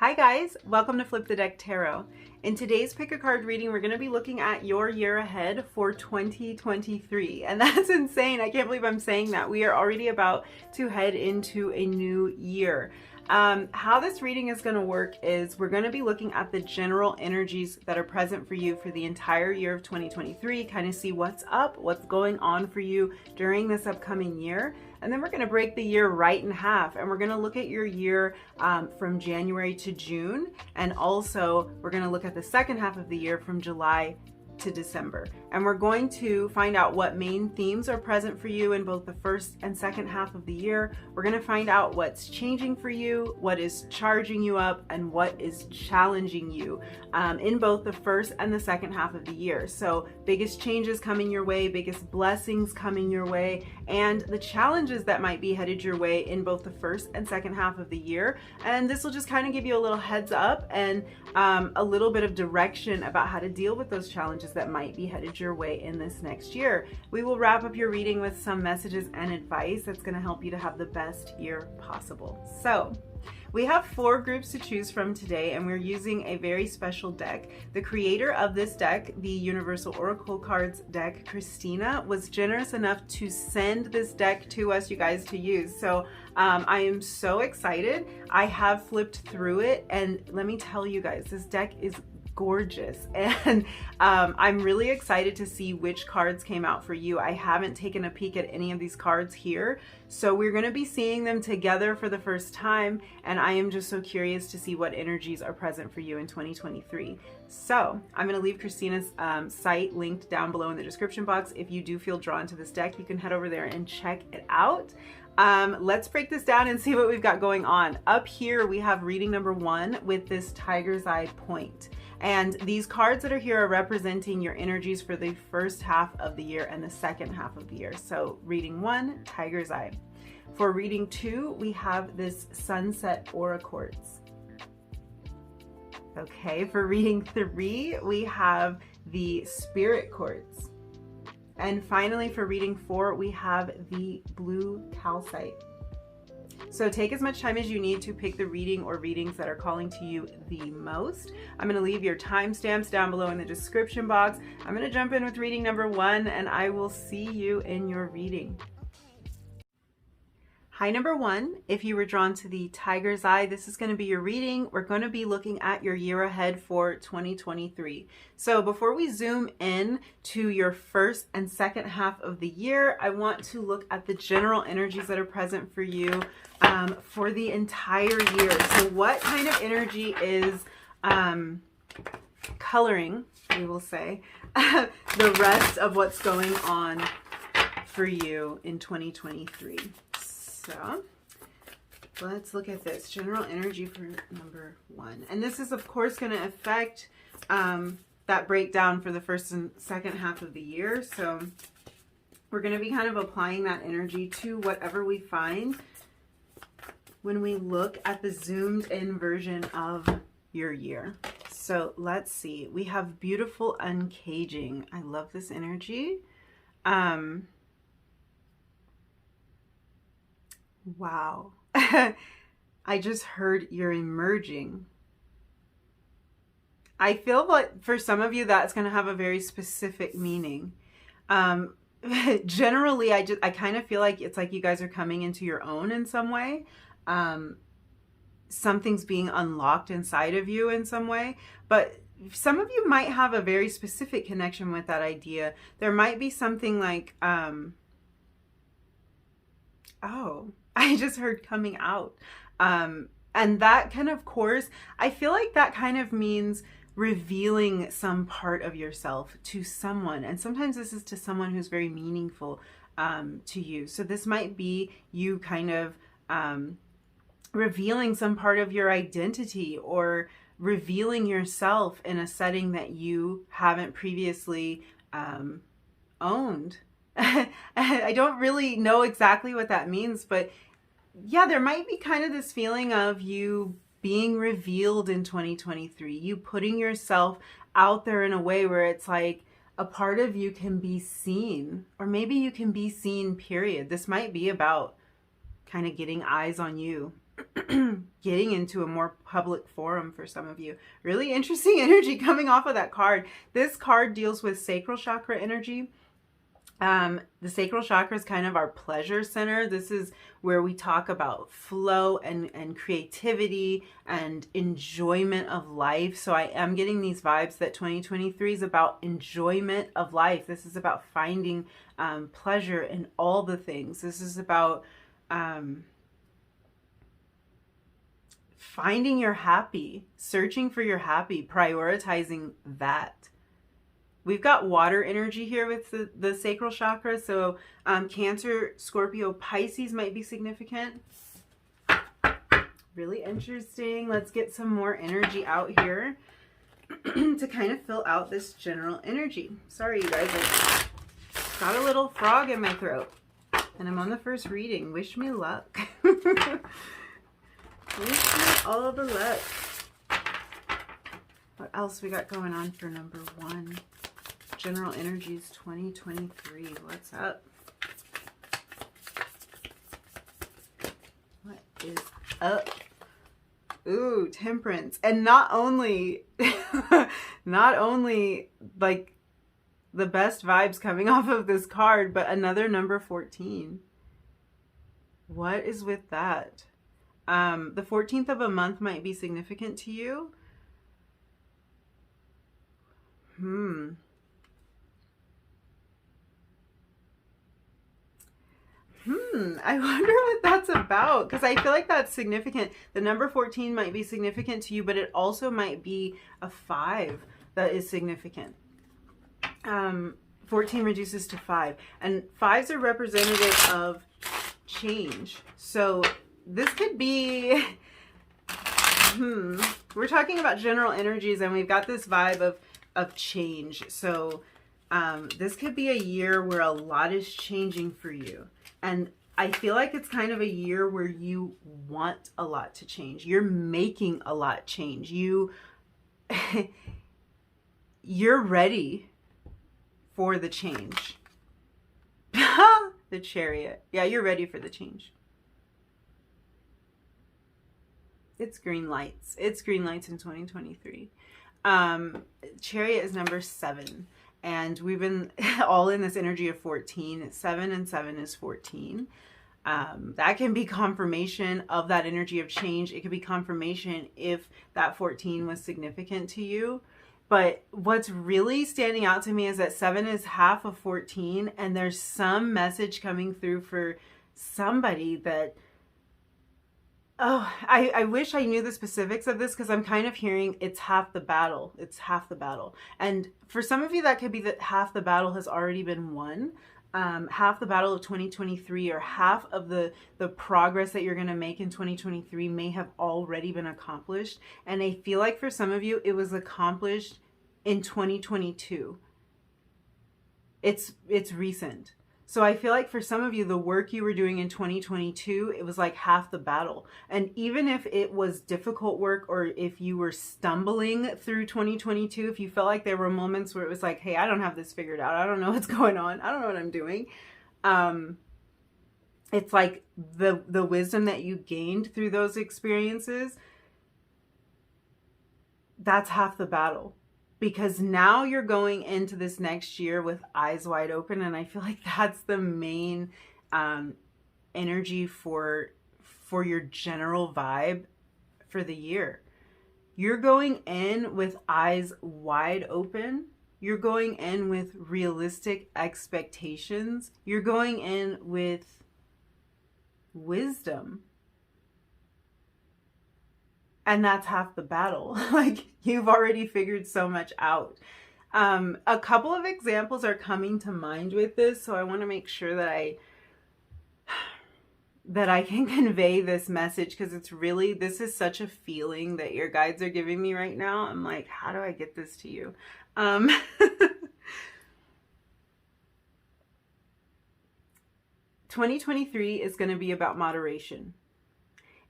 Hi guys, welcome to Flip the Deck Tarot. In today's pick a card reading, we're going to be looking at your year ahead for 2023. And that's insane. I can't believe I'm saying that. We are already about to head into a new year. How this reading is going to work is we're going to be looking at the general energies that are present for you for the entire year of 2023, kind of see what's up, what's going on for you during this upcoming year. And then we're going to break the year right in half, and we're going to look at your year from January to June. And also we're going to look at the second half of the year from July to December. And we're going to find out what main themes are present for you in both the first and second half of the year. We're going to find out what's changing for you, what is charging you up, and what is challenging you in both the first and the second half of the year. So biggest changes coming your way, biggest blessings coming your way, and the challenges that might be headed your way in both the first and second half of the year. And this will just kind of give you a little heads up and a little bit of direction about how to deal with those challenges that might be headed your way in this next year. We will wrap up your reading with some messages and advice that's going to help you to have the best year possible. So we have 4 groups to choose from today, and we're using a very special deck. The creator of this deck, the Universal Oracle Cards deck, Christina, was generous enough to send this deck to us, you guys, to use. So I am so excited. I have flipped through it, and let me tell you guys, this deck is gorgeous, and I'm really excited to see which cards came out for you. I haven't taken a peek at any of these cards here, so we're going to be seeing them together for the first time, and I am just so curious to see what energies are present for you in 2023. So I'm going to leave Christina's site linked down below in the description box. If you do feel drawn to this deck, you can head over there and check it out. Let's break this down and see what we've got going on. Up here we have reading number 1 with this tiger's eye point. And these cards that are here are representing your energies for the first half of the year and the second half of the year. So reading 1, tiger's eye. For reading 2, we have this sunset aura quartz. Okay, for reading 3, we have the spirit quartz. And finally, for reading 4, we have the blue calcite. So take as much time as you need to pick the reading or readings that are calling to you the most. I'm going to leave your timestamps down below in the description box. I'm going to jump in with reading number 1, and I will see you in your reading. Hi, number 1. If you were drawn to the tiger's eye, this is going to be your reading. We're going to be looking at your year ahead for 2023. So before we zoom in to your first and second half of the year, I want to look at the general energies that are present for you for the entire year. So what kind of energy is coloring, we will say, the rest of what's going on for you in 2023? So let's look at this general energy for number 1. And this is, of course, going to affect that breakdown for the first and second half of the year. So we're going to be kind of applying that energy to whatever we find when we look at the zoomed in version of your year. So let's see. We have beautiful uncaging. I love this energy. Wow. I just heard you're emerging. I feel like for some of you that's going to have a very specific meaning. Generally, I kind of feel like it's like you guys are coming into your own in some way. Something's being unlocked inside of you in some way, but some of you might have a very specific connection with that idea. There might be something like, oh, I just heard coming out. And that can, of course, I feel like that kind of means revealing some part of yourself to someone. And sometimes this is to someone who's very meaningful to you. So this might be you kind of revealing some part of your identity or revealing yourself in a setting that you haven't previously owned. I don't really know exactly what that means, but yeah, there might be kind of this feeling of you being revealed in 2023, you putting yourself out there in a way where it's like a part of you can be seen, or maybe you can be seen, period. This might be about kind of getting eyes on you getting into a more public forum for some of you. Really interesting energy coming off of that card. This card deals with sacral chakra energy. The sacral chakra is kind of our pleasure center. This is where we talk about flow and creativity and enjoyment of life. So I am getting these vibes that 2023 is about enjoyment of life. This is about finding pleasure in all the things. This is about finding your happy, searching for your happy, prioritizing that. We've got water energy here with the sacral chakra. So Cancer, Scorpio, Pisces might be significant. Really interesting. Let's get some more energy out here to kind of fill out this general energy. Sorry, you guys. I got a little frog in my throat. And I'm on the first reading. Wish me luck. Wish me all the luck. What else we got going on for number 1? General energies 2023. What's up? What is up? Ooh, Temperance. And not only like the best vibes coming off of this card, but another number 14. What is with that? The 14th of a month might be significant to you. I wonder what that's about, because I feel like that's significant. The number 14 might be significant to you, but it also might be a 5 that is significant. 14 reduces to 5, and 5s are representative of change. So this could be, we're talking about general energies, and we've got this vibe of change. So this could be a year where a lot is changing for you. And I feel like it's kind of a year where you want a lot to change. You're making a lot change. You're ready for the change. The Chariot. Yeah, you're ready for the change. It's green lights. It's green lights in 2023. Chariot is number 7. And we've been all in this energy of 14. 7 and 7 is 14. That can be confirmation of that energy of change. It could be confirmation if that 14 was significant to you. But what's really standing out to me is that 7 is half of 14. And there's some message coming through for somebody that, I wish I knew the specifics of this, because I'm kind of hearing it's half the battle. It's half the battle. And for some of you, that could be that half the battle has already been won. Half the battle of 2023, or half of the progress that you're going to make in 2023 may have already been accomplished. And I feel like for some of you, it was accomplished in 2022. It's recent. So I feel like for some of you, the work you were doing in 2022, it was like half the battle. And even if it was difficult work, or if you were stumbling through 2022, if you felt like there were moments where it was like, hey, I don't have this figured out. I don't know what's going on. I don't know what I'm doing. It's like the wisdom that you gained through those experiences, that's half the battle. Because now you're going into this next year with eyes wide open. And I feel like that's the main energy for your general vibe for the year. You're going in with eyes wide open. You're going in with realistic expectations. You're going in with wisdom. And that's half the battle. Like, you've already figured so much out. A couple of examples are coming to mind with this, so I want to make sure that I can convey this message, because it's really, this is such a feeling that your guides are giving me right now. I'm like, how do I get this to you? 2023 is going to be about moderation.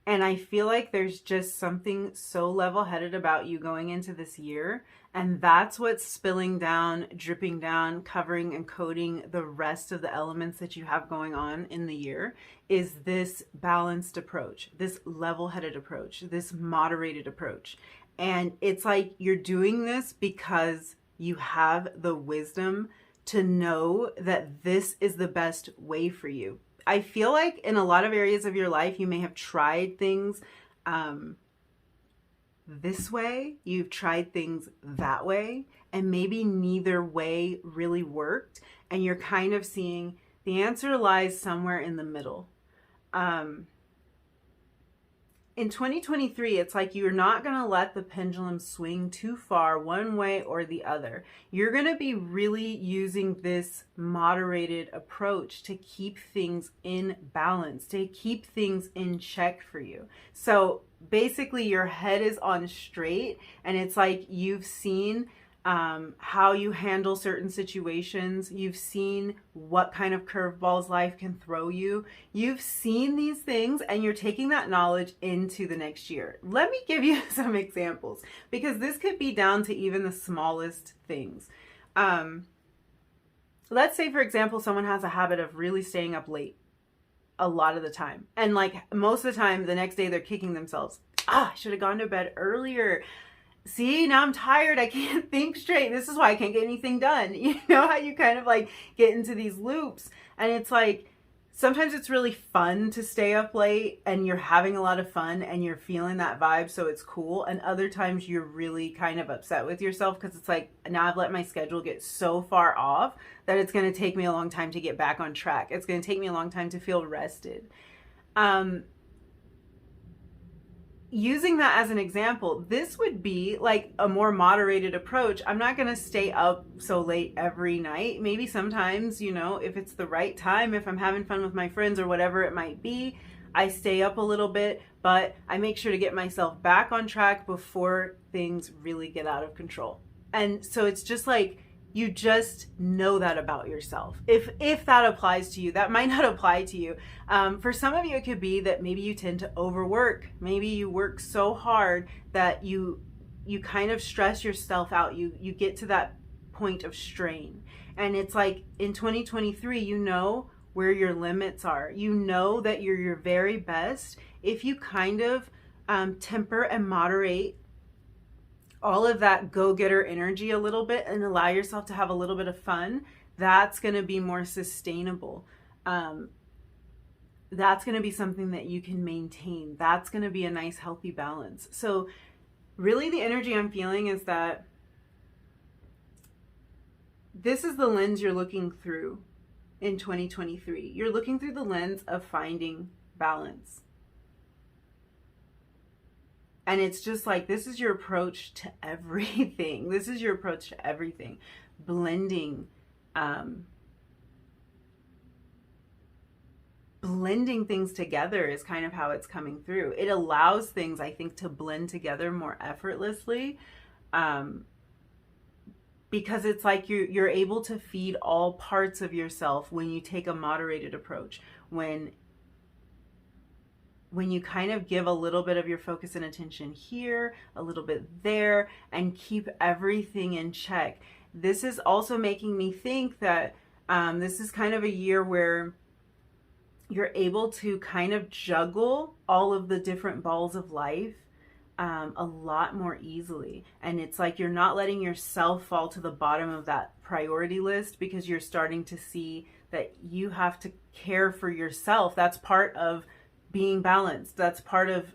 And I feel like there's just something so level-headed about you going into this year. And that's what's spilling down, dripping down, covering and coating the rest of the elements that you have going on in the year, is this balanced approach, this level-headed approach, this moderated approach. And it's like you're doing this because you have the wisdom to know that this is the best way for you. I feel like in a lot of areas of your life, you may have tried things this way, you've tried things that way, and maybe neither way really worked. And you're kind of seeing the answer lies somewhere in the middle. In 2023, it's like you're not going to let the pendulum swing too far one way or the other. You're going to be really using this moderated approach to keep things in balance, to keep things in check for you. So basically your head is on straight, and it's like you've seen how you handle certain situations. You've seen what kind of curveballs life can throw you. You've seen these things, and you're taking that knowledge into the next year. Let me give you some examples, because this could be down to even the smallest things. Let's say, for example, someone has a habit of really staying up late a lot of the time. And like most of the time, the next day they're kicking themselves. I should have gone to bed earlier. See, now I'm tired. I can't think straight. This is why I can't get anything done. You know how you kind of like get into these loops, and it's like sometimes it's really fun to stay up late and you're having a lot of fun and you're feeling that vibe, so it's cool. And other times you're really kind of upset with yourself because it's like, now I've let my schedule get so far off that it's going to take me a long time to get back on track. It's going to take me a long time to feel rested. Using that as an example, this would be like a more moderated approach. I'm not going to stay up so late every night. Maybe sometimes, you know, if it's the right time, if I'm having fun with my friends or whatever it might be, I stay up a little bit, but I make sure to get myself back on track before things really get out of control. And so it's just like, you just know that about yourself. If that applies to you, that might not apply to you. For some of you, it could be that maybe you tend to overwork. Maybe you work so hard that you kind of stress yourself out. You get to that point of strain. And it's like in 2023, you know where your limits are. You know that you're your very best if you kind of temper and moderate all of that go-getter energy a little bit and allow yourself to have a little bit of fun. That's going to be more sustainable. That's going to be something that you can maintain. That's going to be a nice, healthy balance. So really the energy I'm feeling is that this is the lens you're looking through in 2023. You're looking through the lens of finding balance. And it's just like, this is your approach to everything. This is your approach to everything. Blending things together is kind of how it's coming through. It allows things, I think, to blend together more effortlessly, because it's like you're able to feed all parts of yourself when you take a moderated approach. When you kind of give a little bit of your focus and attention here, a little bit there, and keep everything in check. This is also making me think that this is kind of a year where you're able to kind of juggle all of the different balls of life a lot more easily. And it's like you're not letting yourself fall to the bottom of that priority list, because you're starting to see that you have to care for yourself. That's part of being balanced. That's part of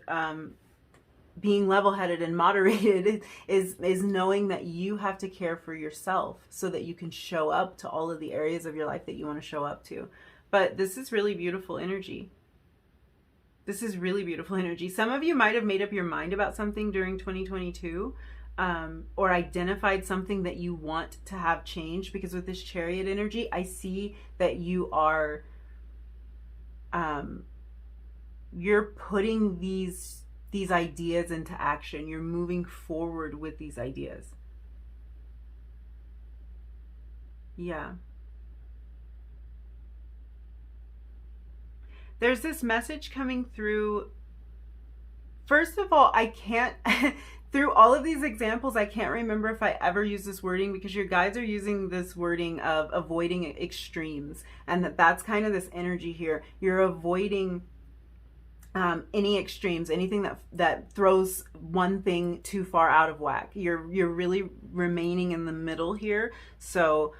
being level-headed and moderated, is knowing that you have to care for yourself so that you can show up to all of the areas of your life that you want to show up to. But this is really beautiful energy. This is really beautiful energy. Some of you might have made up your mind about something during 2022, or identified something that you want to have changed, because with this Chariot energy, I see that you are you're putting these ideas into action. You're moving forward with these ideas. Yeah. There's this message coming through First of all, I can't, through all of these examples, I can't remember if I ever used this wording, because your guides are using this wording of avoiding extremes. And that's kind of this energy here. You're avoiding any extremes, anything that throws one thing too far out of whack. You're really remaining in the middle here. So,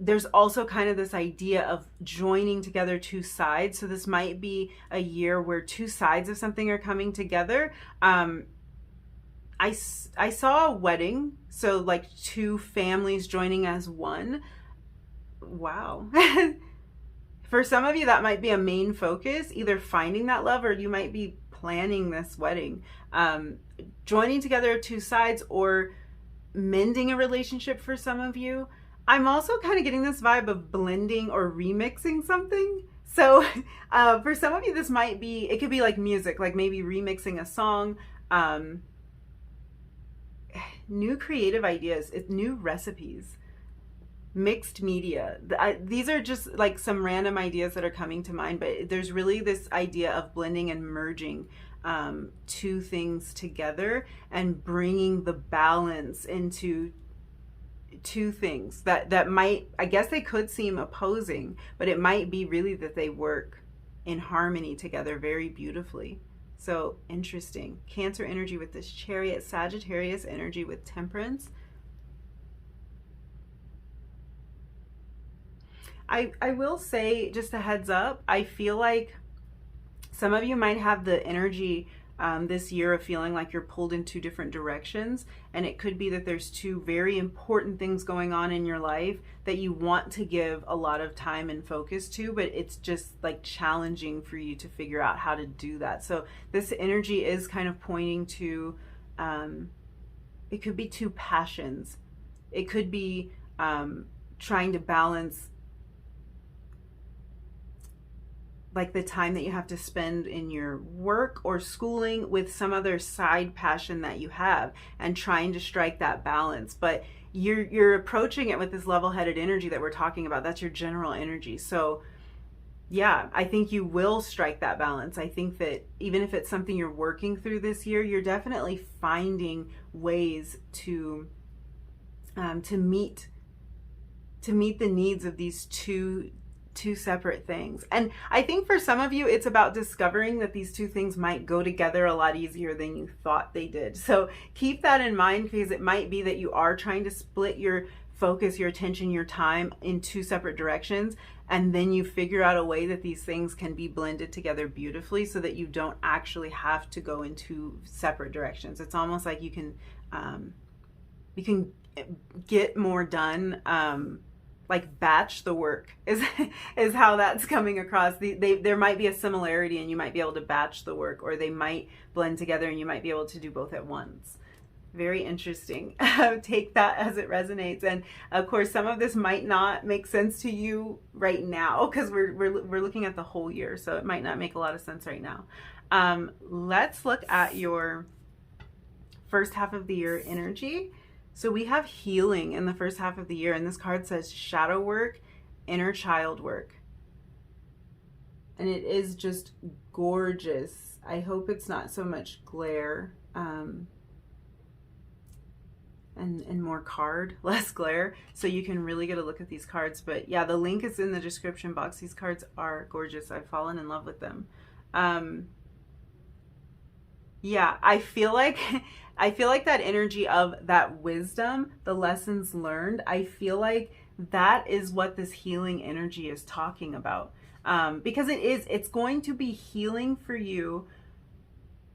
there's also kind of this idea of joining together two sides. So this might be a year where two sides of something are coming together. I saw a wedding, so like two families joining as one. Wow. For some of you, that might be a main focus, either finding that love, or you might be planning this wedding. Joining together two sides, or mending a relationship for some of you. I'm also kind of getting this vibe of blending or remixing something. So for some of you, this might be, it could be like music, like maybe remixing a song, new creative ideas, new recipes, mixed media. These are just like some random ideas that are coming to mind, but there's really this idea of blending and merging two things together and bringing the balance into two things that might, I guess they could seem opposing, but it might be really that they work in harmony together very beautifully. So interesting. Cancer energy with this Chariot, Sagittarius energy with Temperance. I will say, just a heads up, I feel like some of you might have the energy this year of feeling like you're pulled in two different directions, and it could be that there's two very important things going on in your life that you want to give a lot of time and focus to, but it's just like challenging for you to figure out how to do that. So this energy is kind of pointing to, it could be two passions. It could be trying to balance like the time that you have to spend in your work or schooling with some other side passion that you have, and trying to strike that balance. But you're approaching it with this level-headed energy that we're talking about. That's your general energy. So yeah, I think you will strike that balance. I think that even if it's something you're working through this year, you're definitely finding ways to meet the needs of these two separate things. And I think for some of you, it's about discovering that these two things might go together a lot easier than you thought they did. So keep that in mind, because it might be that you are trying to split your focus, your attention, your time in two separate directions, and then you figure out a way that these things can be blended together beautifully so that you don't actually have to go in two separate directions. It's almost like you can get more done, like batch the work is how that's coming across. There might be a similarity and you might be able to batch the work, or they might blend together and you might be able to do both at once. Very interesting. Take that as it resonates. And of course, some of this might not make sense to you right now, because we're looking at the whole year, so it might not make a lot of sense right now. Let's look at your first half of the year energy. So we have healing in the first half of the year, and this card says shadow work, inner child work. And it is just gorgeous. I hope it's not so much glare, and more card, less glare, so you can really get a look at these cards. But yeah, the link is in the description box. These cards are gorgeous. I've fallen in love with them. Yeah, I feel like that energy of that wisdom, the lessons learned, I feel like that is what this healing energy is talking about. Because it's going to be healing for you,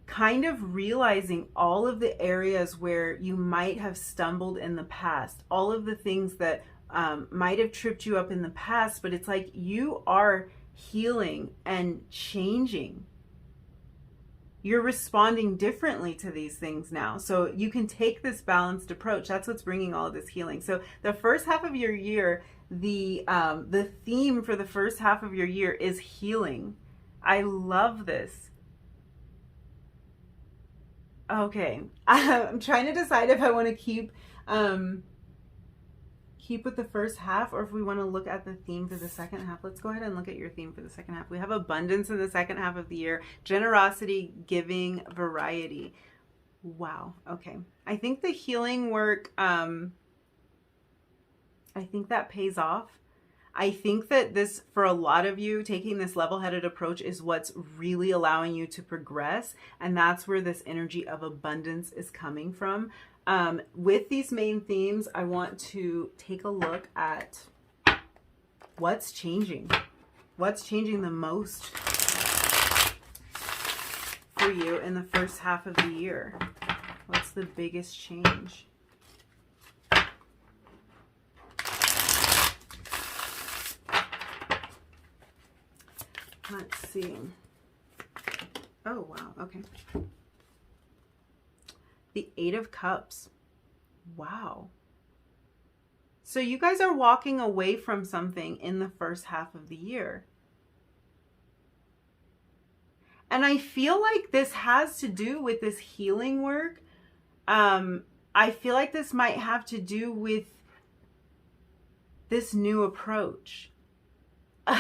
kind of realizing all of the areas where you might have stumbled in the past, all of the things that might have tripped you up in the past, but it's like you are healing and changing. You're responding differently to these things now. So you can take this balanced approach. That's what's bringing all of this healing. So the first half of your year, the theme for the first half of your year is healing. I love this. Okay. I'm trying to decide if I want to keep keep with the first half, or if we want to look at the theme for the second half. Let's go ahead and look at your theme for the second half. We have abundance in the second half of the year, generosity, giving, variety. Wow. Okay. I think the healing work, I think that pays off. I think that this, for a lot of you, taking this level-headed approach is what's really allowing you to progress. And that's where this energy of abundance is coming from. With these main themes, I want to take a look at what's changing. What's changing the most for you in the first half of the year? What's the biggest change? Let's see. Oh, wow. Okay. The Eight of Cups. Wow. So you guys are walking away from something in the first half of the year. And I feel like this has to do with this healing work. I feel like this might have to do with this new approach.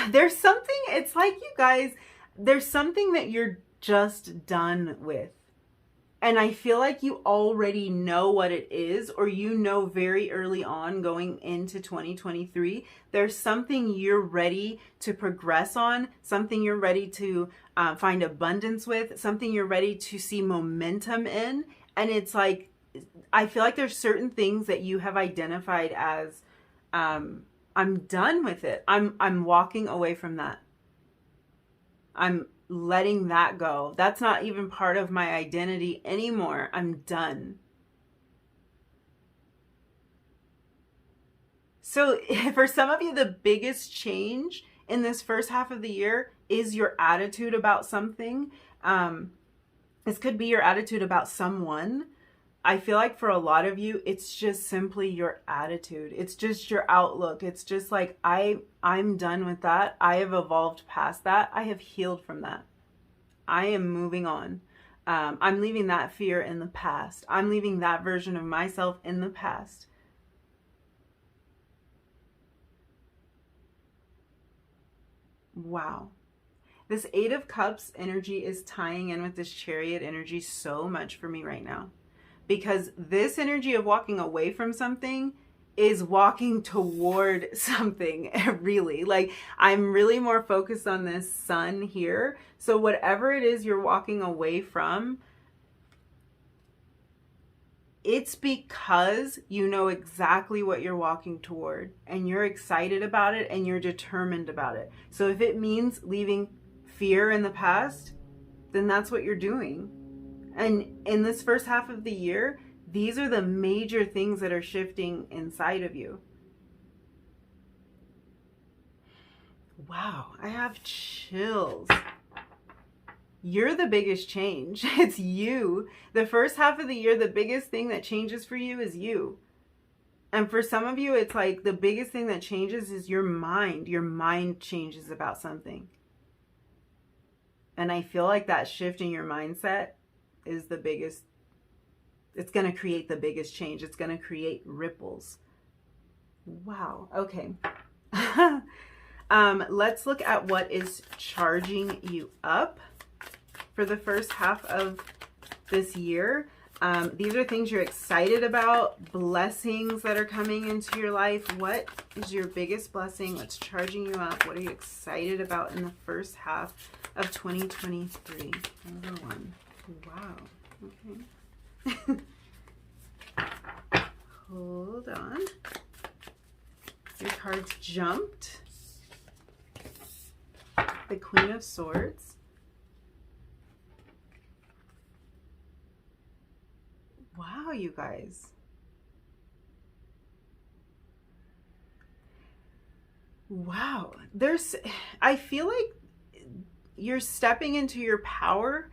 There's something, it's like you guys, there's something that you're just done with. And I feel like you already know what it is, or you know very early on going into 2023, there's something you're ready to progress on, something you're ready to find abundance with, something you're ready to see momentum in. And it's like, I feel like there's certain things that you have identified as, I'm done with it. I'm walking away from that. I'm letting that go. That's not even part of my identity anymore. I'm done. So for some of you, the biggest change in this first half of the year is your attitude about something. This could be your attitude about someone. I feel like for a lot of you, it's just simply your attitude. It's just your outlook. It's just like, I'm done with that. I have evolved past that. I have healed from that. I am moving on. I'm leaving that fear in the past. I'm leaving that version of myself in the past. Wow. This Eight of Cups energy is tying in with this Chariot energy so much for me right now. Because this energy of walking away from something is walking toward something, really. Like, I'm really more focused on this sun here. So whatever it is you're walking away from, it's because you know exactly what you're walking toward, and you're excited about it, and you're determined about it. So if it means leaving fear in the past, then that's what you're doing. And in this first half of the year, these are the major things that are shifting inside of you. Wow, I have chills. You're the biggest change. It's you. The first half of the year, the biggest thing that changes for you is you. And for some of you, it's like the biggest thing that changes is your mind. Your mind changes about something. And I feel like that shift in your mindset is the biggest, it's going to create the biggest change. It's going to create ripples. Wow. Okay. Let's look at what is charging you up for the first half of this year. These are things you're excited about, blessings that are coming into your life. What is your biggest blessing? What's charging you up? What are you excited about in the first half of 2023? Number one. Wow. Okay. Hold on. Your cards jumped. The Queen of Swords. Wow, you guys. Wow. I feel like you're stepping into your power.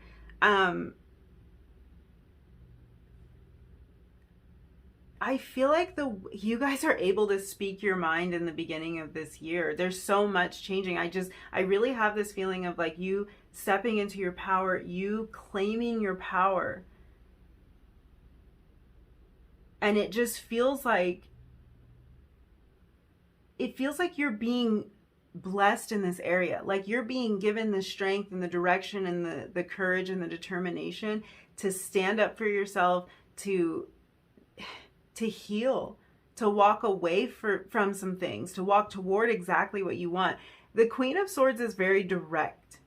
I feel like you guys are able to speak your mind in the beginning of this year. There's so much changing. I really have this feeling of like you stepping into your power, you claiming your power. And it just feels like it feels like you're being blessed in this area. Like you're being given the strength and the direction and the courage and the determination to stand up for yourself, to heal, to walk away from some things, to walk toward exactly what you want. The Queen of Swords is very direct.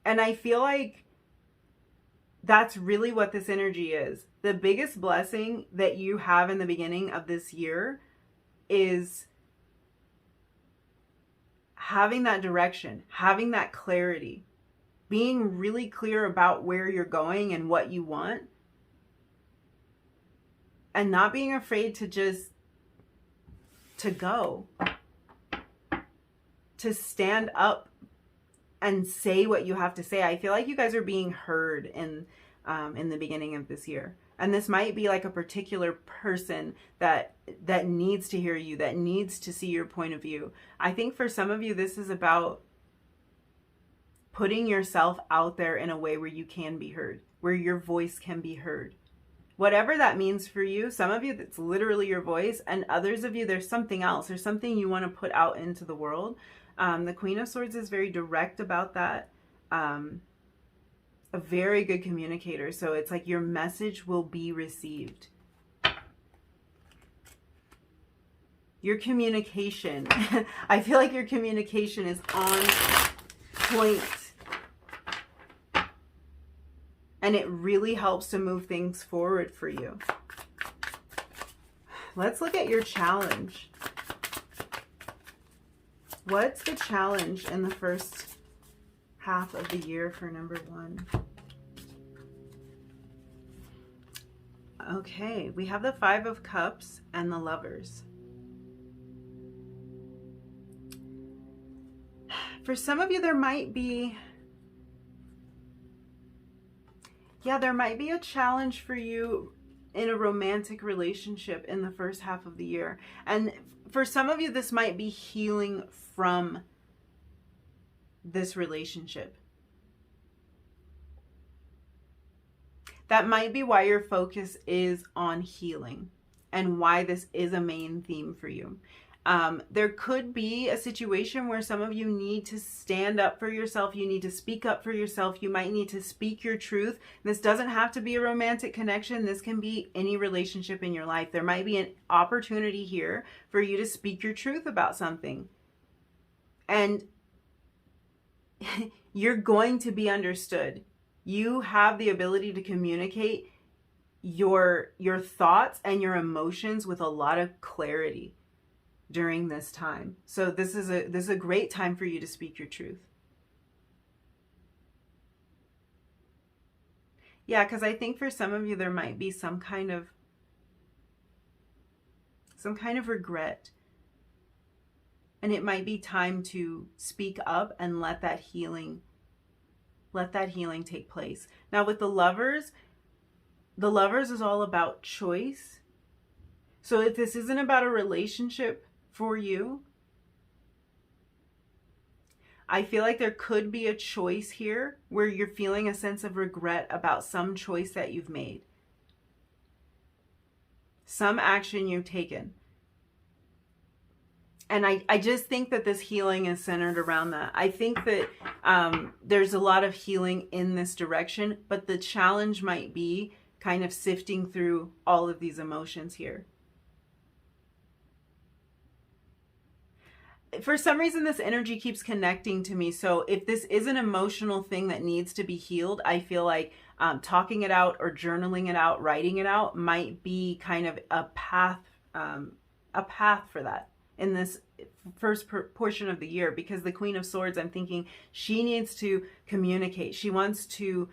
And I feel like that's really what this energy is. The biggest blessing that you have in the beginning of this year is having that direction, having that clarity, being really clear about where you're going and what you want, and not being afraid to just to go, to stand up and say what you have to say. I feel like you guys are being heard in the beginning of this year. And this might be like a particular person that needs to hear you, that needs to see your point of view. I think for some of you, this is about putting yourself out there in a way where you can be heard, where your voice can be heard. Whatever that means for you, some of you, that's literally your voice, and others of you, there's something else. There's something you want to put out into the world. The Queen of Swords is very direct about that. A very good communicator. So it's like your message will be received. Your communication, I feel like your communication is on point. And it really helps to move things forward for you. Let's look at your challenge. What's the challenge in the first half of the year for number 1? Okay, we have the 5 of Cups and the Lovers. For some of you, there might be a challenge for you in a romantic relationship in the first half of the year. And for some of you, this might be healing from this relationship. That might be why your focus is on healing and why this is a main theme for you. There could be a situation where some of you need to stand up for yourself. You need to speak up for yourself. You might need to speak your truth. This doesn't have to be a romantic connection. This can be any relationship in your life. There might be an opportunity here for you to speak your truth about something. And you're going to be understood. You have the ability to communicate your thoughts and your emotions with a lot of clarity during this time. So this is a great time for you to speak your truth. Yeah, because I think for some of you there might be some kind of regret. And it might be time to speak up and let that healing take place. Now with the Lovers is all about choice. So if this isn't about a relationship for you, I feel like there could be a choice here where you're feeling a sense of regret about some choice that you've made, some action you've taken. And I just think that this healing is centered around that. I think that there's a lot of healing in this direction, but the challenge might be kind of sifting through all of these emotions here. For some reason, this energy keeps connecting to me. So if this is an emotional thing that needs to be healed, I feel like talking it out or journaling it out, writing it out might be kind of a path for that in this first portion of the year. Because the Queen of Swords, I'm thinking she needs to communicate. She wants to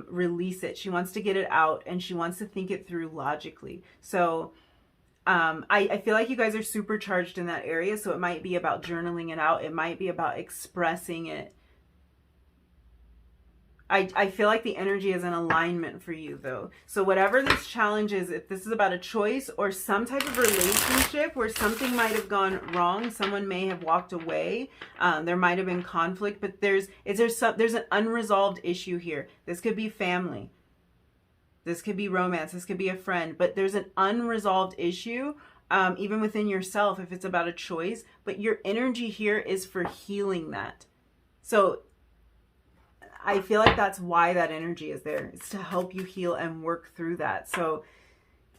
release it. She wants to get it out, and she wants to think it through logically. So I feel like you guys are supercharged in that area. So it might be about journaling it out. It might be about expressing it. I feel like the energy is in alignment for you though. So whatever this challenge is, if this is about a choice or some type of relationship where something might have gone wrong, someone may have walked away, there might have been conflict, but there's an unresolved issue here. This could be family. This could be romance. This could be a friend. But there's an unresolved issue, even within yourself, if it's about a choice. But your energy here is for healing that. So I feel like that's why that energy is there. It's to help you heal and work through that. So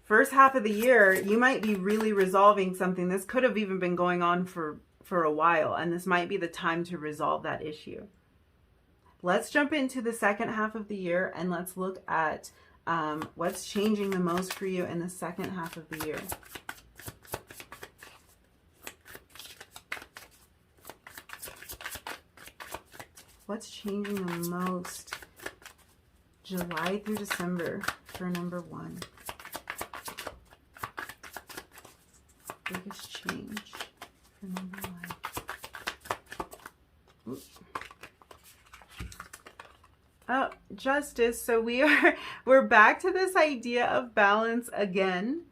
first half of the year, you might be really resolving something. This could have even been going on for a while, and this might be the time to resolve that issue. Let's jump into the second half of the year, and let's look at what's changing the most for you in the second half of the year. What's changing the most July through December for number 1? Biggest change for number 1. Oops. Oh, justice. So we're back to this idea of balance again.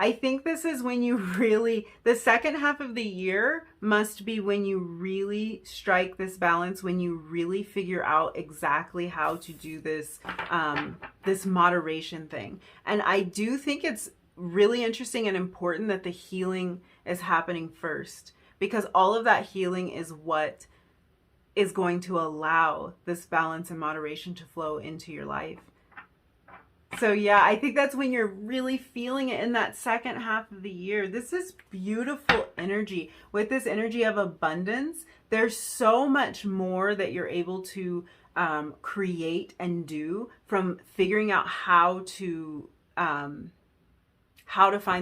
I think this is when you really, the second half of the year must be when you really strike this balance, when you really figure out exactly how to do this, this moderation thing. And I do think it's really interesting and important that the healing is happening first, because all of that healing is what is going to allow this balance and moderation to flow into your life. So yeah, I think that's when you're really feeling it in that second half of the year. This is beautiful energy. With this energy of abundance, there's so much more that you're able to create and do, from figuring out how to find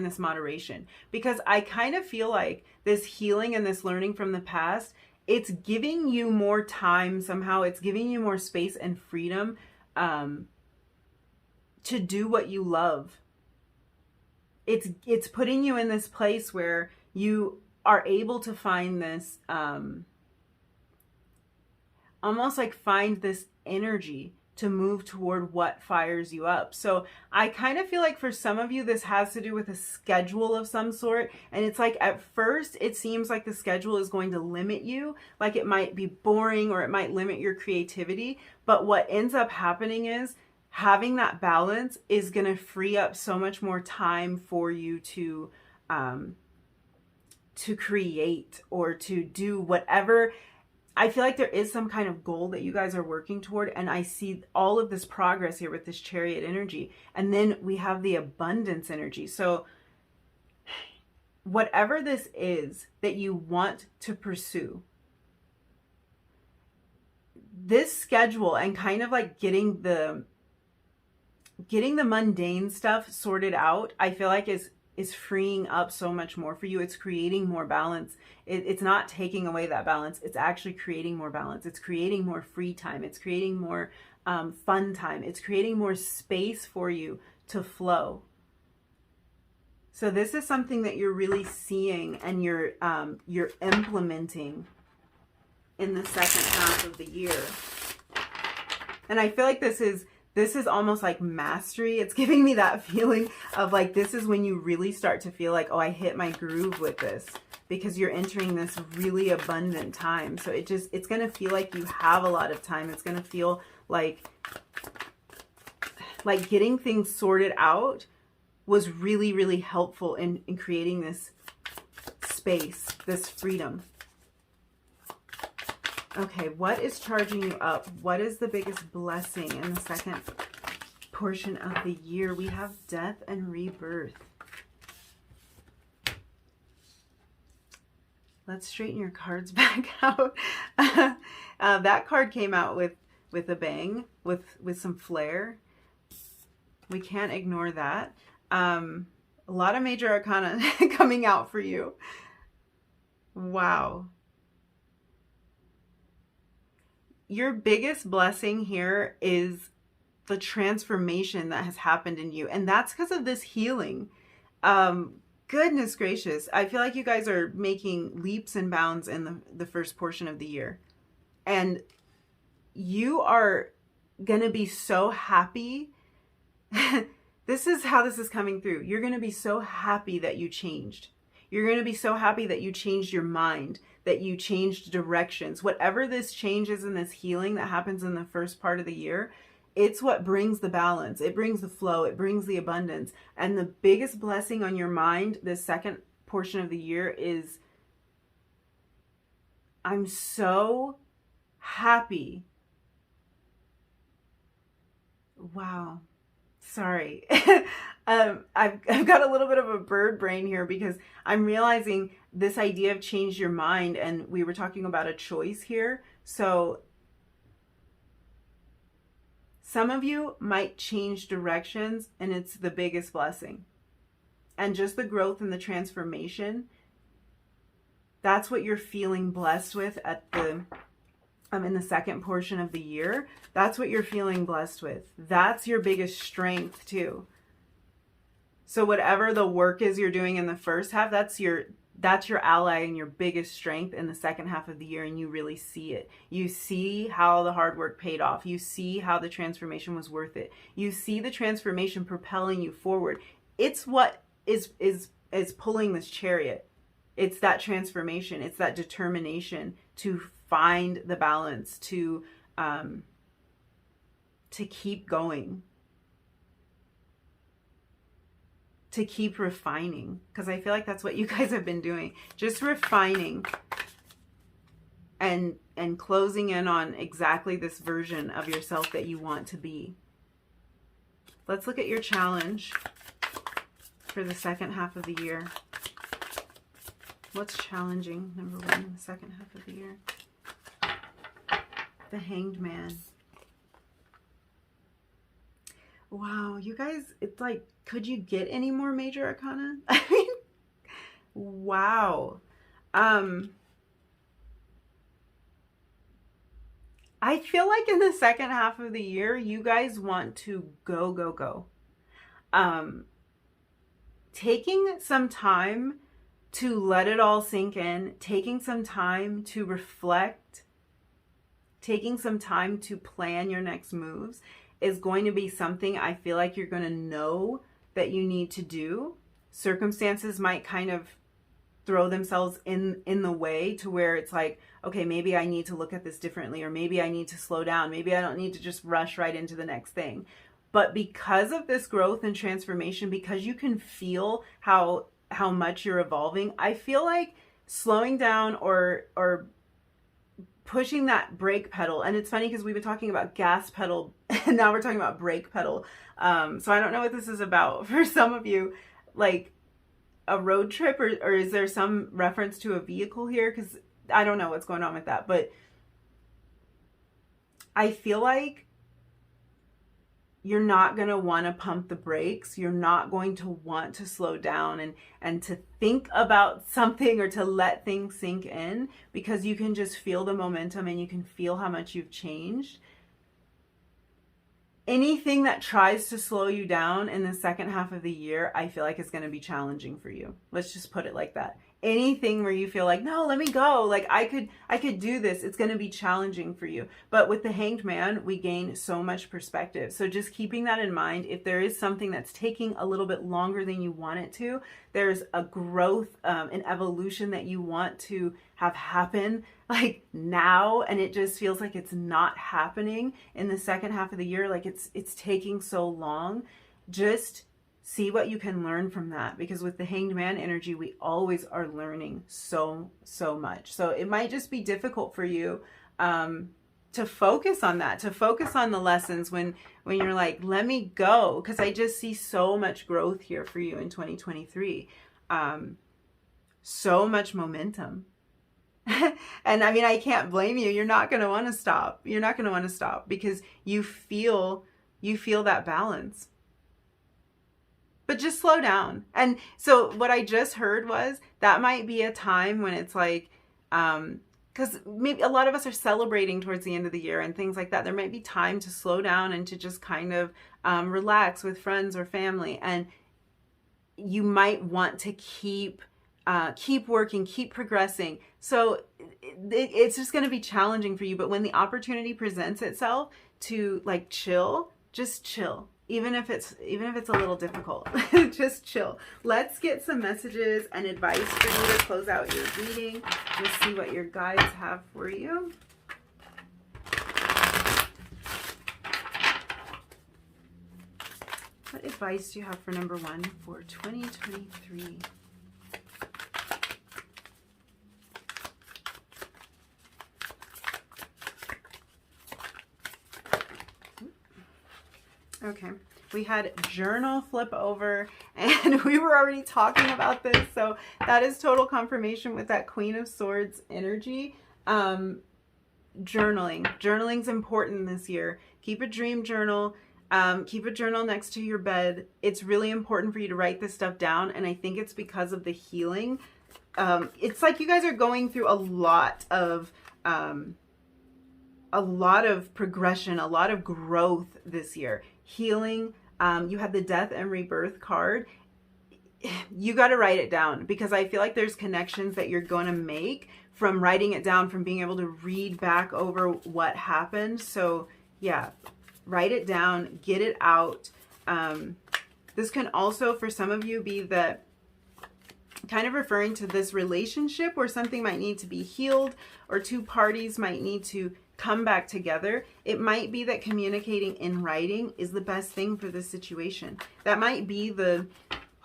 this moderation. Because I kind of feel like this healing and this learning from the past, it's giving you more time somehow. It's giving you more space and freedom to do what you love. It's putting you in this place where you are able to find this, almost like find this energy to move toward what fires you up. So I kind of feel like for some of you, this has to do with a schedule of some sort. And it's like, at first, it seems like the schedule is going to limit you. Like it might be boring, or it might limit your creativity. But what ends up happening is, having that balance is going to free up so much more time for you to create or to do whatever. I feel like there is some kind of goal that you guys are working toward, and I see all of this progress here with this Chariot energy. And then we have the abundance energy. So whatever this is that you want to pursue, this schedule and kind of like getting the mundane stuff sorted out, I feel like is freeing up so much more for you. It's creating more balance. It's not taking away that balance. It's actually creating more balance. It's creating more free time. It's creating more fun time. It's creating more space for you to flow. So this is something that you're really seeing and you're implementing in the second half of the year. And I feel like this is almost like mastery. It's giving me that feeling of like, this is when you really start to feel like, oh, I hit my groove with this, because you're entering this really abundant time. So it's going to feel like you have a lot of time. It's going to feel like getting things sorted out was really, really helpful in creating this space, this freedom. Okay, what is charging you up? What is the biggest blessing in the second portion of the year? We have death and rebirth. Let's straighten your cards back out. That card came out with a bang, with some flair. We can't ignore that. A lot of major arcana coming out for you. Wow. Your biggest blessing here is the transformation that has happened in you. And that's because of this healing. Goodness gracious. I feel like you guys are making leaps and bounds in the first portion of the year. And you are going to be so happy. This is how this is coming through. You're going to be so happy that you changed. You're going to be so happy that you changed your mind, that you changed directions. Whatever this change is in this healing that happens in the first part of the year, it's what brings the balance. It brings the flow. It brings the abundance. And the biggest blessing on your mind this second portion of the year is, I'm so happy. Wow. Sorry. I've got a little bit of a bird brain here because I'm realizing this idea of change your mind, and we were talking about a choice here. So some of you might change directions, and it's the biggest blessing. And just the growth and the transformation, that's what you're feeling blessed with at the in the second portion of the year. That's what you're feeling blessed with. That's your biggest strength too. So whatever the work is you're doing in the first half, that's your ally and your biggest strength in the second half of the year, and you really see it. You see how the hard work paid off. You see how the transformation was worth it. You see the transformation propelling you forward. It's what is pulling this chariot. It's that transformation. It's that determination to find the balance, to keep going, to keep refining, because I feel like that's what you guys have been doing, just refining and closing in on exactly this version of yourself that you want to be. Let's look at your challenge for the second half of the year. What's challenging, number one, in the second half of the year? The Hanged Man. Wow, you guys, it's like, could you get any more major arcana? I mean, wow. I feel like in the second half of the year, you guys want to go, go, go. Taking some time to let it all sink in, taking some time to reflect, taking some time to plan your next moves is going to be something I feel like you're going to know that you need to do. Circumstances might kind of throw themselves in the way to where it's like, okay, maybe I need to look at this differently, or maybe I need to slow down. Maybe I don't need to just rush right into the next thing. But because of this growth and transformation, because you can feel how much you're evolving, I feel like slowing down or pushing that brake pedal. And it's funny because we've been talking about gas pedal and now we're talking about brake pedal. So I don't know what this is about for some of you, like a road trip, or is there some reference to a vehicle here? Because I don't know what's going on with that, but I feel like you're not going to want to pump the brakes. You're not going to want to slow down and to think about something or to let things sink in, because you can just feel the momentum and you can feel how much you've changed. Anything that tries to slow you down in the second half of the year, I feel like is going to be challenging for you. Let's just put it like that. Anything where you feel like, no, let me go, like I could do this, it's going to be challenging for you. But with the Hanged Man, we gain so much perspective. So just keeping that in mind, if there is something that's taking a little bit longer than you want it to, there's a growth, an evolution that you want to have happen like now, and it just feels like it's not happening in the second half of the year, like it's taking so long. Just see what you can learn from that, because with the Hanged Man energy, we always are learning so much. So it might just be difficult for you to focus on that, to focus on the lessons when you're like, let me go, because I just see so much growth here for you in 2023. So much momentum. And I mean, I can't blame you. You're not going to want to stop. You're not going to want to stop because you feel that balance. But just slow down. And so what I just heard was that might be a time when it's like, because maybe a lot of us are celebrating towards the end of the year and things like that. There might be time to slow down and to just kind of relax with friends or family. And you might want to keep working, keep progressing. So it's just going to be challenging for you. But when the opportunity presents itself to like chill, just chill. even if it's a little difficult. Just chill. Let's get some messages and advice for you to close out your reading. Let's see what your guides have for you. What advice do you have for number 1 for 2023? Okay, we had journal flip over, and we were already talking about this, so that is total confirmation with that Queen of Swords energy. Journaling's important this year. Keep a dream journal. Keep a journal next to your bed. It's really important for you to write this stuff down, and I think it's because of the healing. It's like you guys are going through a lot of progression, a lot of growth this year. Healing. You had the death and rebirth card. You got to write it down, because I feel like there's connections that you're going to make from writing it down, from being able to read back over what happened. So yeah, write it down, get it out. This can also, for some of you, be that kind of referring to this relationship where something might need to be healed, or two parties might need to come back together. It might be that communicating in writing is the best thing for this situation. That might be the,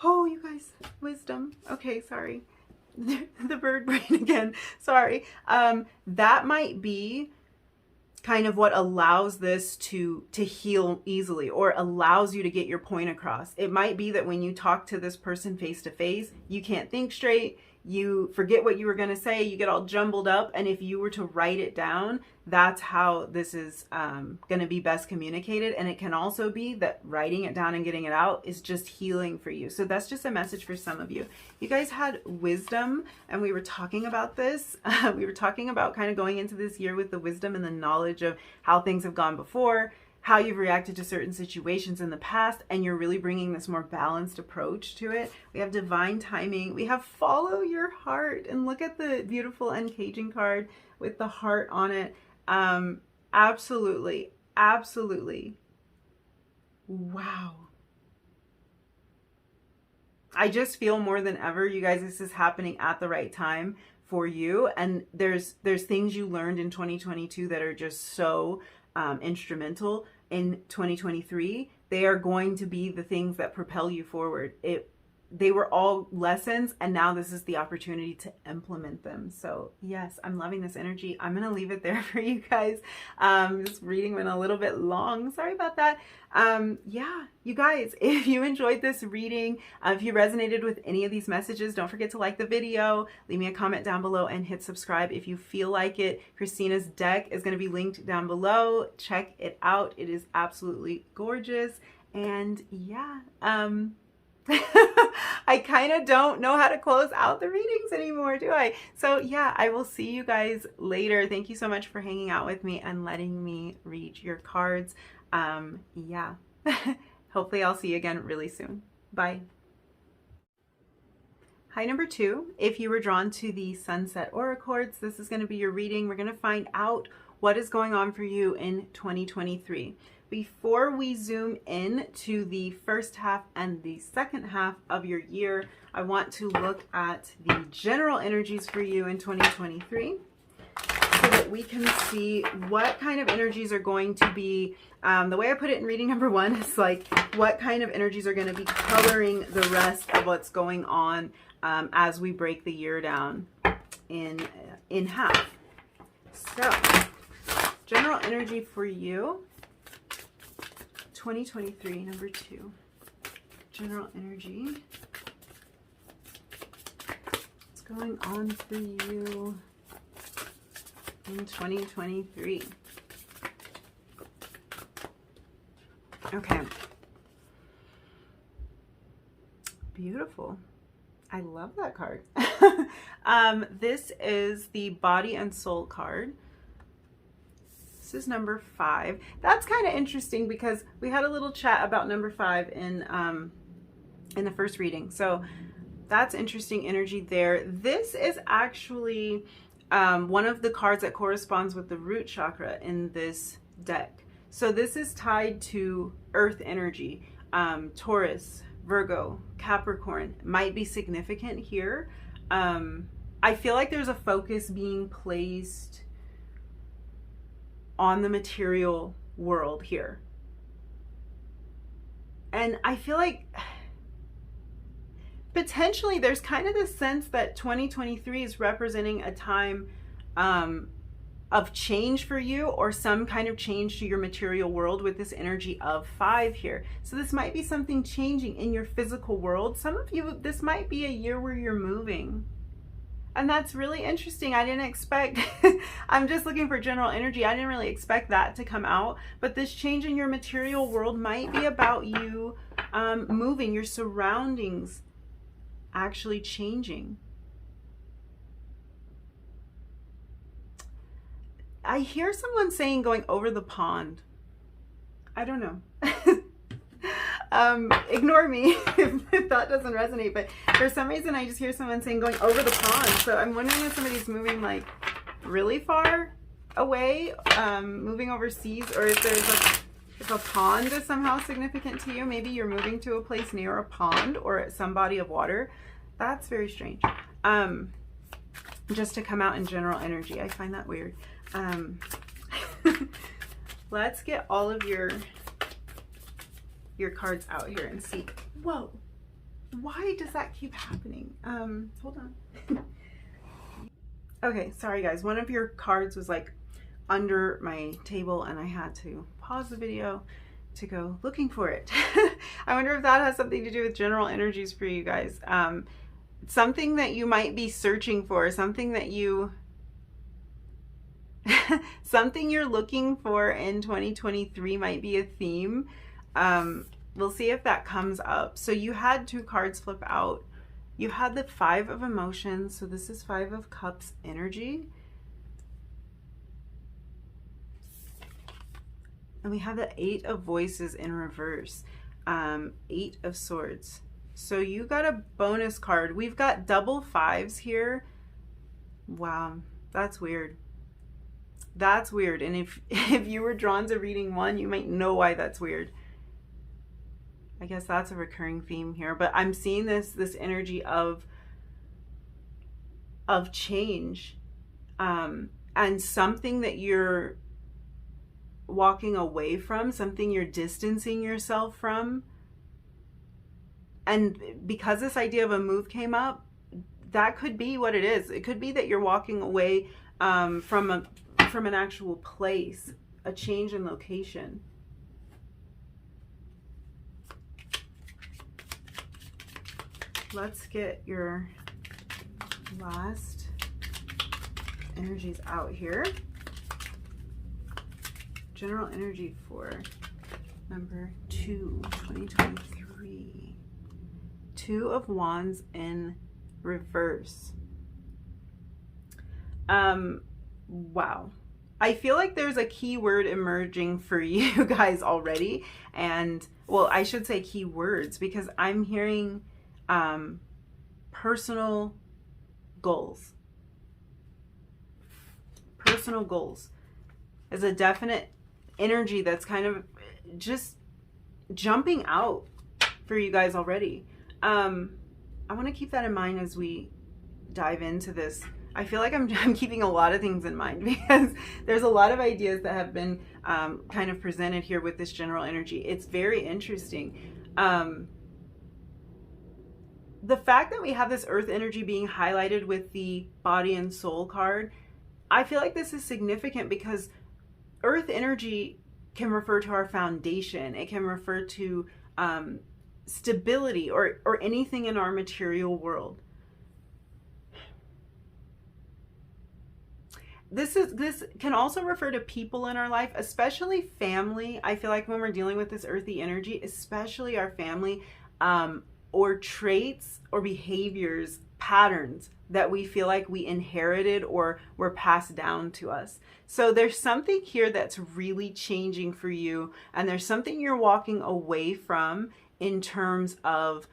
oh, you guys, wisdom. Okay, sorry. The bird brain again. Sorry. That might be kind of what allows this to heal easily, or allows you to get your point across. It might be that when you talk to this person face to face, you can't think straight. You forget what you were going to say. You get all jumbled up. And if you were to write it down, that's how this is going to be best communicated. And it can also be that writing it down and getting it out is just healing for you. So that's just a message for some of you. You guys had wisdom, and we were talking about this. We were talking about kind of going into this year with the wisdom and the knowledge of how things have gone before, how you've reacted to certain situations in the past, and you're really bringing this more balanced approach to it. We have divine timing. We have follow your heart, and look at the beautiful uncaging card with the heart on it. Absolutely, absolutely. Wow. I just feel more than ever, you guys, this is happening at the right time for you. And there's things you learned in 2022 that are just so instrumental in 2023. They are going to be the things that propel you forward. They were all lessons, and now this is the opportunity to implement them. So yes, I'm loving this energy. I'm going to leave it there for you guys. This reading went a little bit long. Sorry about that. Yeah, you guys, if you enjoyed this reading, if you resonated with any of these messages, don't forget to like the video, leave me a comment down below, and hit subscribe if you feel like it. Christina's deck is going to be linked down below. Check it out. It is absolutely gorgeous. And yeah, I kind of don't know how to close out the readings anymore, do I? So yeah, I will see you guys later. Thank you so much for hanging out with me and letting me read your cards. Yeah, hopefully I'll see you again really soon. Bye. Hi, number 2. If you were drawn to the Sunset Aura Cords, this is going to be your reading. We're going to find out what is going on for you in 2023. Before we zoom in to the first half and the second half of your year, I want to look at the general energies for you in 2023 so that we can see what kind of energies are going to be, the way I put it in reading number 1 is like what kind of energies are going to be coloring the rest of what's going on as we break the year down in half. So, general energy for you. 2023, number 2. General energy. What's going on for you in 2023? Okay. Beautiful. I love that card. This is the Body and Soul card. This is number 5. That's kind of interesting because we had a little chat about number 5 in the first reading. So that's interesting energy there. This is actually one of the cards that corresponds with the root chakra in this deck. So this is tied to earth energy. Taurus, Virgo, Capricorn might be significant here. I feel like there's a focus being placed on the material world here. And I feel like potentially there's kind of this sense that 2023 is representing a time of change for you, or some kind of change to your material world with this energy of 5 here. So this might be something changing in your physical world. Some of you, this might be a year where you're moving. And that's really interesting. I didn't expect, I'm just looking for general energy. I didn't really expect that to come out. But this change in your material world might be about you moving, your surroundings actually changing. I hear someone saying going over the pond. I don't know. Ignore me if that doesn't resonate, but for some reason I just hear someone saying going over the pond. So I'm wondering if somebody's moving like really far away, moving overseas, or if there's if a pond is somehow significant to you. Maybe you're moving to a place near a pond or at some body of water. That's very strange. Just to come out in general energy. I find that weird. Let's get all of your cards out here and see. Whoa, why does that keep happening? Hold on. Okay, sorry guys, one of your cards was like under my table and I had to pause the video to go looking for it. I wonder if that has something to do with general energies for you guys. Something that you might be searching for, something that you something you're looking for in 2023 might be a theme. We'll see if that comes up. So you had 2 cards flip out. You had the 5 of emotions. So this is 5 of cups energy. And we have the 8 of voices in reverse. 8 of swords. So you got a bonus card. We've got double 5s here. Wow, that's weird. That's weird. And if you were drawn to reading 1, you might know why that's weird. I guess that's a recurring theme here, but I'm seeing this energy of change, and something that you're walking away from, something you're distancing yourself from. And because this idea of a move came up, that could be what it is. It could be that you're walking away from an actual place, a change in location. Let's get your last energies out here. General energy for number 2, 2023. 2 of Wands in reverse. Wow. I feel like there's a key word emerging for you guys already. And, well, I should say key words, because I'm hearing personal goals. Personal goals is a definite energy that's kind of just jumping out for you guys already. I want to keep that in mind as we dive into this. I feel like I'm keeping a lot of things in mind, because there's a lot of ideas that have been kind of presented here with this general energy. It's very interesting. The fact that we have this earth energy being highlighted with the body and soul card, I feel like this is significant because earth energy can refer to our foundation. It can refer to stability or anything in our material world. This can also refer to people in our life, especially family. I feel like when we're dealing with this earthy energy, especially our family, or traits or behaviors, patterns that we feel like we inherited or were passed down to us. So there's something here that's really changing for you, and there's something you're walking away from in terms of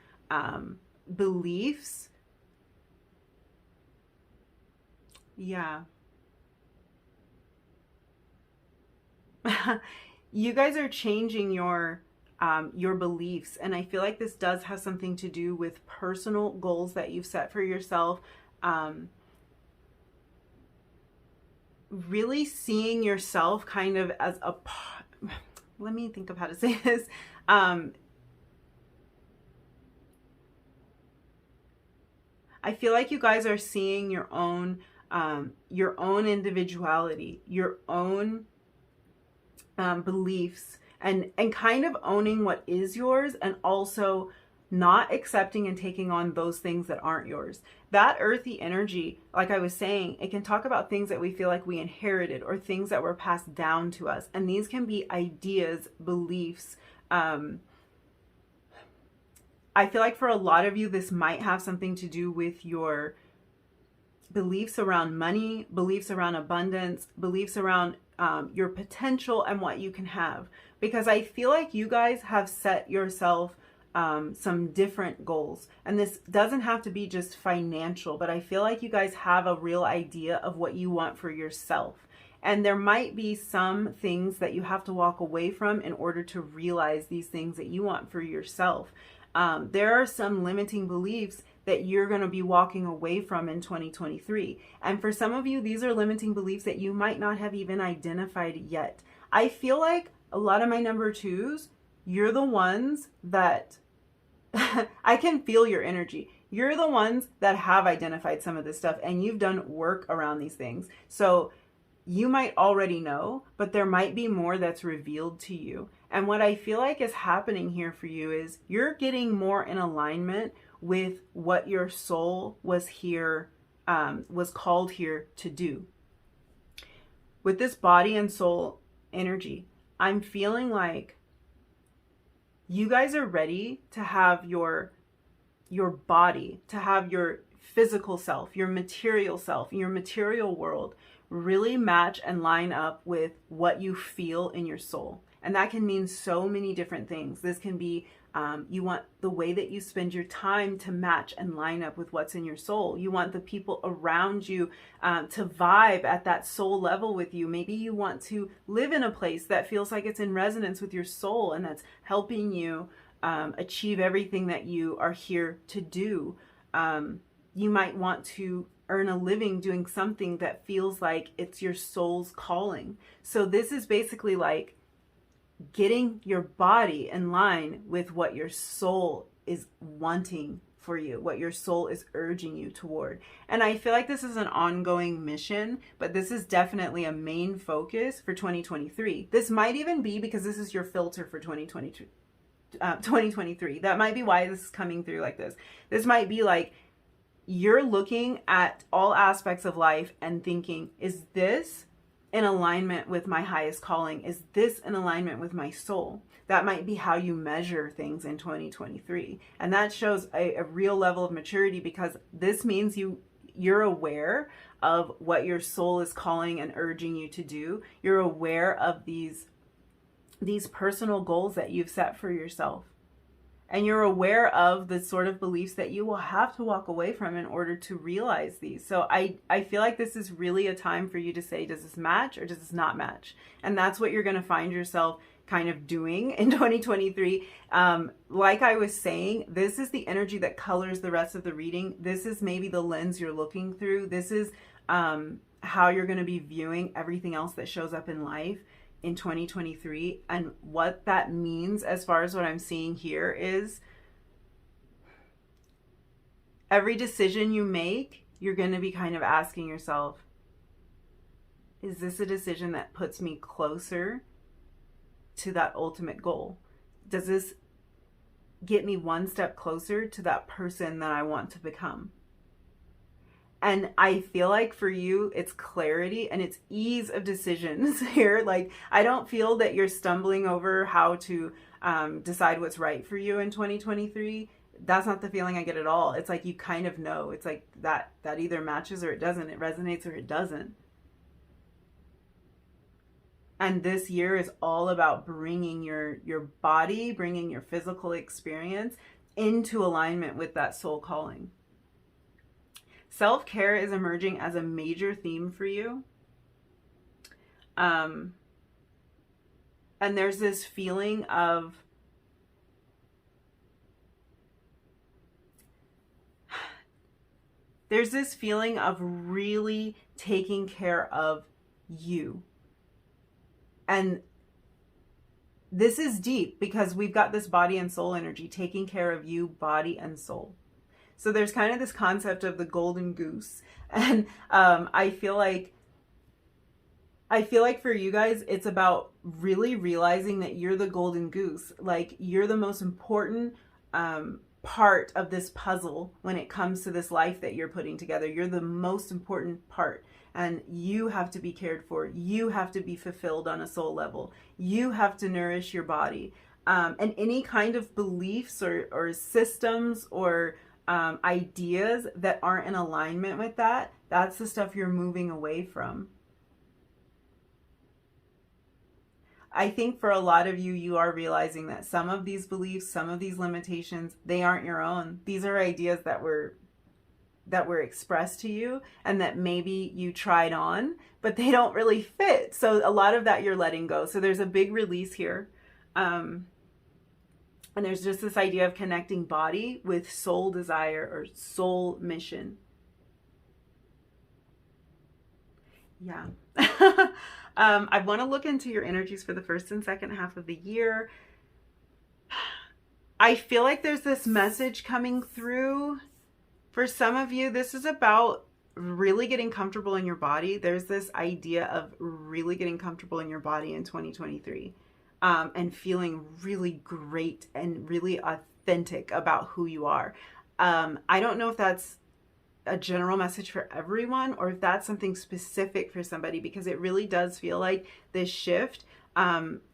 beliefs. Yeah. you guys are changing your beliefs. And I feel like this does have something to do with personal goals that you've set for yourself. Really seeing yourself kind of as a, let me think of how to say this. I feel like you guys are seeing your own individuality, your own beliefs, and kind of owning what is yours, and also not accepting and taking on those things that aren't yours. That earthy energy, like I was saying, it can talk about things that we feel like we inherited or things that were passed down to us. And these can be ideas, beliefs. I feel like for a lot of you, this might have something to do with your beliefs around money, beliefs around abundance, beliefs around your potential and what you can have. Because I feel like you guys have set yourself some different goals. And this doesn't have to be just financial, but I feel like you guys have a real idea of what you want for yourself. And there might be some things that you have to walk away from in order to realize these things that you want for yourself. There are some limiting beliefs that you're going to be walking away from in 2023. And for some of you, these are limiting beliefs that you might not have even identified yet. I feel like a lot of my number twos, you're the ones that I can feel your energy. You're the ones that have identified some of this stuff, and you've done work around these things. So you might already know, but there might be more that's revealed to you. And what I feel like is happening here for you is you're getting more in alignment with what your soul was called here to do. With this body and soul energy, I'm feeling like you guys are ready to have your body, to have your physical self, your material world really match and line up with what you feel in your soul. And that can mean so many different things. This can be you want the way that you spend your time to match and line up with what's in your soul. You want the people around you to vibe at that soul level with you. Maybe you want to live in a place that feels like it's in resonance with your soul and that's helping you achieve everything that you are here to do. You might want to earn a living doing something that feels like it's your soul's calling. So this is basically like getting your body in line with what your soul is wanting for you, what your soul is urging you toward. And I feel like this is an ongoing mission, but this is definitely a main focus for 2023. This might even be because this is your filter for 2023. That might be why this is coming through like this. This might be like you're looking at all aspects of life and thinking, is this in alignment with my highest calling? Is this in alignment with my soul? That might be how you measure things in 2023. And that shows a real level of maturity, because this means you're aware of what your soul is calling and urging you to do. You're aware of these personal goals that you've set for yourself. And you're aware of the sort of beliefs that you will have to walk away from in order to realize these. So I feel like this is really a time for you to say, does this match or does this not match? And that's what you're going to find yourself kind of doing in 2023. Like I was saying, this is the energy that colors the rest of the reading. This is maybe the lens you're looking through. This is how you're going to be viewing everything else that shows up in life in 2023. And what that means, as far as what I'm seeing here, is every decision you make, you're going to be kind of asking yourself, is this a decision that puts me closer to that ultimate goal? Does this get me one step closer to that person that I want to become? And I feel like for you, it's clarity and it's ease of decisions here. Like, I don't feel that you're stumbling over how to decide what's right for you in 2023. That's not the feeling I get at all. It's like you kind of know. It's like that either matches or it doesn't. It resonates or it doesn't. And this year is all about bringing your body, bringing your physical experience into alignment with that soul calling. Self-care is emerging as a major theme for you. And there's this feeling of really taking care of you. And this is deep because we've got this body and soul energy taking care of you, body and soul. So there's kind of this concept of the golden goose. And I feel like for you guys, it's about really realizing that you're the golden goose. Like, you're the most important part of this puzzle when it comes to this life that you're putting together. You're the most important part. And you have to be cared for. You have to be fulfilled on a soul level. You have to nourish your body. And any kind of beliefs or systems or ideas that aren't in alignment with that, that's the stuff you're moving away from. I think for a lot of you, you are realizing that some of these beliefs, some of these limitations, they aren't your own. These are ideas that were expressed to you and that maybe you tried on, but they don't really fit. So a lot of that you're letting go. So there's a big release here. And there's just this idea of connecting body with soul desire or soul mission. Yeah. I want to look into your energies for the first and second half of the year. I feel like there's this message coming through. For some of you, this is about really getting comfortable in your body. There's this idea of really getting comfortable in your body in 2023 and feeling really great and really authentic about who you are. I don't know if that's a general message for everyone or if that's something specific for somebody, because it really does feel like this shift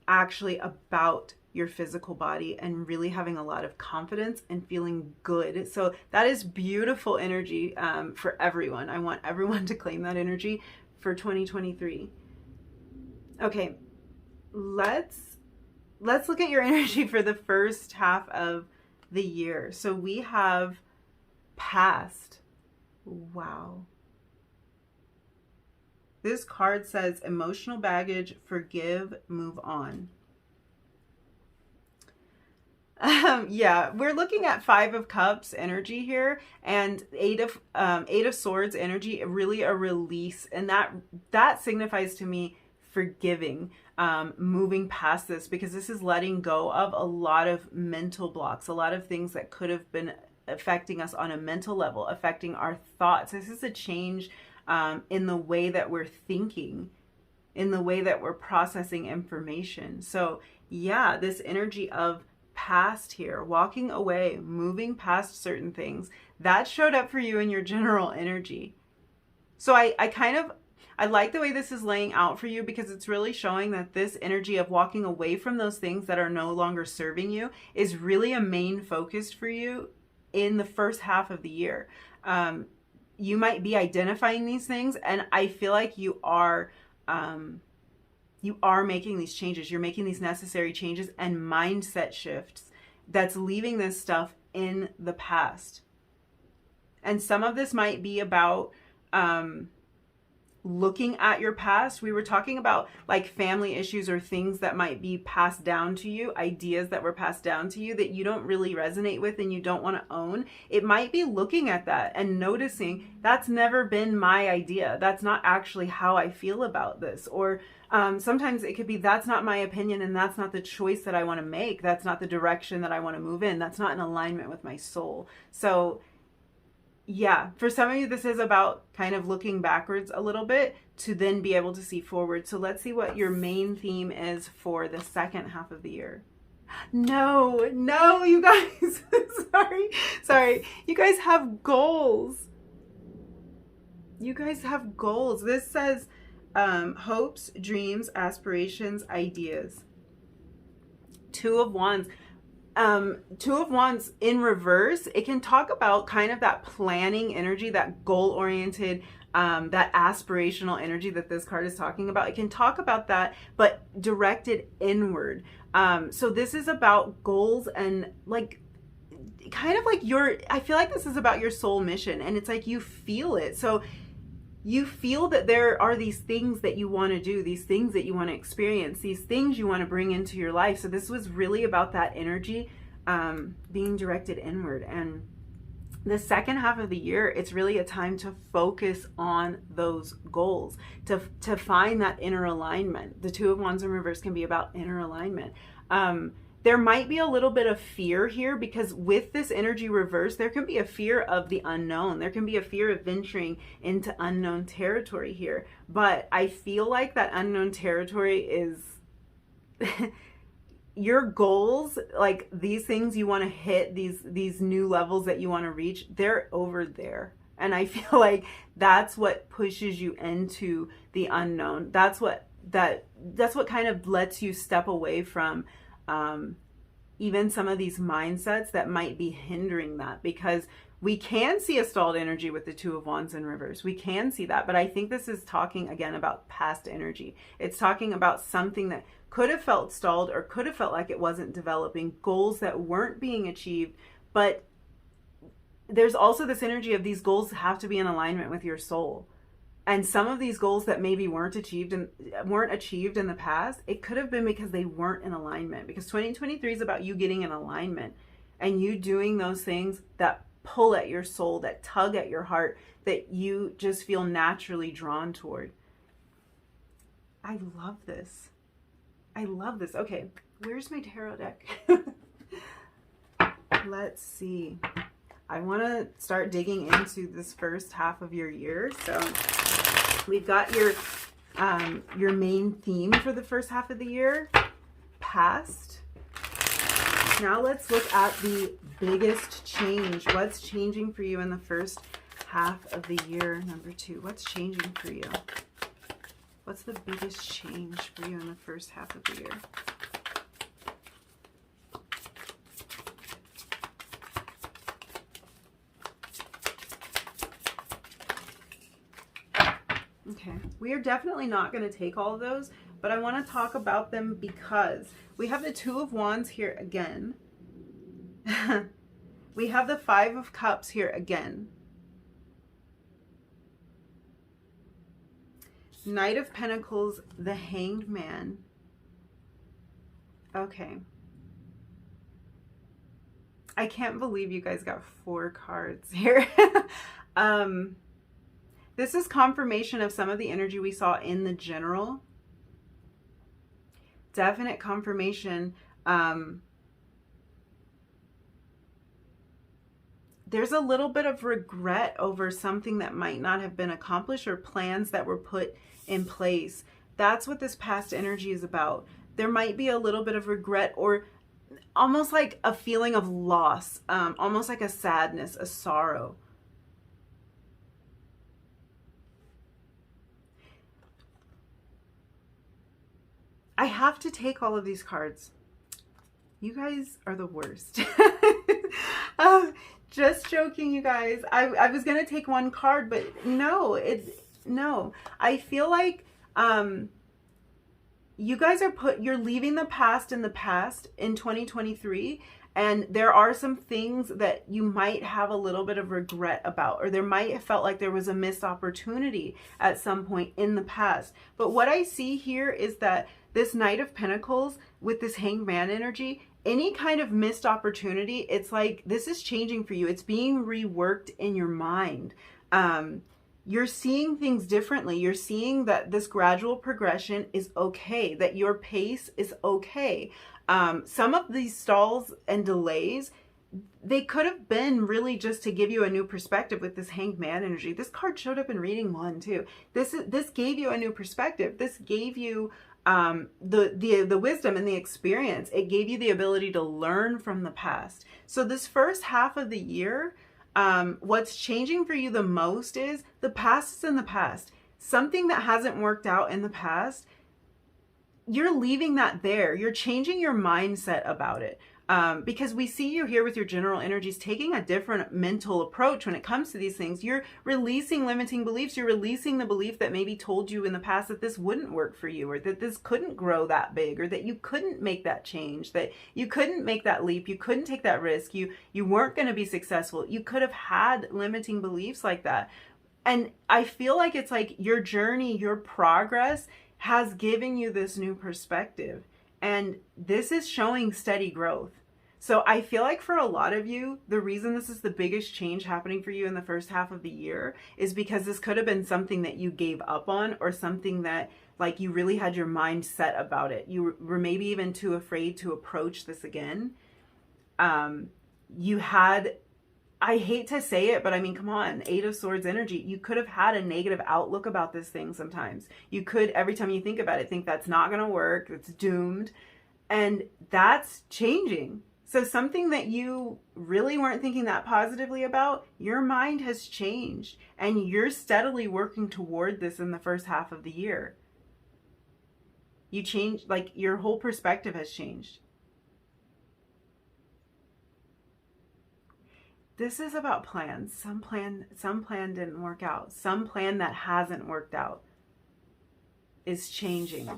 actually about your physical body and really having a lot of confidence and feeling good. So that is beautiful energy for everyone. I want everyone to claim that energy for 2023. Okay, let's look at your energy for the first half of the year. So we have past. Wow. This card says emotional baggage, forgive, move on. Yeah, we're looking at 5 of Cups energy here and 8 of Swords energy, really a release. And that signifies to me forgiving, moving past this, because this is letting go of a lot of mental blocks, a lot of things that could have been affecting us on a mental level, affecting our thoughts. This is a change in the way that we're thinking, in the way that we're processing information. So yeah, this energy of past here, walking away, moving past certain things, that showed up for you in your general energy. So I like the way this is laying out for you, because it's really showing that this energy of walking away from those things that are no longer serving you is really a main focus for you in the first half of the year. You might be identifying these things, and I feel like you are making these changes. You're making these necessary changes and mindset shifts that's leaving this stuff in the past. And some of this might be about looking at your past. We were talking about like family issues or things that might be passed down to you, ideas that were passed down to you that you don't really resonate with and you don't want to own. It might be looking at that and noticing that's never been my idea. That's not actually how I feel about this. Or sometimes it could be that's not my opinion and that's not the choice that I want to make. That's not the direction that I want to move in. That's not in alignment with my soul. So yeah, for some of you, this is about kind of looking backwards a little bit to then be able to see forward. So let's see what your main theme is for the second half of the year. No, you guys, sorry. You guys have goals. You guys have goals. This says hopes, dreams, aspirations, ideas. 2 of Wands. 2 of Wands in reverse, it can talk about kind of that planning energy, that goal-oriented, that aspirational energy that this card is talking about. It can talk about that, but directed inward. So this is about goals and like, kind of like I feel like this is about your soul mission, and it's like you feel it. So you feel that there are these things that you want to do, these things that you want to experience, these things you want to bring into your life. So this was really about that energy being directed inward. And the second half of the year, it's really a time to focus on those goals, to find that inner alignment. The Two of Wands in reverse can be about inner alignment. There might be a little bit of fear here, because with this energy reverse, there can be a fear of the unknown. There can be a fear of venturing into unknown territory here. But I feel like that unknown territory is your goals, like these things you want to hit, these new levels that you want to reach, they're over there. And I feel like that's what pushes you into the unknown. That's what kind of lets you step away from even some of these mindsets that might be hindering that, because we can see a stalled energy with the Two of Wands in reverse. We can see that, but I think this is talking again about past energy. It's talking about something that could have felt stalled or could have felt like it wasn't developing, goals that weren't being achieved. But there's also this energy of these goals have to be in alignment with your soul. And some of these goals that maybe weren't achieved in the past, it could have been because they weren't in alignment. Because 2023 is about you getting in alignment and you doing those things that pull at your soul, that tug at your heart, that you just feel naturally drawn toward. I love this. I love this. Okay, where's my tarot deck? Let's see. I want to start digging into this first half of your year. So we've got your main theme for the first half of the year, past. Now let's look at the biggest change. What's changing for you in the first half of the year, number 2? What's changing for you? What's the biggest change for you in the first half of the year? Okay, we are definitely not going to take all of those, but I want to talk about them because we have the Two of Wands here again. We have the Five of Cups here again. Knight of Pentacles, the Hanged Man. Okay. I can't believe you guys got 4 cards here. This is confirmation of some of the energy we saw in the general. Definite confirmation. There's a little bit of regret over something that might not have been accomplished or plans that were put in place. That's what this past energy is about. There might be a little bit of regret or almost like a feeling of loss, almost like a sadness, a sorrow. I have to take all of these cards. You guys are the worst. Just joking, you guys. I was going to take one card, but no. I feel like you guys you're leaving the past in the past in 2023. And there are some things that you might have a little bit of regret about, or there might have felt like there was a missed opportunity at some point in the past. But what I see here is that this Knight of Pentacles with this Hanged Man energy, any kind of missed opportunity, it's like this is changing for you. It's being reworked in your mind. You're seeing things differently. You're seeing that this gradual progression is okay, that your pace is okay. Some of these stalls and delays, they could have been really just to give you a new perspective with this Hanged Man energy. This card showed up in reading 1 too. This gave you a new perspective. This gave you the wisdom and the experience. It gave you the ability to learn from the past. So this first half of the year, what's changing for you the most is the past is in the past. Something that hasn't worked out in the past, you're leaving that there. You're changing your mindset about it. Because we see you here with your general energies taking a different mental approach when it comes to these things. You're releasing limiting beliefs. You're releasing the belief that maybe told you in the past that this wouldn't work for you, or that this couldn't grow that big, or that you couldn't make that change, that you couldn't make that leap, you couldn't take that risk, you weren't going to be successful. You could have had limiting beliefs like that. And I feel like it's like your journey, your progress has given you this new perspective. And this is showing steady growth. So I feel like for a lot of you, the reason this is the biggest change happening for you in the first half of the year is because this could have been something that you gave up on, or something that like you really had your mind set about it. You were maybe even too afraid to approach this again. You had, I hate to say it, but I mean, come on, Eight of Swords energy. You could have had a negative outlook about this thing sometimes. You could, every time you think about it, think that's not going to work, it's doomed. And that's changing. So something that you really weren't thinking that positively about, your mind has changed. And you're steadily working toward this in the first half of the year. You changed, like your whole perspective has changed. This is about plans. Some plan didn't work out. Some plan that hasn't worked out is changing.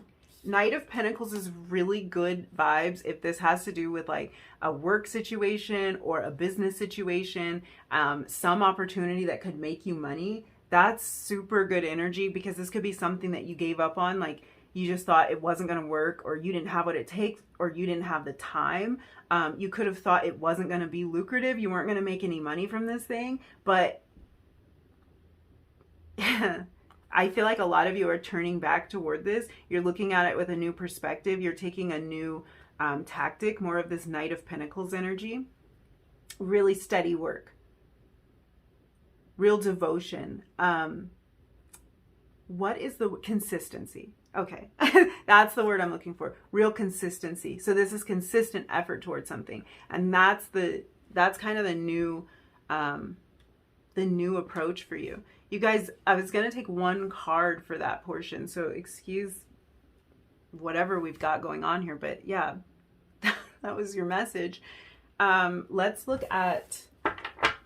Knight of Pentacles is really good vibes if this has to do with like a work situation or a business situation, some opportunity that could make you money. That's super good energy, because this could be something that you gave up on, like you just thought it wasn't going to work, or you didn't have what it takes, or you didn't have the time. You could have thought it wasn't going to be lucrative. You weren't going to make any money from this thing, but I feel like a lot of you are turning back toward this. You're looking at it with a new perspective. You're taking a new tactic, more of this Knight of Pentacles energy. Really steady work. Real devotion. What is the consistency? Okay, that's the word I'm looking for. Real consistency. So this is consistent effort towards something, and that's kind of the new approach for you. You guys, I was gonna take one card for that portion, so excuse whatever we've got going on here, but yeah, that was your message. Let's look at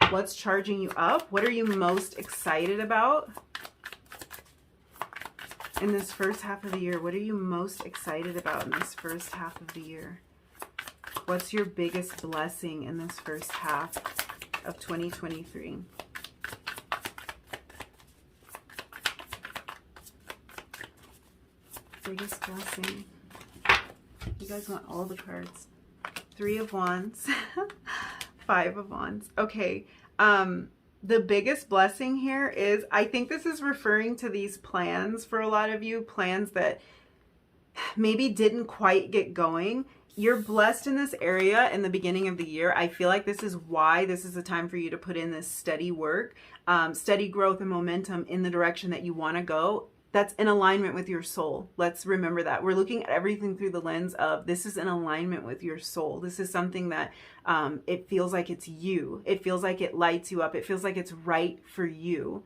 what's charging you up. What are you most excited about in this first half of the year? What are you most excited about in this first half of the year? What's your biggest blessing in this first half of 2023? Biggest blessing. You guys want all the cards. Three of Wands. Five of Wands. Okay. The biggest blessing here is, I think this is referring to these plans for a lot of you, plans that maybe didn't quite get going. You're blessed in this area in the beginning of the year. I feel like this is why this is a time for you to put in this steady work, steady growth and momentum in the direction that you want to go. That's in alignment with your soul. Let's remember that. We're looking at everything through the lens of this is in alignment with your soul. This is something that it feels like it's you. It feels like it lights you up. It feels like it's right for you.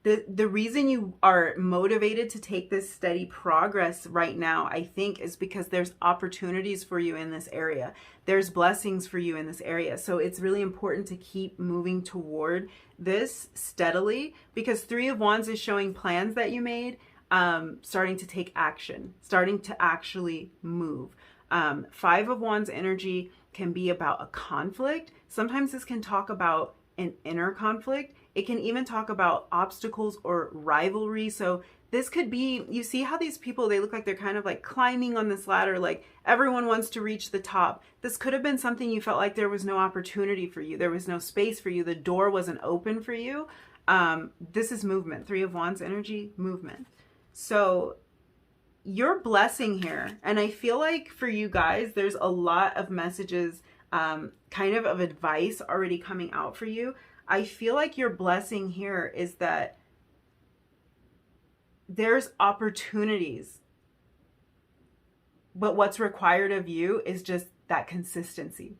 The reason you are motivated to take this steady progress right now, I think, is because there's opportunities for you in this area. There's blessings for you in this area. So it's really important to keep moving toward this steadily, because Three of Wands is showing plans that you made, starting to take action, starting to actually move. Five of Wands energy can be about a conflict. Sometimes this can talk about an inner conflict. It can even talk about obstacles or rivalry. So this could be, you see how these people, they look like they're kind of like climbing on this ladder, like everyone wants to reach the top. This could have been something you felt like there was no opportunity for you. There was no space for you. The door wasn't open for you. This is movement. Three of Wands energy, movement. So your blessing here, and I feel like for you guys, there's a lot of messages, kind of advice already coming out for you. I feel like your blessing here is that there's opportunities, but what's required of you is just that consistency.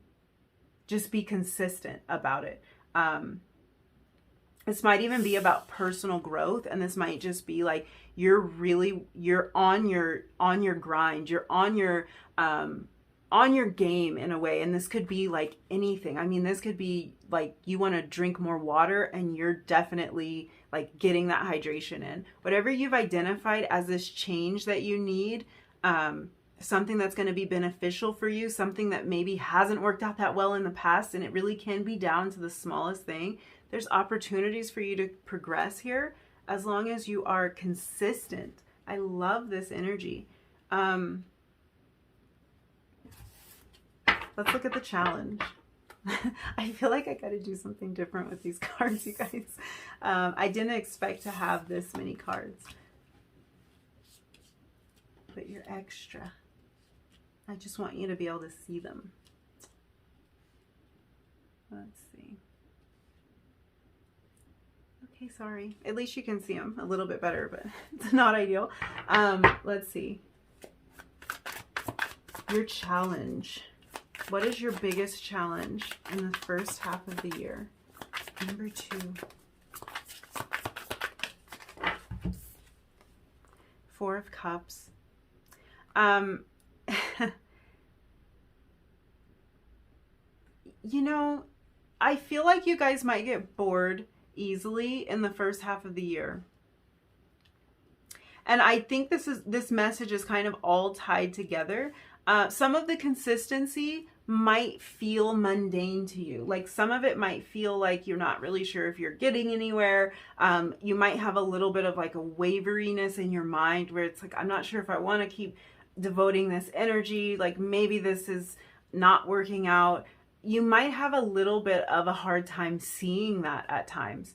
Just be consistent about it. This might even be about personal growth, and this might just be like you're on your grind, you're on your game in a way. And this could be like anything. I mean, this could be like you want to drink more water and you're definitely like getting that hydration in. Whatever you've identified as this change that you need, something that's going to be beneficial for you, something that maybe hasn't worked out that well in the past, and it really can be down to the smallest thing. There's opportunities for you to progress here as long as you are consistent. I love this energy. Let's look at the challenge. I feel like I got to do something different with these cards, you guys. I didn't expect to have this many cards. But you're extra. I just want you to be able to see them. Let's see. Okay, sorry. At least you can see them a little bit better, but it's not ideal. Let's see. Your challenge. What is your biggest challenge in the first half of the year? Number 2. 4 of Cups. You know, I feel like you guys might get bored easily in the first half of the year. And I think this message is kind of all tied together. Some of the consistency might feel mundane to you. Like some of it might feel like you're not really sure if you're getting anywhere. You might have a little bit of like a waveriness in your mind where it's like, I'm not sure if I want to keep devoting this energy. Like maybe this is not working out. You might have a little bit of a hard time seeing that at times.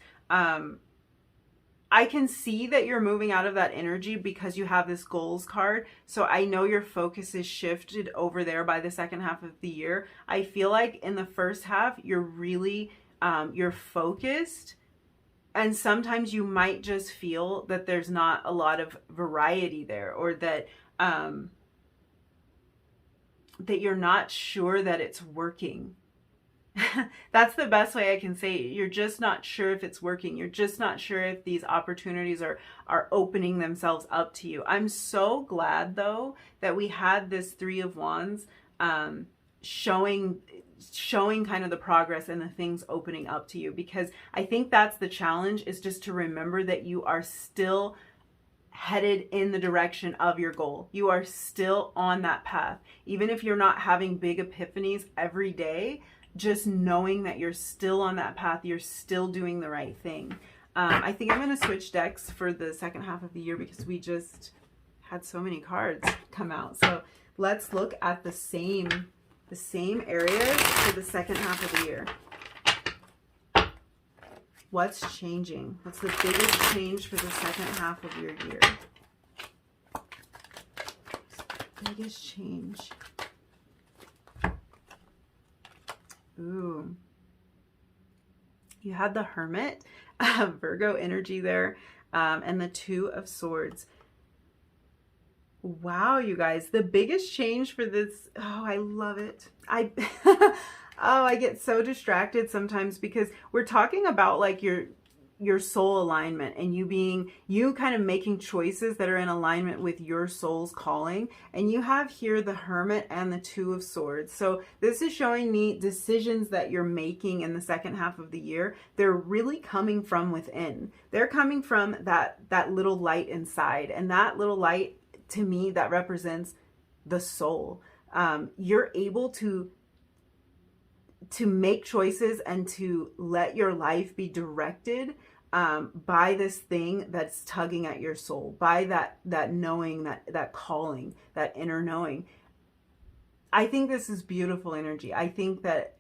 I can see that you're moving out of that energy because you have this goals card. So I know your focus is shifted over there by the second half of the year. I feel like in the first half, you're really, you're focused. And sometimes you might just feel that there's not a lot of variety there, or that, that you're not sure that it's working. That's the best way I can say it. You're just not sure if it's working. You're just not sure if these opportunities are opening themselves up to you. I'm so glad though that we had this 3 of Wands showing kind of the progress and the things opening up to you, because I think that's the challenge, is just to remember that you are still headed in the direction of your goal. You are still on that path. Even if you're not having big epiphanies every day, just knowing that you're still on that path, you're still doing the right thing. I think I'm going to switch decks for the second half of the year because we just had so many cards come out. So let's look at the same areas for the second half of the year. What's changing? What's the biggest change for the second half of your year? Biggest change. Ooh. You had the Hermit, Virgo energy there, and the 2 of Swords. Wow, you guys, the biggest change for this, oh, I love it. Oh, I get so distracted sometimes because we're talking about like your soul alignment and you kind of making choices that are in alignment with your soul's calling. And you have here the Hermit and the 2 of Swords. So this is showing me decisions that you're making in the second half of the year. They're really coming from within. They're coming from that little light inside. And that little light, to me, that represents the soul. You're able to make choices and to let your life be directed by this thing that's tugging at your soul, by that knowing, that calling, that inner knowing. I think this is beautiful energy. I think that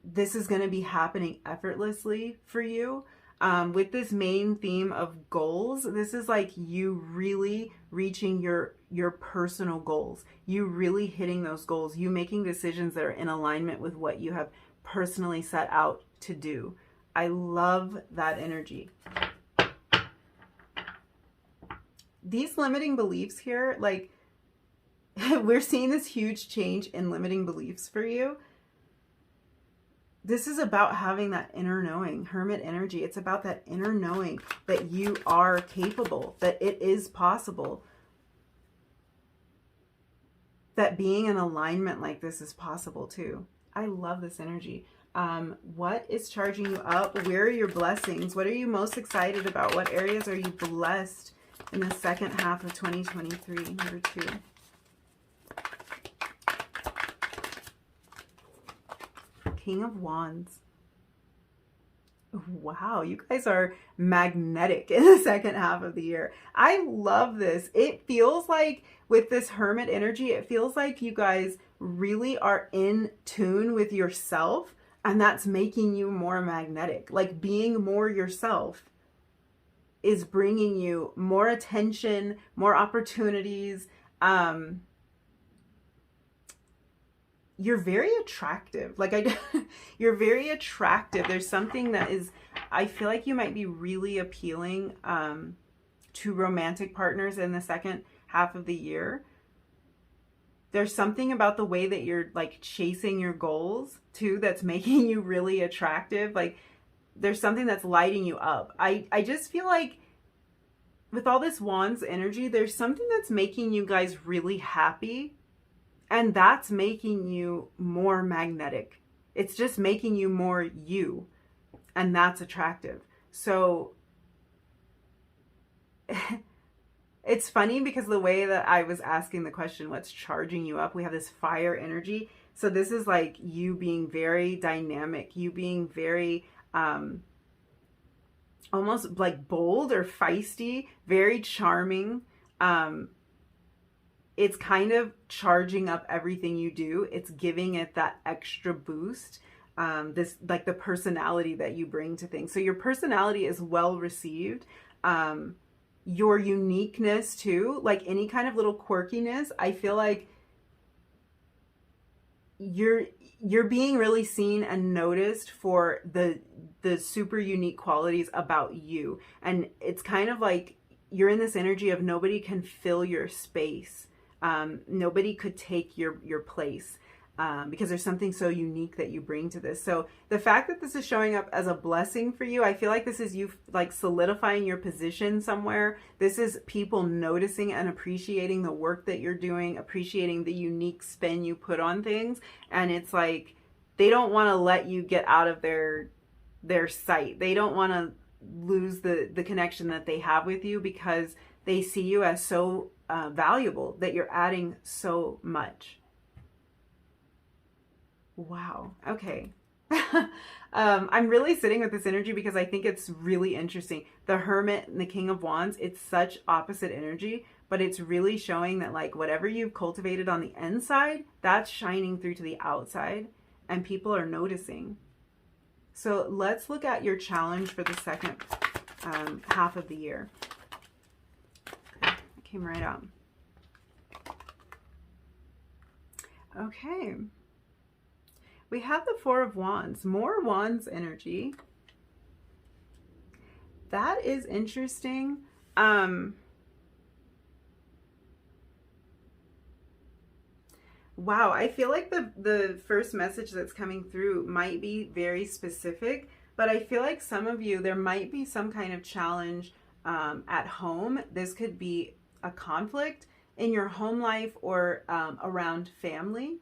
this is going to be happening effortlessly for you. With this main theme of goals, this is like you really reaching your personal goals, you really hitting those goals, you making decisions that are in alignment with what you have personally set out to do. I love that energy. These limiting beliefs here, like we're seeing this huge change in limiting beliefs for you. This is about having that inner knowing, Hermit energy. It's about that inner knowing that you are capable, that it is possible, that being in alignment like this is possible too. I love this energy. What is charging you up? Where are your blessings? What are you most excited about? What areas are you blessed in the second half of 2023? Number 2. King of Wands. Wow, you guys are magnetic in the second half of the year. I love this. It feels like with this Hermit energy, it feels like you guys really are in tune with yourself, and that's making you more magnetic. Like being more yourself is bringing you more attention, more opportunities. You're very attractive. You're very attractive. There's something that is, I feel like you might be really appealing to romantic partners in the second half of the year. There's something about the way that you're like chasing your goals too that's making you really attractive. Like there's something that's lighting you up. I just feel like with all this Wands energy, there's something that's making you guys really happy. And that's making you more magnetic. It's just making you more you. And that's attractive. So it's funny because the way that I was asking the question, what's charging you up? We have this fire energy. So this is like you being very dynamic, you being very almost like bold or feisty, very charming. It's kind of charging up everything you do. It's giving it that extra boost. This like the personality that you bring to things. So your personality is well received. Your uniqueness too, like any kind of little quirkiness, I feel like you're being really seen and noticed for the super unique qualities about you. And it's kind of like you're in this energy of nobody can fill your space. Nobody could take your place because there's something so unique that you bring to this. So the fact that this is showing up as a blessing for you, I feel like this is you like solidifying your position somewhere. This is people noticing and appreciating the work that you're doing, appreciating the unique spin you put on things. And it's like they don't want to let you get out of their sight. They don't want to lose the connection that they have with you because they see you as so valuable, that you're adding so much. Wow. Okay. I'm really sitting with this energy because I think it's really interesting. The Hermit and the King of Wands, it's such opposite energy, but it's really showing that like whatever you've cultivated on the inside, that's shining through to the outside and people are noticing. So let's look at your challenge for the second half of the year. Came right out. Okay. We have the Four of Wands, more Wands energy. That is interesting. Wow, I feel like the first message that's coming through might be very specific, but I feel like some of you, there might be some kind of challenge at home. This could be a conflict in your home life or around family.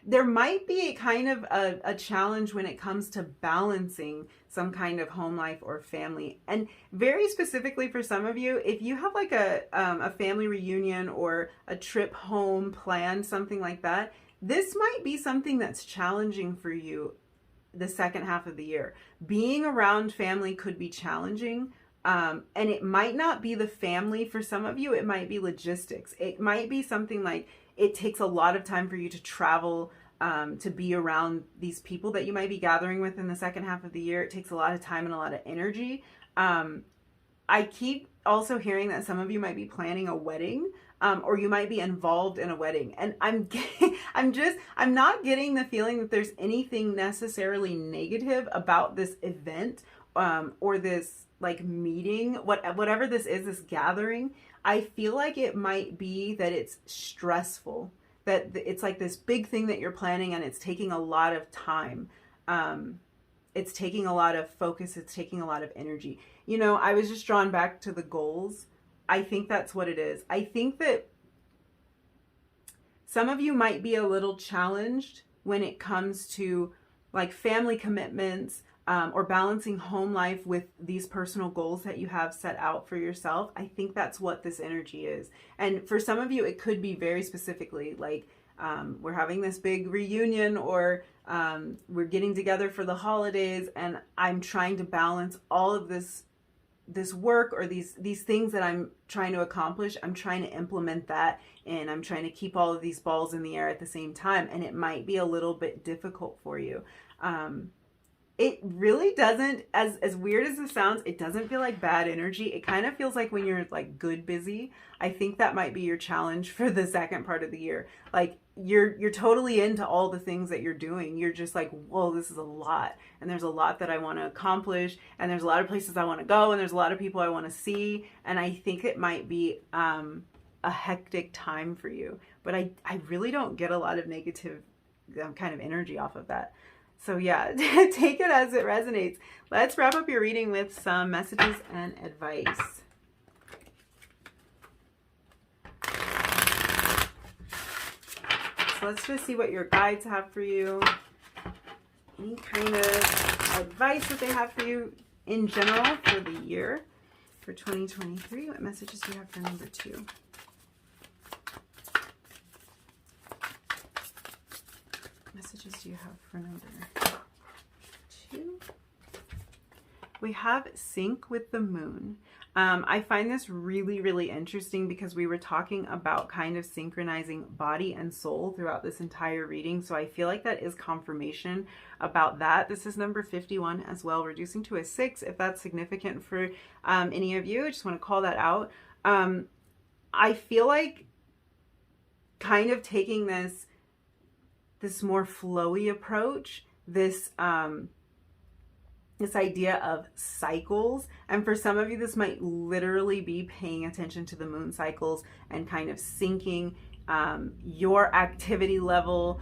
There might be a kind of a challenge when it comes to balancing some kind of home life or family. And very specifically for some of you, if you have like a family reunion or a trip home planned, something like that, this might be something that's challenging for you the second half of the year. Being around family could be challenging. And it might not be the family for some of you, it might be logistics. It might be something like it takes a lot of time for you to travel to be around these people that you might be gathering with in the second half of the year. It takes a lot of time and a lot of energy. I keep also hearing that some of you might be planning a wedding or you might be involved in a wedding. And I'm not getting the feeling that there's anything necessarily negative about this event or this like meeting, whatever this is, this gathering. I feel like it might be that it's stressful, that it's like this big thing that you're planning and it's taking a lot of time. It's taking a lot of focus. It's taking a lot of energy. You know, I was just drawn back to the goals. I think that's what it is. I think that some of you might be a little challenged when it comes to like family commitments, or balancing home life with these personal goals that you have set out for yourself. I think that's what this energy is. And for some of you, it could be very specifically like we're having this big reunion, or we're getting together for the holidays, and I'm trying to balance all of this work, or these things that I'm trying to accomplish. I'm trying to implement that, and I'm trying to keep all of these balls in the air at the same time, and it might be a little bit difficult for you. It really doesn't, as weird as this sounds, it doesn't feel like bad energy. It kind of feels like when you're like good busy. I think that might be your challenge for the second part of the year. Like you're totally into all the things that you're doing. You're just like, whoa, this is a lot. And there's a lot that I want to accomplish. And there's a lot of places I want to go. And there's a lot of people I want to see. And I think it might be a hectic time for you. But I really don't get a lot of negative kind of energy off of that. So yeah, take it as it resonates. Let's wrap up your reading with some messages and advice. So let's just see what your guides have for you. Any kind of advice that they have for you in general for the year for 2023. What messages do you have for number 2? Messages do you have for number 2? We have sync with the moon. I find this really, really interesting because we were talking about kind of synchronizing body and soul throughout this entire reading. So I feel like that is confirmation about that. This is number 51 as well, reducing to a 6 if that's significant for any of you. I just want to call that out. I feel like kind of taking this more flowy approach, this idea of cycles. And for some of you, this might literally be paying attention to the moon cycles and kind of syncing your activity level,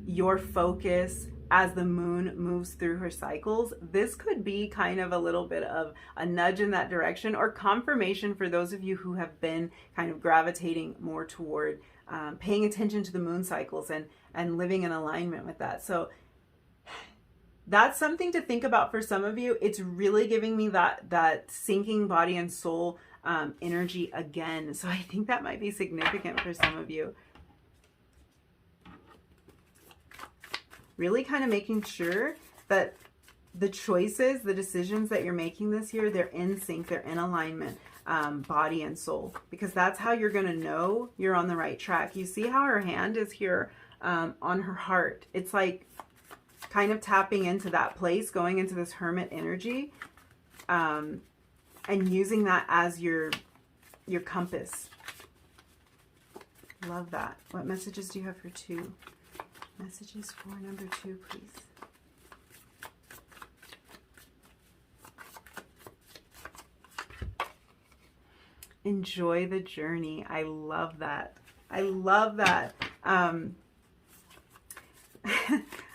your focus as the moon moves through her cycles. This could be kind of a little bit of a nudge in that direction, or confirmation for those of you who have been kind of gravitating more toward paying attention to the moon cycles and living in alignment with that. So that's something to think about for some of you. It's really giving me that syncing body and soul energy again. So I think that might be significant for some of you. Really kind of making sure that the choices, the decisions that you're making this year, they're in sync, they're in alignment, body and soul, because that's how you're going to know you're on the right track. You see how her hand is here on her heart. It's like kind of tapping into that place, going into this hermit energy, and using that as your compass. Love that. What messages do you have for 2? Messages for number 2, please. Enjoy the journey. I love that. I love that.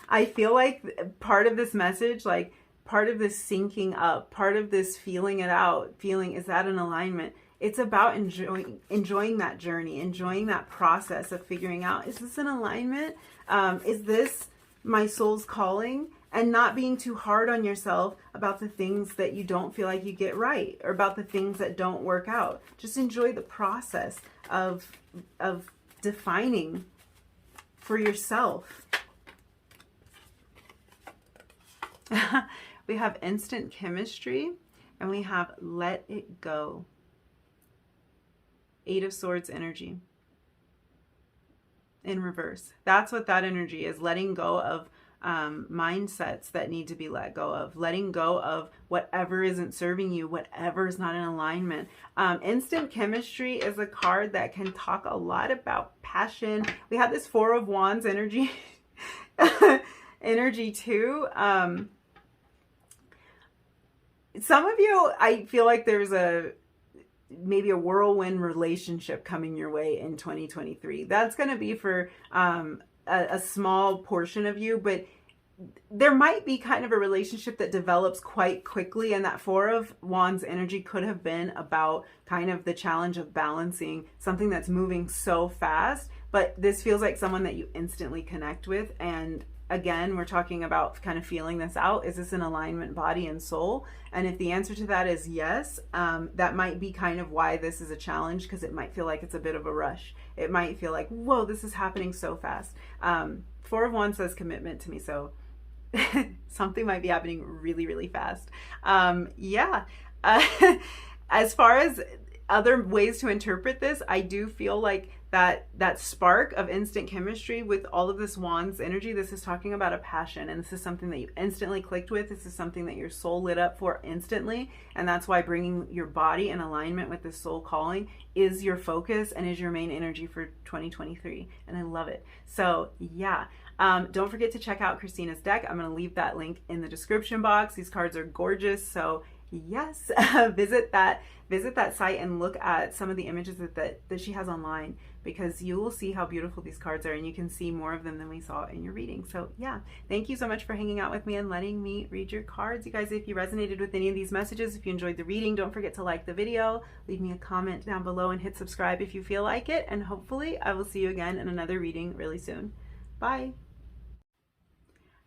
I feel like part of this message, like part of this syncing up, part of this feeling it out, is that in alignment? It's about enjoying that journey, enjoying that process of figuring out, is this in alignment? Is this my soul's calling? And not being too hard on yourself about the things that you don't feel like you get right, or about the things that don't work out. Just enjoy the process of defining for yourself. We have instant chemistry, and we have let it go. 8 of Swords energy in reverse. That's what that energy is, letting go of mindsets that need to be let go of, letting go of whatever isn't serving you, whatever is not in alignment. Instant chemistry is a card that can talk a lot about passion. We have this 4 of Wands energy energy too. Some of you, I feel like there's maybe a whirlwind relationship coming your way in 2023. That's going to be for a small portion of you, but there might be kind of a relationship that develops quite quickly, and that 4 of Wands energy could have been about kind of the challenge of balancing something that's moving so fast. But this feels like someone that you instantly connect with, and again, we're talking about kind of feeling this out. Is this in alignment, body and soul? And if the answer to that is yes, that might be kind of why this is a challenge, because it might feel like it's a bit of a rush. It might feel like, whoa, this is happening so fast. Four of Wands says commitment to me, so something might be happening really, really fast. Yeah. As far as other ways to interpret this, I do feel like that spark of instant chemistry with all of this Wands energy, this is talking about a passion, and this is something that you instantly clicked with. This is something that your soul lit up for instantly, and that's why bringing your body in alignment with this soul calling is your focus and is your main energy for 2023, and I love it. So yeah, don't forget to check out Christina's deck. I'm going to leave that link in the description box. These cards are gorgeous, so yes, visit that site and look at some of the images that she has online, because you will see how beautiful these cards are, and you can see more of them than we saw in your reading. So yeah, thank you so much for hanging out with me and letting me read your cards. You guys, if you resonated with any of these messages, if you enjoyed the reading, don't forget to like the video, leave me a comment down below, and hit subscribe if you feel like it, and hopefully I will see you again in another reading really soon. Bye.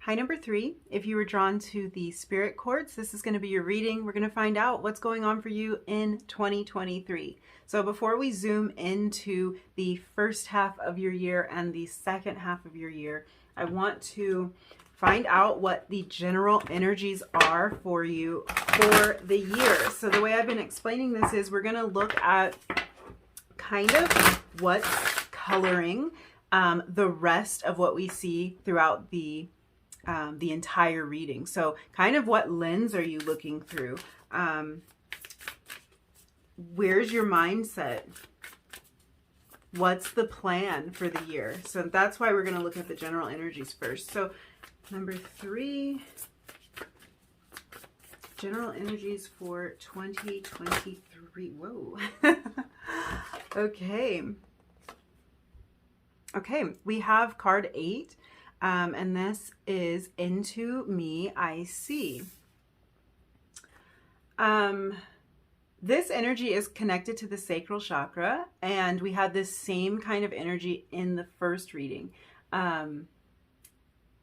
Hi, number 3. If you were drawn to the spirit quartz, this is going to be your reading. We're going to find out what's going on for you in 2023. So before we zoom into the first half of your year and the second half of your year, I want to find out what the general energies are for you for the year. So the way I've been explaining this is we're going to look at kind of what's coloring the rest of what we see throughout the entire reading. So kind of what lens are you looking through? Where's your mindset? What's the plan for the year? So that's why we're going to look at the general energies first. So number 3, general energies for 2023. Whoa. Okay. Okay, we have card 8. And this is Into Me I See. This energy is connected to the sacral chakra, and we had this same kind of energy in the first reading. The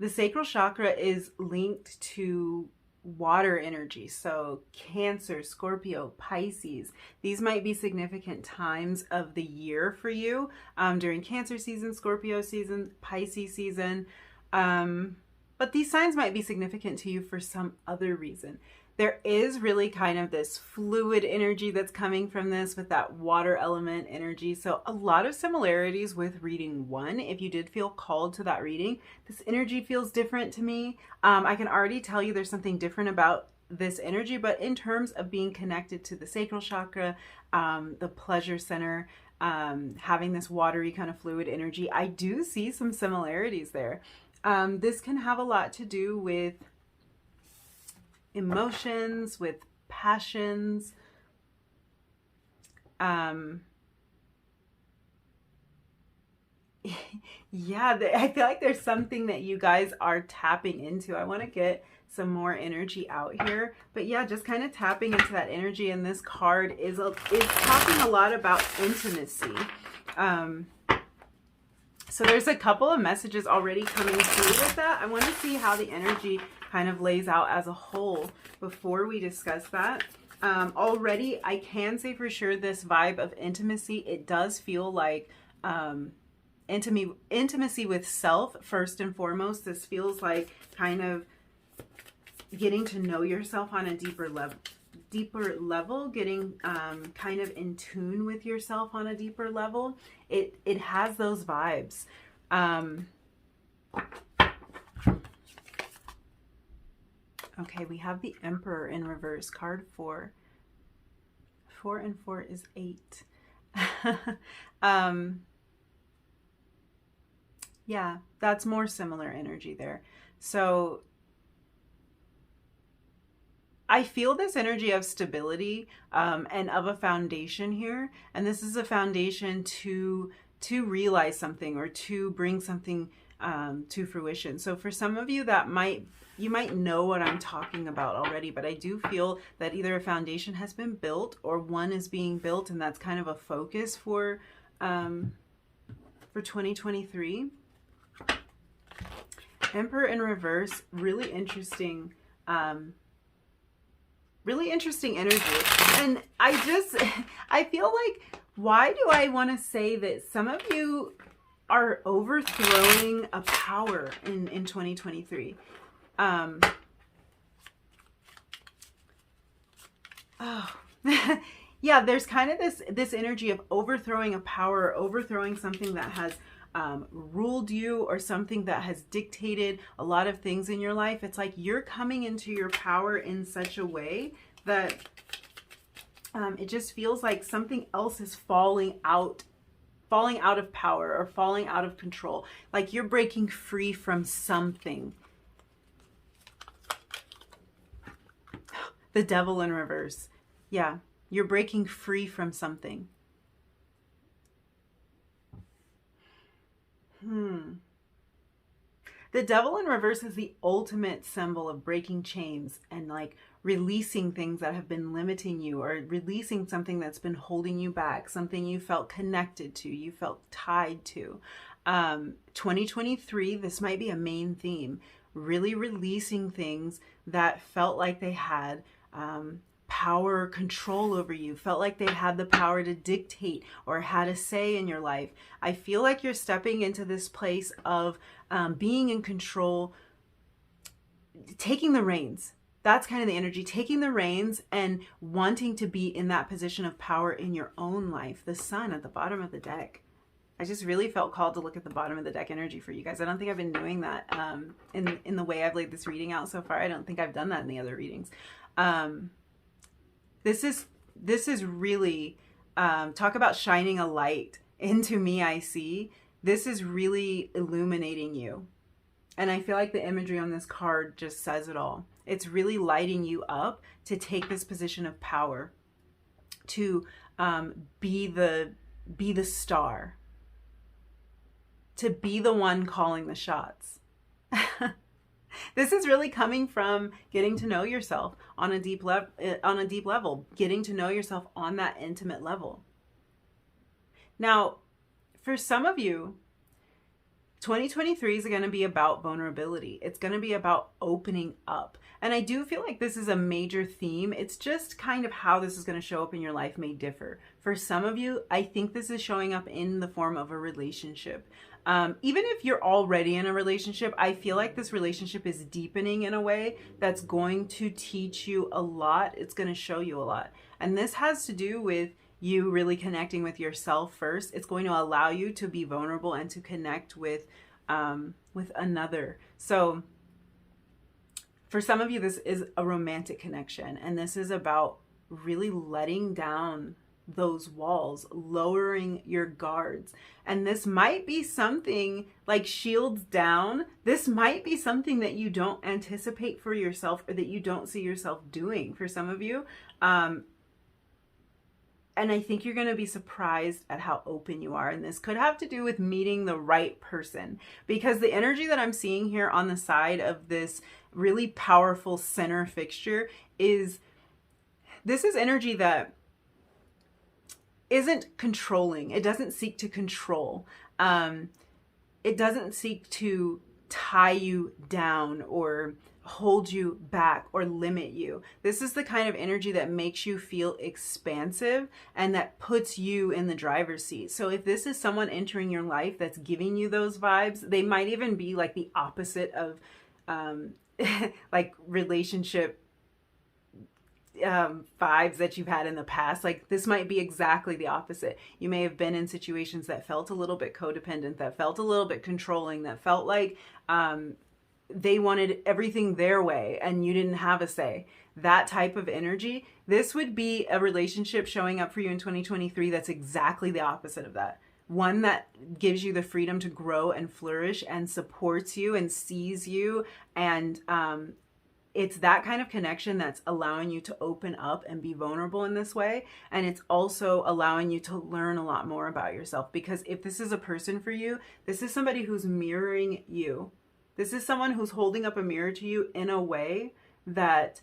sacral chakra is linked to water energy, so Cancer, Scorpio, Pisces. These might be significant times of the year for you during Cancer season, Scorpio season, Pisces season. But these signs might be significant to you for some other reason. There is really kind of this fluid energy that's coming from this with that water element energy. So a lot of similarities with reading 1. If you did feel called to that reading, this energy feels different to me. I can already tell you there's something different about this energy, but in terms of being connected to the sacral chakra, the pleasure center, having this watery kind of fluid energy, I do see some similarities there. This can have a lot to do with emotions, with passions. Yeah, I feel like there's something that you guys are tapping into. I want to get some more energy out here, but yeah, just kind of tapping into that energy. And this card is talking a lot about intimacy. So there's a couple of messages already coming through with that. I want to see how the energy kind of lays out as a whole before we discuss that. Already, I can say for sure this vibe of intimacy, it does feel like intimacy with self first and foremost. This feels like kind of getting to know yourself on a deeper level, getting kind of in tune with yourself on a deeper level. It has those vibes. Okay, we have the Emperor in reverse, card 4. 4 and 4 is 8. Yeah, that's more similar energy there. So I feel this energy of stability and of a foundation here. And this is a foundation to realize something or to bring something to fruition. So for some of you you might know what I'm talking about already, but I do feel that either a foundation has been built or one is being built, and that's kind of a focus for 2023. Emperor in reverse, really interesting energy. And I feel like, why do I want to say that some of you are overthrowing a power in 2023? Oh, yeah, there's kind of this energy of overthrowing a power, overthrowing something that has ruled you, or something that has dictated a lot of things in your life. It's like you're coming into your power in such a way that it just feels like something else is falling out of power, or falling out of control. Like you're breaking free from something. The Devil in reverse. Yeah, you're breaking free from something. The Devil in reverse is the ultimate symbol of breaking chains and like releasing things that have been limiting you, or releasing something that's been holding you back, something you felt connected to, you felt tied to. 2023, this might be a main theme, really releasing things that felt like they had power or control over you, felt like they had the power to dictate or had a say in your life. I feel like you're stepping into this place of being in control, taking the reins. That's kind of the energy, taking the reins and wanting to be in that position of power in your own life. The Sun at the bottom of the deck. I just really felt called to look at the bottom of the deck energy for you guys. I don't think I've been doing that in the way I've laid this reading out so far. I don't think I've done that in the other readings. This is really, talk about shining a light into me, I see. This is really illuminating you. And I feel like the imagery on this card just says it all. It's really lighting you up to take this position of power, to be the star, to be the one calling the shots. This is really coming from getting to know yourself on a deep level, getting to know yourself on that intimate level. Now, for some of you, 2023 is going to be about vulnerability. It's going to be about opening up. And I do feel like this is a major theme. It's just kind of how this is going to show up in your life may differ. For some of you, I think this is showing up in the form of a relationship. Even if you're already in a relationship, I feel like this relationship is deepening in a way that's going to teach you a lot. It's going to show you a lot. And this has to do with you really connecting with yourself first. It's going to allow you to be vulnerable and to connect with another. So for some of you, this is a romantic connection, and this is about really letting down those walls, lowering your guards. And this might be something like shields down. This might be something that you don't anticipate for yourself, or that you don't see yourself doing for some of you. And I think you're going to be surprised at how open you are. And this could have to do with meeting the right person, because the energy that I'm seeing here on the side of this really powerful center fixture is, this is energy that isn't controlling. It doesn't seek to control. It doesn't seek to tie you down or hold you back or limit you. This is the kind of energy that makes you feel expansive and that puts you in the driver's seat. So if this is someone entering your life that's giving you those vibes, they might even be like the opposite of like relationship vibes that you've had in the past. Like this might be exactly the opposite. You may have been in situations that felt a little bit codependent, that felt a little bit controlling, that felt like they wanted everything their way and you didn't have a say. That type of energy. This would be a relationship showing up for you in 2023 that's exactly the opposite of that. One that gives you the freedom to grow and flourish and supports you and sees you, and it's that kind of connection that's allowing you to open up and be vulnerable in this way. And it's also allowing you to learn a lot more about yourself, because if this is a person for you, this is somebody who's mirroring you. This is someone who's holding up a mirror to you in a way that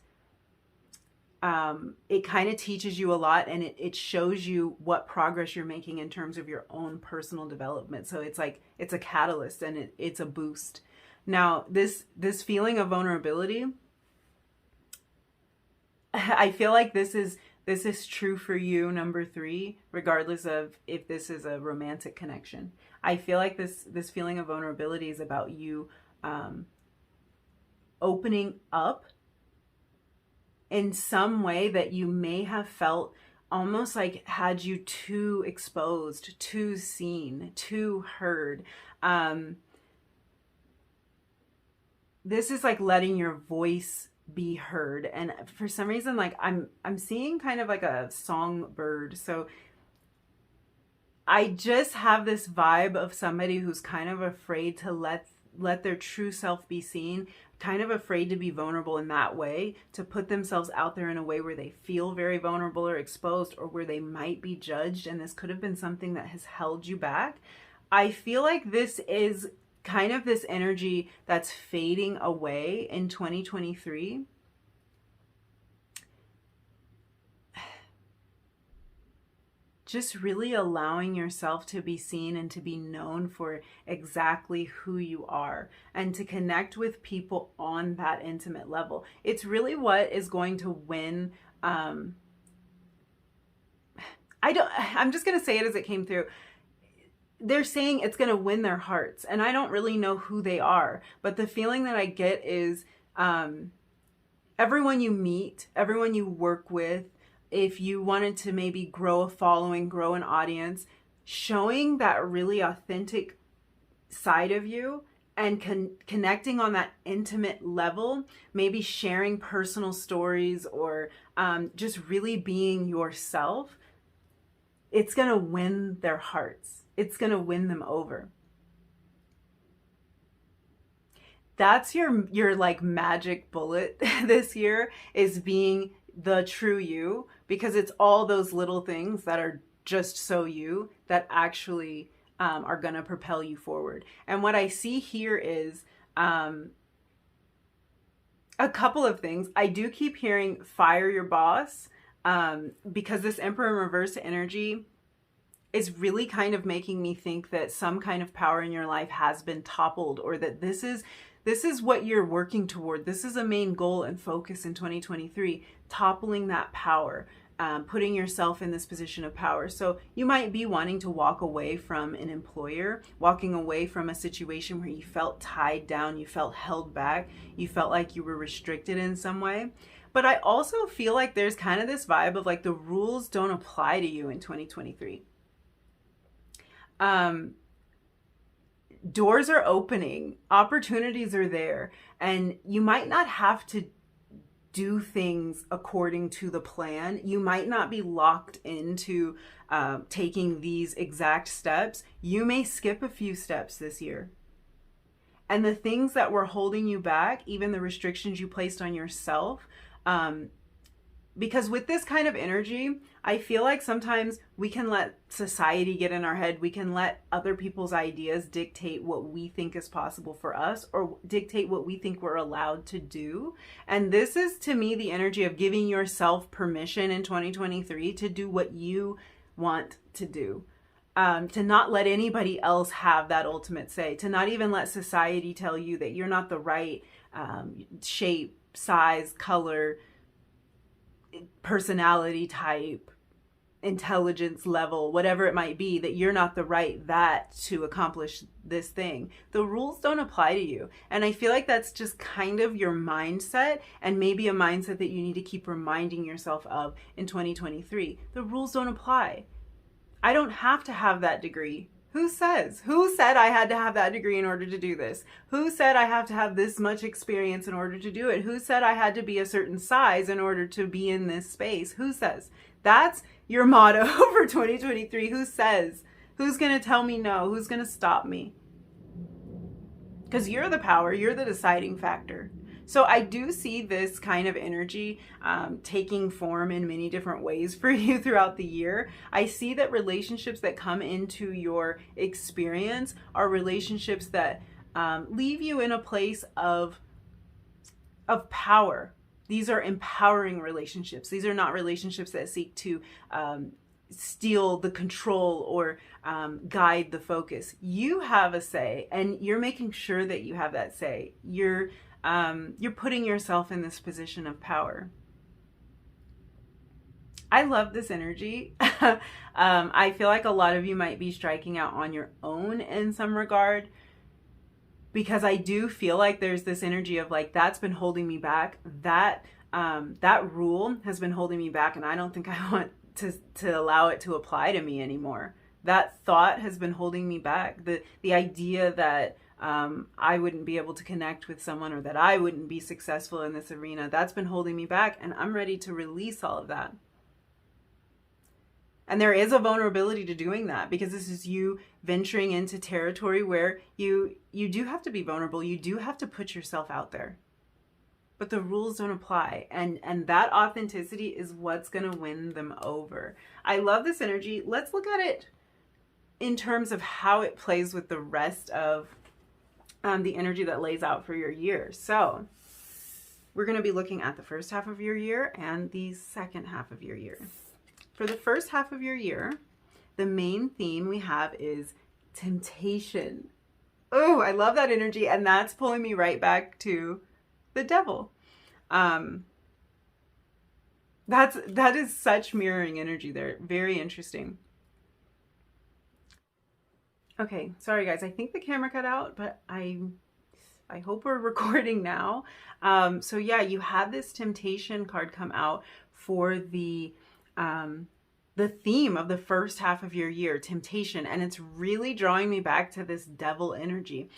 it kind of teaches you a lot, and it shows you what progress you're making in terms of your own personal development. So it's like, it's a catalyst and it's a boost. Now, this feeling of vulnerability, I feel like this is true for you, number 3, regardless of if this is a romantic connection. I feel like this feeling of vulnerability is about you opening up in some way that you may have felt almost like had you too exposed, too seen, too heard. This is like letting your voice be heard. And for some reason, like I'm seeing kind of like a songbird. So I just have this vibe of somebody who's kind of afraid to let their true self be seen, kind of afraid to be vulnerable in that way, to put themselves out there in a way where they feel very vulnerable or exposed, or where they might be judged. And this could have been something that has held you back. I feel like this is kind of this energy that's fading away in 2023. Just really allowing yourself to be seen and to be known for exactly who you are, and to connect with people on that intimate level. It's really what is going to win. I'm just going to say it as it came through. They're saying it's going to win their hearts, and I don't really know who they are, but the feeling that I get is everyone you meet, everyone you work with, if you wanted to maybe grow a following, grow an audience, showing that really authentic side of you and connecting on that intimate level, maybe sharing personal stories, or just really being yourself, it's going to win their hearts. It's going to win them over. That's your like magic bullet this year, is being the true you, because it's all those little things that are just so you that actually are going to propel you forward. And what I see here is a couple of things. I do keep hearing fire your boss, because this Emperor in reverse energy is really kind of making me think that some kind of power in your life has been toppled, or that this is what you're working toward. This is a main goal and focus in 2023, toppling that power, putting yourself in this position of power. So you might be wanting to walk away from an employer, walking away from a situation where you felt tied down, you felt held back, you felt like you were restricted in some way. But I also feel like there's kind of this vibe of like the rules don't apply to you in 2023. Doors are opening, opportunities are there, and you might not have to do things according to the plan. You might not be locked into taking these exact steps. You may skip a few steps this year. And the things that were holding you back, even the restrictions you placed on yourself, because with this kind of energy, I feel like sometimes we can let society get in our head. We can let other people's ideas dictate what we think is possible for us, or dictate what we think we're allowed to do. And this is, to me, the energy of giving yourself permission in 2023 to do what you want to do. To not let anybody else have that ultimate say, to not even let society tell you that you're not the right shape, size, color, personality type, intelligence level, whatever it might be, that you're not the right that to accomplish this thing. The rules don't apply to you. And I feel like that's just kind of your mindset, and maybe a mindset that you need to keep reminding yourself of in 2023. The rules don't apply. I don't have to have that degree. Who says? Who said I had to have that degree in order to do this? Who said I have to have this much experience in order to do it? Who said I had to be a certain size in order to be in this space? Who says? That's your motto for 2023. Who says? Who's going to tell me no? Who's going to stop me? Because you're the power. You're the deciding factor. So I do see this kind of energy taking form in many different ways for you throughout the year. I see that relationships that come into your experience are relationships that leave you in a place of power. These are empowering relationships. These are not relationships that seek to steal the control or guide the focus. You have a say, and you're making sure that you have that say. You're putting yourself in this position of power. I love this energy. I feel like a lot of you might be striking out on your own in some regard, because I do feel like there's this energy of like, that's been holding me back. That rule has been holding me back, and I don't think I want to allow it to apply to me anymore. That thought has been holding me back. The idea that I wouldn't be able to connect with someone, or that I wouldn't be successful in this arena, that's been holding me back, and I'm ready to release all of that. And there is a vulnerability to doing that, because this is you venturing into territory where you do have to be vulnerable. You do have to put yourself out there. But the rules don't apply. And that authenticity is what's going to win them over. I love this energy. Let's look at it in terms of how it plays with the rest of the energy that lays out for your year. So we're going to be looking at the first half of your year and the second half of your year. For the first half of your year, the main theme we have is temptation. Oh, I love that energy. And that's pulling me right back to the devil. That is such mirroring energy there. Very interesting. Okay, sorry guys. I think the camera cut out, but I hope we're recording now. So yeah, you had this temptation card come out for the theme of the first half of your year, temptation, and it's really drawing me back to this devil energy.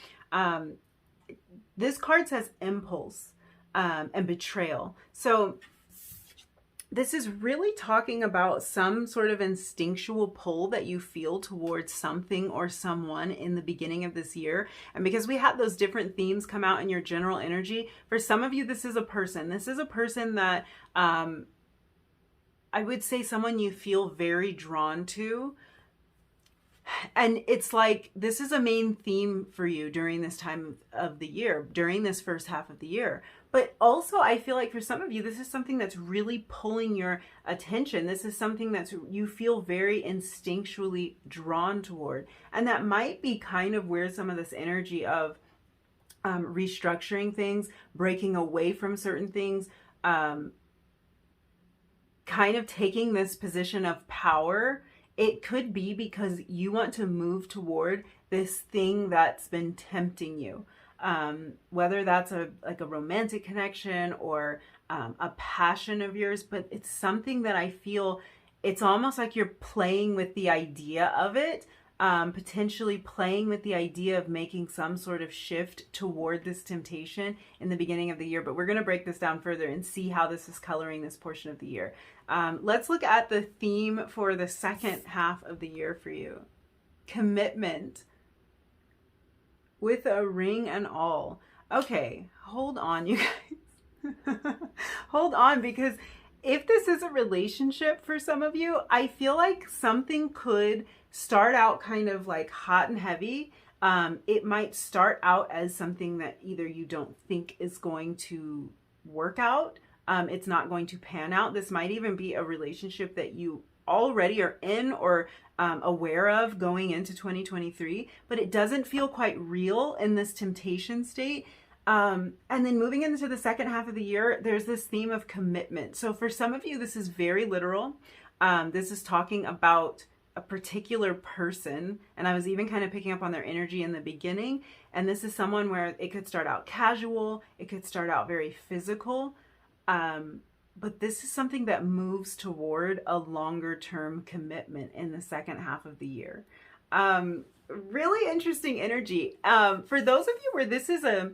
This card says impulse and betrayal. So this is really talking about some sort of instinctual pull that you feel towards something or someone in the beginning of this year. And because we had those different themes come out in your general energy, for some of you, this is a person. This is a person that I would say someone you feel very drawn to. And it's like, this is a main theme for you during this time of the year, during this first half of the year. But also, I feel like for some of you, this is something that's really pulling your attention. This is something that you feel very instinctually drawn toward. And that might be kind of where some of this energy of restructuring things, breaking away from certain things, kind of taking this position of power. It could be because you want to move toward this thing that's been tempting you. Whether that's like a romantic connection or a passion of yours, but it's something that I feel it's almost like you're playing with the idea of it, potentially playing with the idea of making some sort of shift toward this temptation in the beginning of the year. But we're going to break this down further and see how this is coloring this portion of the year. Let's look at the theme for the second half of the year for you. Commitment. With a ring and all. Okay, hold on, you guys. Hold on, because if this is a relationship for some of you, I feel like something could start out kind of like hot and heavy. It might start out as something that either you don't think is going to work out. It's not going to pan out. This might even be a relationship that you already are in or aware of going into 2023, but it doesn't feel quite real in this temptation state. And then moving into the second half of the year, there's this theme of commitment. So for some of you, this is very literal. This is talking about a particular person, and I was even kind of picking up on their energy in the beginning. And this is someone where it could start out casual, it could start out very physical, but this is something that moves toward a longer term commitment in the second half of the year. Really interesting energy. For those of you where this is a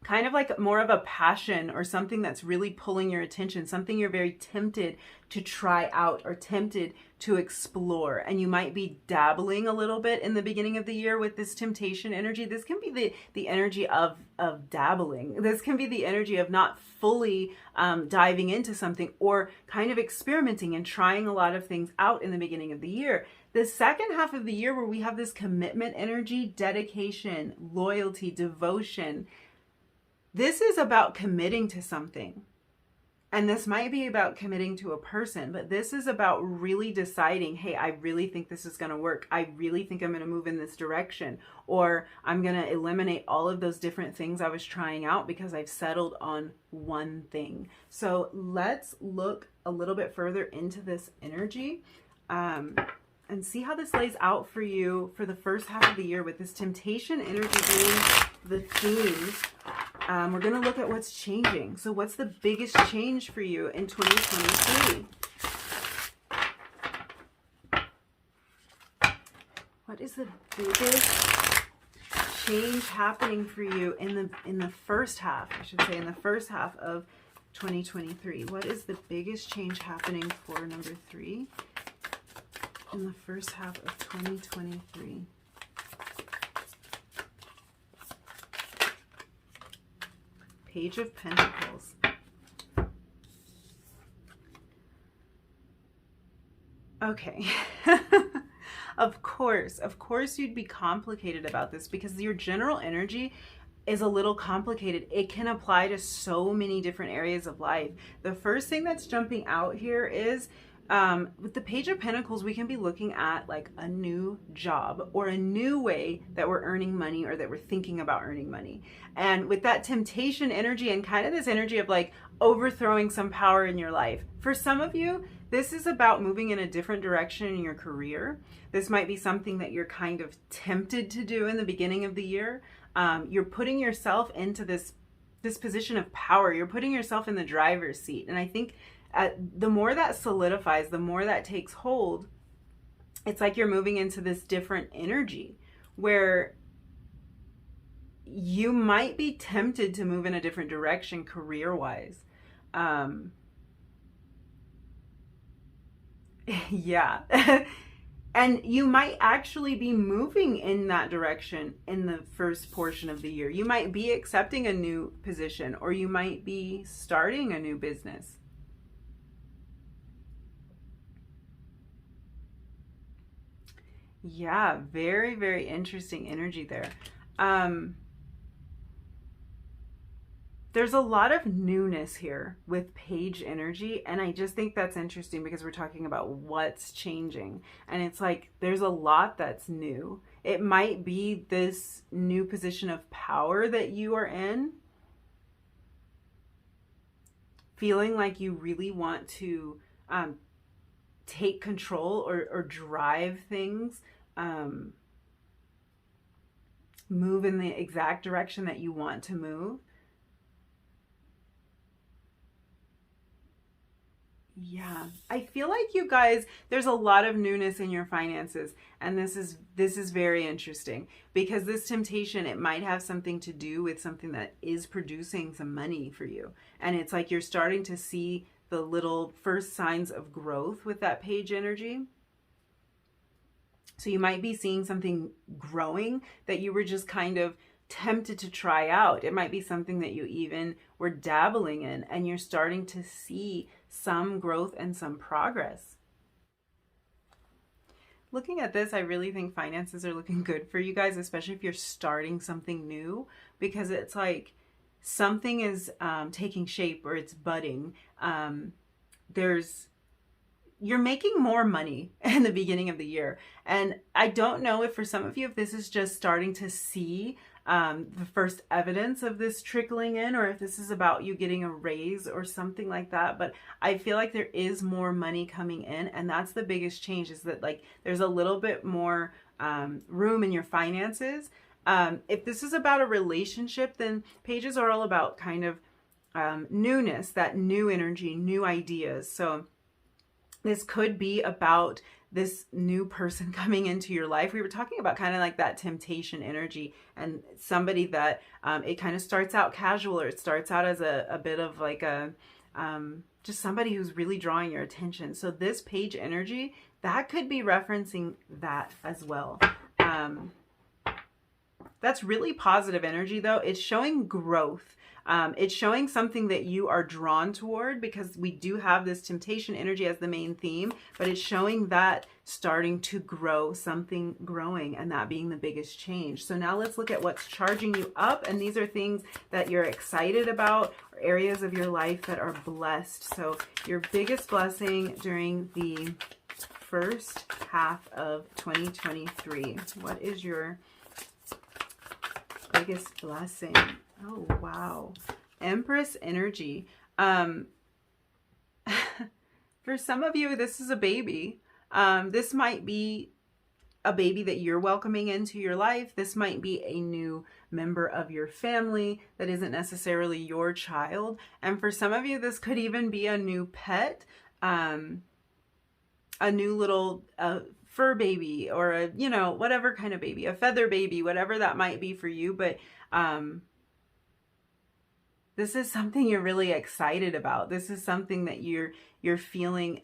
kind of like more of a passion or something that's really pulling your attention, something you're very tempted to try out or tempted to explore, and you might be dabbling a little bit in the beginning of the year with this temptation energy. This can be the energy of dabbling. This can be the energy of not fully diving into something, or kind of experimenting and trying a lot of things out in the beginning of the year. The second half of the year, where we have this commitment energy, dedication, loyalty, devotion, this is about committing to something. And this might be about committing to a person, but this is about really deciding, hey, I really think this is going to work. I really think I'm going to move in this direction, or I'm going to eliminate all of those different things I was trying out because I've settled on one thing. So let's look a little bit further into this energy and see how this lays out for you for the first half of the year, with this temptation energy being the theme. We're going to look at what's changing. So what's the biggest change for you in 2023? What is the biggest change happening for you in the first half, I should say, in the first half of 2023? What is the biggest change happening for number 3 in the first half of 2023? Page of Pentacles. Okay. Of course you'd be complicated about this because your general energy is a little complicated. It can apply to so many different areas of life. The first thing that's jumping out here is with the Page of Pentacles, we can be looking at like a new job or a new way that we're earning money or that we're thinking about earning money. And with that temptation energy and kind of this energy of like overthrowing some power in your life. For some of you, this is about moving in a different direction in your career. This might be something that you're kind of tempted to do in the beginning of the year. You're putting yourself into this position of power. You're putting yourself in the driver's seat. And I think the more that solidifies, the more that takes hold, it's like you're moving into this different energy where you might be tempted to move in a different direction career-wise. Yeah. And you might actually be moving in that direction in the first portion of the year. You might be accepting a new position, or you might be starting a new business. Yeah, very, very interesting energy there. There's a lot of newness here with Page energy, and I just think that's interesting because we're talking about what's changing. And it's like there's a lot that's new. It might be this new position of power that you are in, feeling like you really want to take control or drive things, move in the exact direction that you want to move. Yeah, I feel like you guys, there's a lot of newness in your finances, and this is very interesting because this temptation, it might have something to do with something that is producing some money for you. And it's like you're starting to see the little first signs of growth with that Page energy. So you might be seeing something growing that you were just kind of tempted to try out. It might be something that you even were dabbling in, and you're starting to see some growth and some progress. Looking at this, I really think finances are looking good for you guys, especially if you're starting something new, because it's like something is taking shape or it's budding. You're making more money in the beginning of the year. And I don't know if for some of you, if this is just starting to see the first evidence of this trickling in, or if this is about you getting a raise or something like that. But I feel like there is more money coming in, and that's the biggest change, is that like there's a little bit more room in your finances. If this is about a relationship, then Pages are all about kind of newness, that new energy, new ideas. So this could be about this new person coming into your life. We were talking about kind of like that temptation energy, and somebody that it kind of starts out casual, or it starts out as a bit of like a just somebody who's really drawing your attention. So this Page energy, that could be referencing that as well. That's really positive energy though. It's showing growth. It's showing something that you are drawn toward, because we do have this temptation energy as the main theme, but it's showing that starting to grow, something growing, and that being the biggest change. So now let's look at what's charging you up. And these are things that you're excited about, or areas of your life that are blessed. So your biggest blessing during the first half of 2023. What is your biggest blessing? Oh, wow. Empress energy. For some of you, this is a baby. This might be a baby that you're welcoming into your life. This might be a new member of your family that isn't necessarily your child. And for some of you, this could even be a new pet, a new little fur baby, or a, you know, whatever kind of baby, a feather baby, whatever that might be for you. But this is something you're really excited about. This is something that you're feeling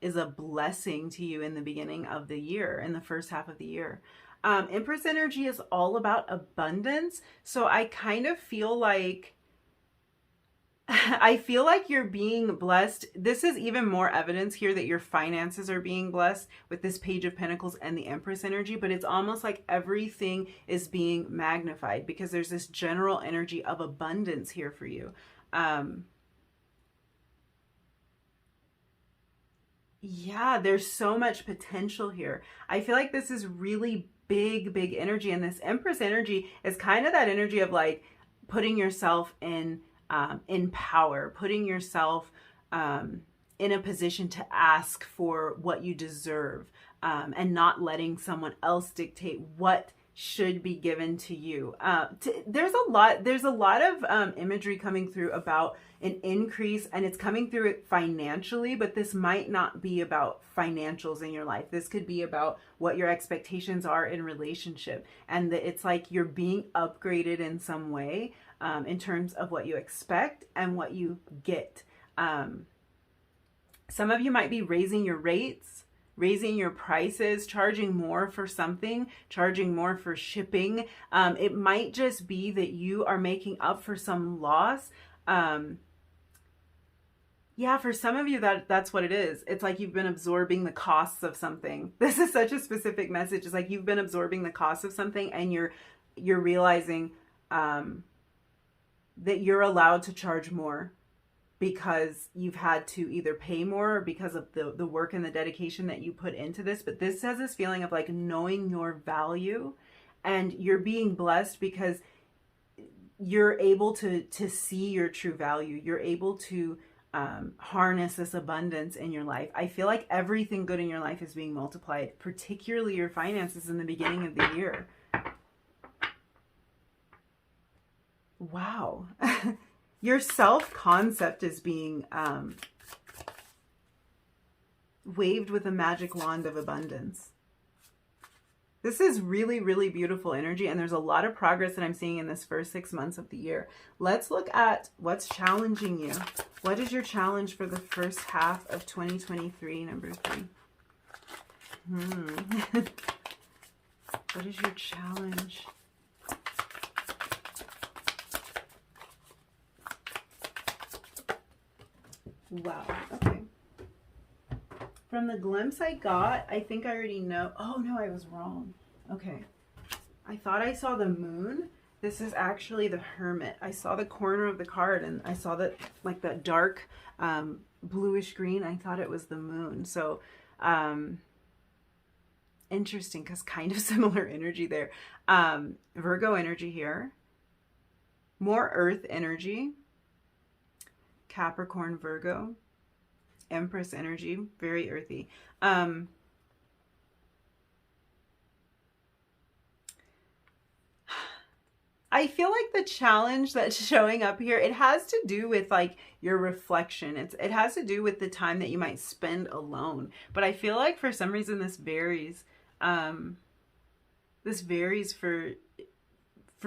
is a blessing to you in the beginning of the year, in the first half of the year. Empress energy is all about abundance. So I kind of feel like you're being blessed. This is even more evidence here that your finances are being blessed with this Page of Pentacles and the Empress energy, but it's almost like everything is being magnified because there's this general energy of abundance here for you. Yeah, there's so much potential here. I feel like this is really big energy, and this Empress energy is kind of that energy of like putting yourself in power, putting yourself in a position to ask for what you deserve, and not letting someone else dictate what should be given to you. There's a lot of imagery coming through about an increase, and it's coming through it financially, but this might not be about financials in your life. This could be about what your expectations are in relationship, and that it's like you're being upgraded in some way, in terms of what you expect and what you get. Some of you might be raising your rates, raising your prices, charging more for something, charging more for shipping. It might just be that you are making up for some loss. Yeah, for some of you, that's what it is. It's like you've been absorbing the costs of something. This is such a specific message. It's like you've been absorbing the cost of something, and you're realizing that you're allowed to charge more because you've had to either pay more or because of the work and the dedication that you put into this. But this has this feeling of like knowing your value, and you're being blessed because you're able to see your true value. You're able to harness this abundance in your life. I feel like everything good in your life is being multiplied, particularly your finances in the beginning of the year. Wow. Your self-concept is being waved with a magic wand of abundance. This is really, really beautiful energy, and there's a lot of progress that I'm seeing in this first 6 months of the year. Let's look at what's challenging you. What is your challenge for the first half of 2023, number 3? What is your challenge? Wow, okay. From the glimpse I got, I think I already know. Oh, no, I was wrong. Okay. I thought I saw the moon. This is actually the Hermit. I saw the corner of the card, and I saw that, like, that dark bluish green. I thought it was the moon. So, interesting, because kind of similar energy there. Virgo energy here. More earth energy. Capricorn, Virgo. Empress energy, very earthy. I feel like the challenge that's showing up here, it has to do with like your reflection. It has to do with the time that you might spend alone. But I feel like for some reason this varies. This varies for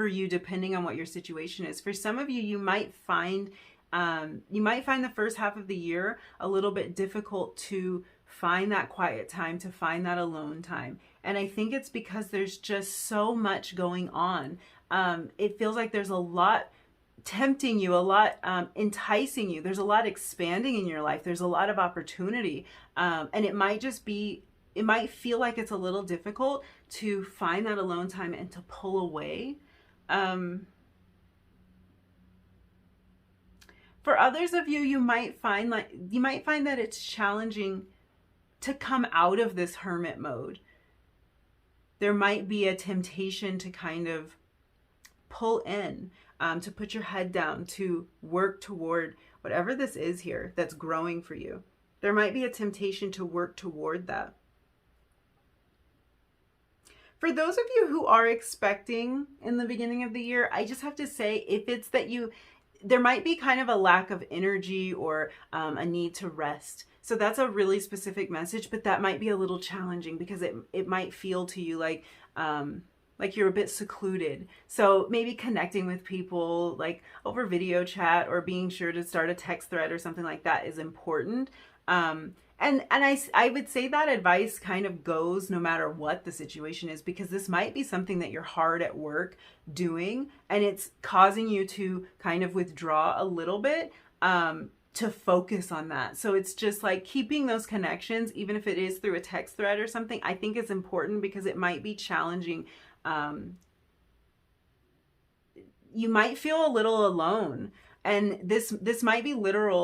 you depending on what your situation is. For some of you, you might find the first half of the year a little bit difficult to find that quiet time, to find that alone time. And I think it's because there's just so much going on. It feels like there's a lot tempting you, a lot enticing you. There's a lot expanding in your life. There's a lot of opportunity. And it might just be, it might feel like it's a little difficult to find that alone time and to pull away. For others of you, you might find that it's challenging to come out of this hermit mode. There might be a temptation to kind of pull in, to put your head down, to work toward whatever this is here that's growing for you. There might be a temptation to work toward that. For those of you who are expecting in the beginning of the year, I just have to say, if it's that there might be kind of a lack of energy or a need to rest. So that's a really specific message, but that might be a little challenging because it might feel to you like you're a bit secluded. So maybe connecting with people like over video chat or being sure to start a text thread or something like that is important. And I would say that advice kind of goes no matter what the situation is, because this might be something that you're hard at work doing and it's causing you to kind of withdraw a little bit, to focus on that. So it's just like keeping those connections, even if it is through a text thread or something, I think is important because it might be challenging. You might feel a little alone, and this might be literal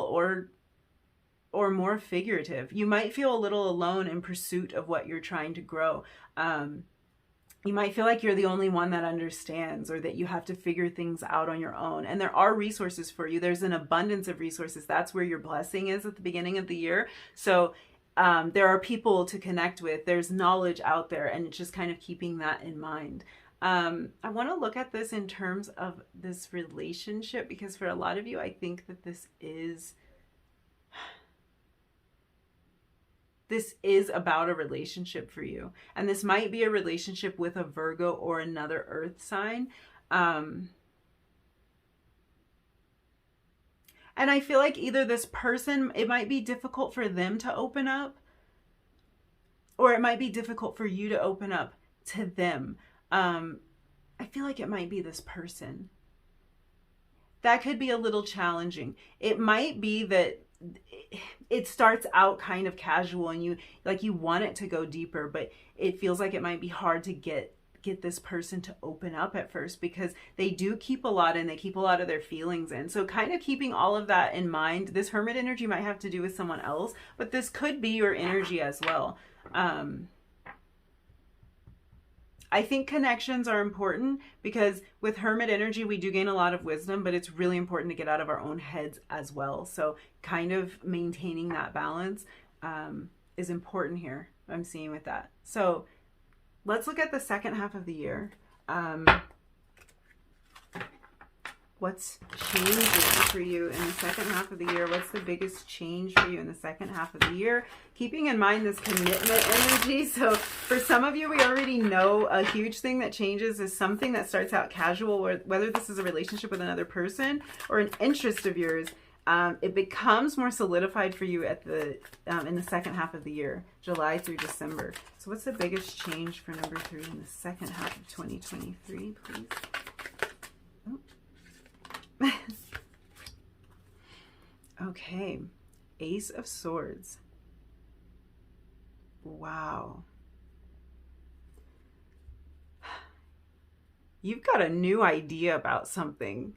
or more figurative. You might feel a little alone in pursuit of what you're trying to grow. You might feel like you're the only one that understands, or that you have to figure things out on your own. And there are resources for you. There's an abundance of resources. That's where your blessing is at the beginning of the year. So there are people to connect with. There's knowledge out there, and it's just kind of keeping that in mind. I want to look at this in terms of this relationship, because for a lot of you, I think that this is about a relationship for you. And this might be a relationship with a Virgo or another earth sign. And I feel like either this person, it might be difficult for them to open up, or it might be difficult for you to open up to them. I feel like it might be this person. That could be a little challenging. It might be that it starts out kind of casual and you want it to go deeper, but it feels like it might be hard to get this person to open up at first, because they do keep a lot and they keep a lot of their feelings in. So kind of keeping all of that in mind, this hermit energy might have to do with someone else, but this could be your energy as well. I think connections are important, because with hermit energy, we do gain a lot of wisdom, but it's really important to get out of our own heads as well. So kind of maintaining that balance is important here, I'm seeing with that. So let's look at the second half of the year. What's changing for you in the second half of the year? What's the biggest change for you in the second half of the year? Keeping in mind this commitment energy. So for some of you, we already know a huge thing that changes is something that starts out casual, or whether this is a relationship with another person or an interest of yours, it becomes more solidified for you at in the second half of the year, July through December. So what's the biggest change for number 3 in the second half of 2023, please? Okay, Ace of Swords. Wow. You've got a new idea about something.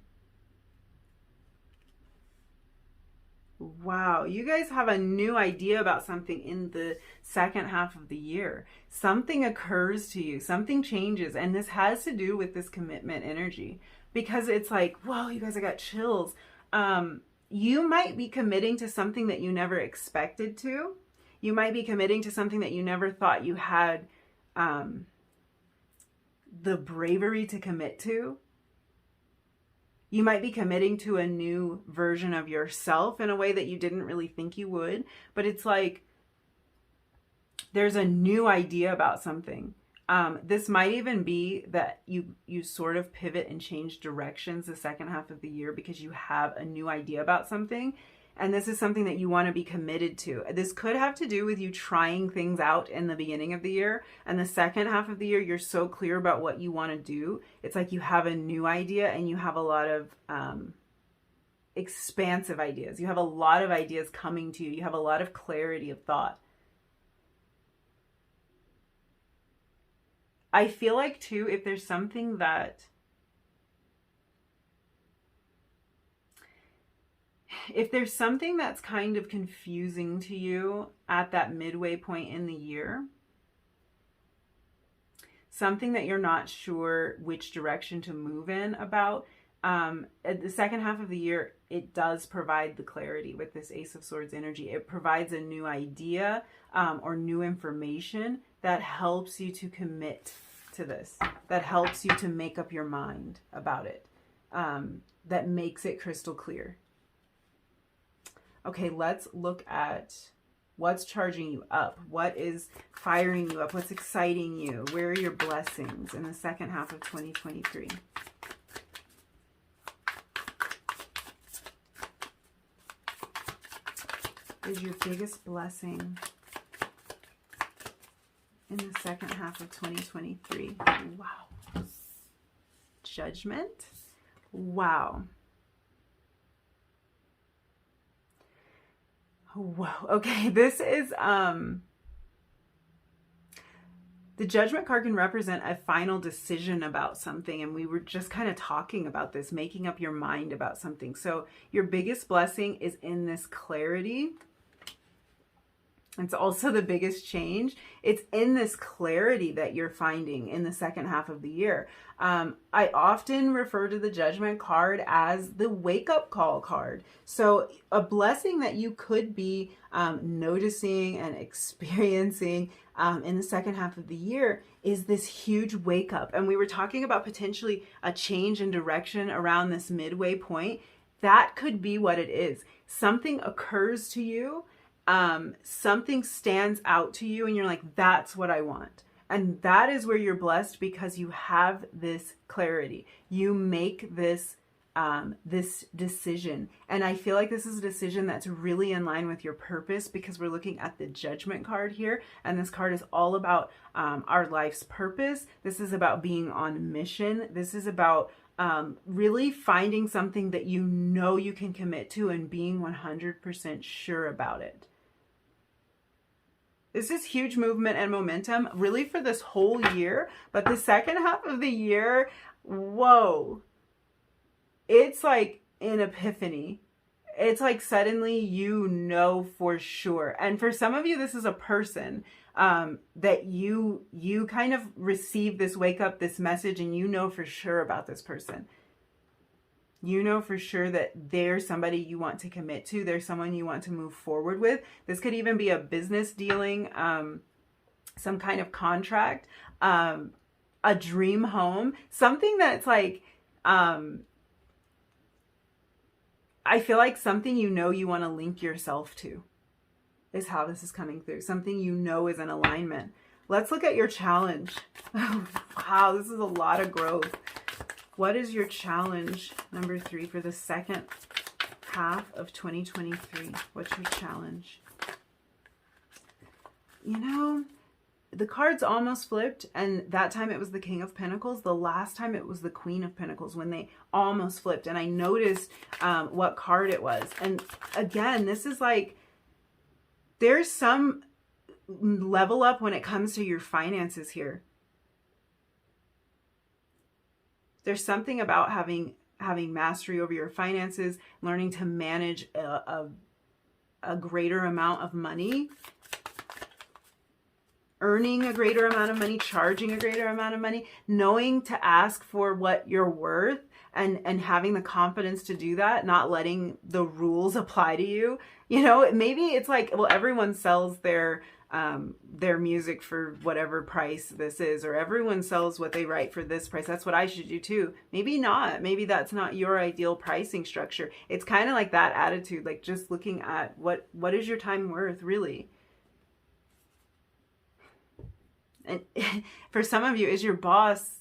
Wow, you guys have a new idea about something in the second half of the year. Something occurs to you, something changes, and this has to do with this commitment energy. Because it's like, whoa, you guys, I got chills. You might be committing to something that you never expected to. You might be committing to something that you never thought you had the bravery to commit to. You might be committing to a new version of yourself in a way that you didn't really think you would. But it's like there's a new idea about something. This might even be that you sort of pivot and change directions the second half of the year because you have a new idea about something. And this is something that you want to be committed to. This could have to do with you trying things out in the beginning of the year. And the second half of the year, you're so clear about what you want to do. It's like you have a new idea and you have a lot of expansive ideas. You have a lot of ideas coming to you. You have a lot of clarity of thought. I feel like too, if there's something that's kind of confusing to you at that midway point in the year, something that you're not sure which direction to move in about, at the second half of the year, it does provide the clarity with this Ace of Swords energy. It provides a new idea or new information that helps you to commit to this, that helps you to make up your mind about it, that makes it crystal clear. Okay, let's look at what's charging you up. What is firing you up? What's exciting you? Where are your blessings in the second half of 2023? Is your biggest blessing in the second half of 2023? Wow. Judgment? Wow. Whoa. Okay, this is the Judgment card can represent a final decision about something, and we were just kind of talking about this, making up your mind about something. So your biggest blessing is in this clarity. It's also the biggest change. It's in this clarity that you're finding in the second half of the year. I often refer to the Judgment card as the wake-up call card. So a blessing that you could be noticing and experiencing in the second half of the year is this huge wake-up. And we were talking about potentially a change in direction around this midway point. That could be what it is. Something occurs to you. Something stands out to you and you're like, that's what I want. And that is where you're blessed, because you have this clarity. You make this this decision. And I feel like this is a decision that's really in line with your purpose, because we're looking at the Judgment card here. And this card is all about our life's purpose. This is about being on mission. This is about really finding something that you know you can commit to and being 100% sure about it. This is huge movement and momentum really for this whole year. But the second half of the year, whoa, it's like an epiphany. It's like suddenly you know for sure. And for some of you, this is a person that you kind of receive this wake up, this message, and you know for sure about this person. You know for sure that they're somebody you want to commit to. They're someone you want to move forward with. This could even be a business dealing, some kind of contract, a dream home, something that's like, I feel like something you know you want to link yourself to is how this is coming through. Something you know is in alignment. Let's look at your challenge. Oh, wow, this is a lot of growth. What is your challenge, number 3, for the second half of 2023? What's your challenge? You know, the cards almost flipped, and that time it was the King of Pentacles. The last time it was the Queen of Pentacles, when they almost flipped. And I noticed what card it was. And again, this is like, there's some level up when it comes to your finances here. There's something about having mastery over your finances, learning to manage a greater amount of money, earning a greater amount of money, charging a greater amount of money, knowing to ask for what you're worth, and having the confidence to do that, not letting the rules apply to you. You know, maybe it's like, well, everyone sells their music for whatever price this is, or everyone sells what they write for this price. That's what I should do too. Maybe not. Maybe that's not your ideal pricing structure. It's kind of like that attitude, like just looking at what is your time worth, really? And for some of you, is your boss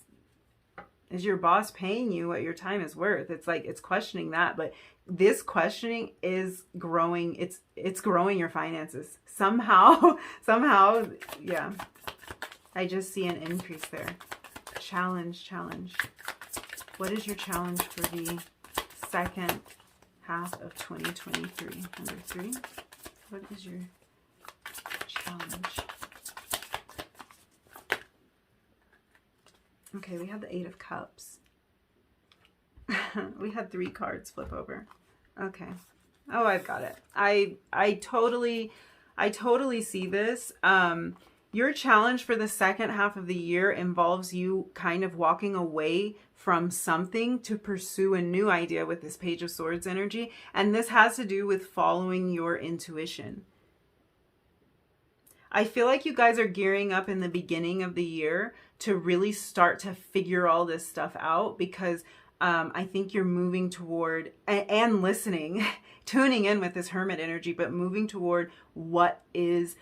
Is your boss paying you what your time is worth? It's like, it's questioning that, but this questioning is growing. It's growing your finances. Somehow, yeah. I just see an increase there. Challenge. What is your challenge for the second half of 2023? Number 3. What is your challenge? Okay, we have the 8 of Cups. We had 3 cards flip over. Okay. Oh, I've got it. I totally see this. Your challenge for the second half of the year involves you kind of walking away from something to pursue a new idea with this Page of Swords energy. And this has to do with following your intuition. I feel like you guys are gearing up in the beginning of the year to really start to figure all this stuff out, because I think you're moving toward and listening, tuning in with this Hermit energy, but moving toward what is,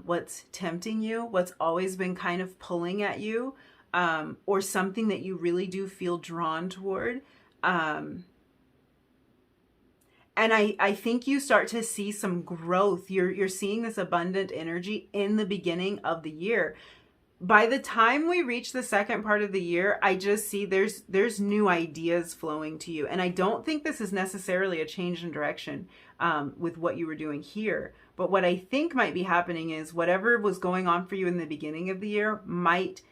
what's tempting you, what's always been kind of pulling at you, or something that you really do feel drawn toward. And I think you start to see some growth. You're seeing this abundant energy in the beginning of the year. By the time we reach the second part of the year, I just see there's new ideas flowing to you. And I don't think this is necessarily a change in direction with what you were doing here. But what I think might be happening is whatever was going on for you in the beginning of the year might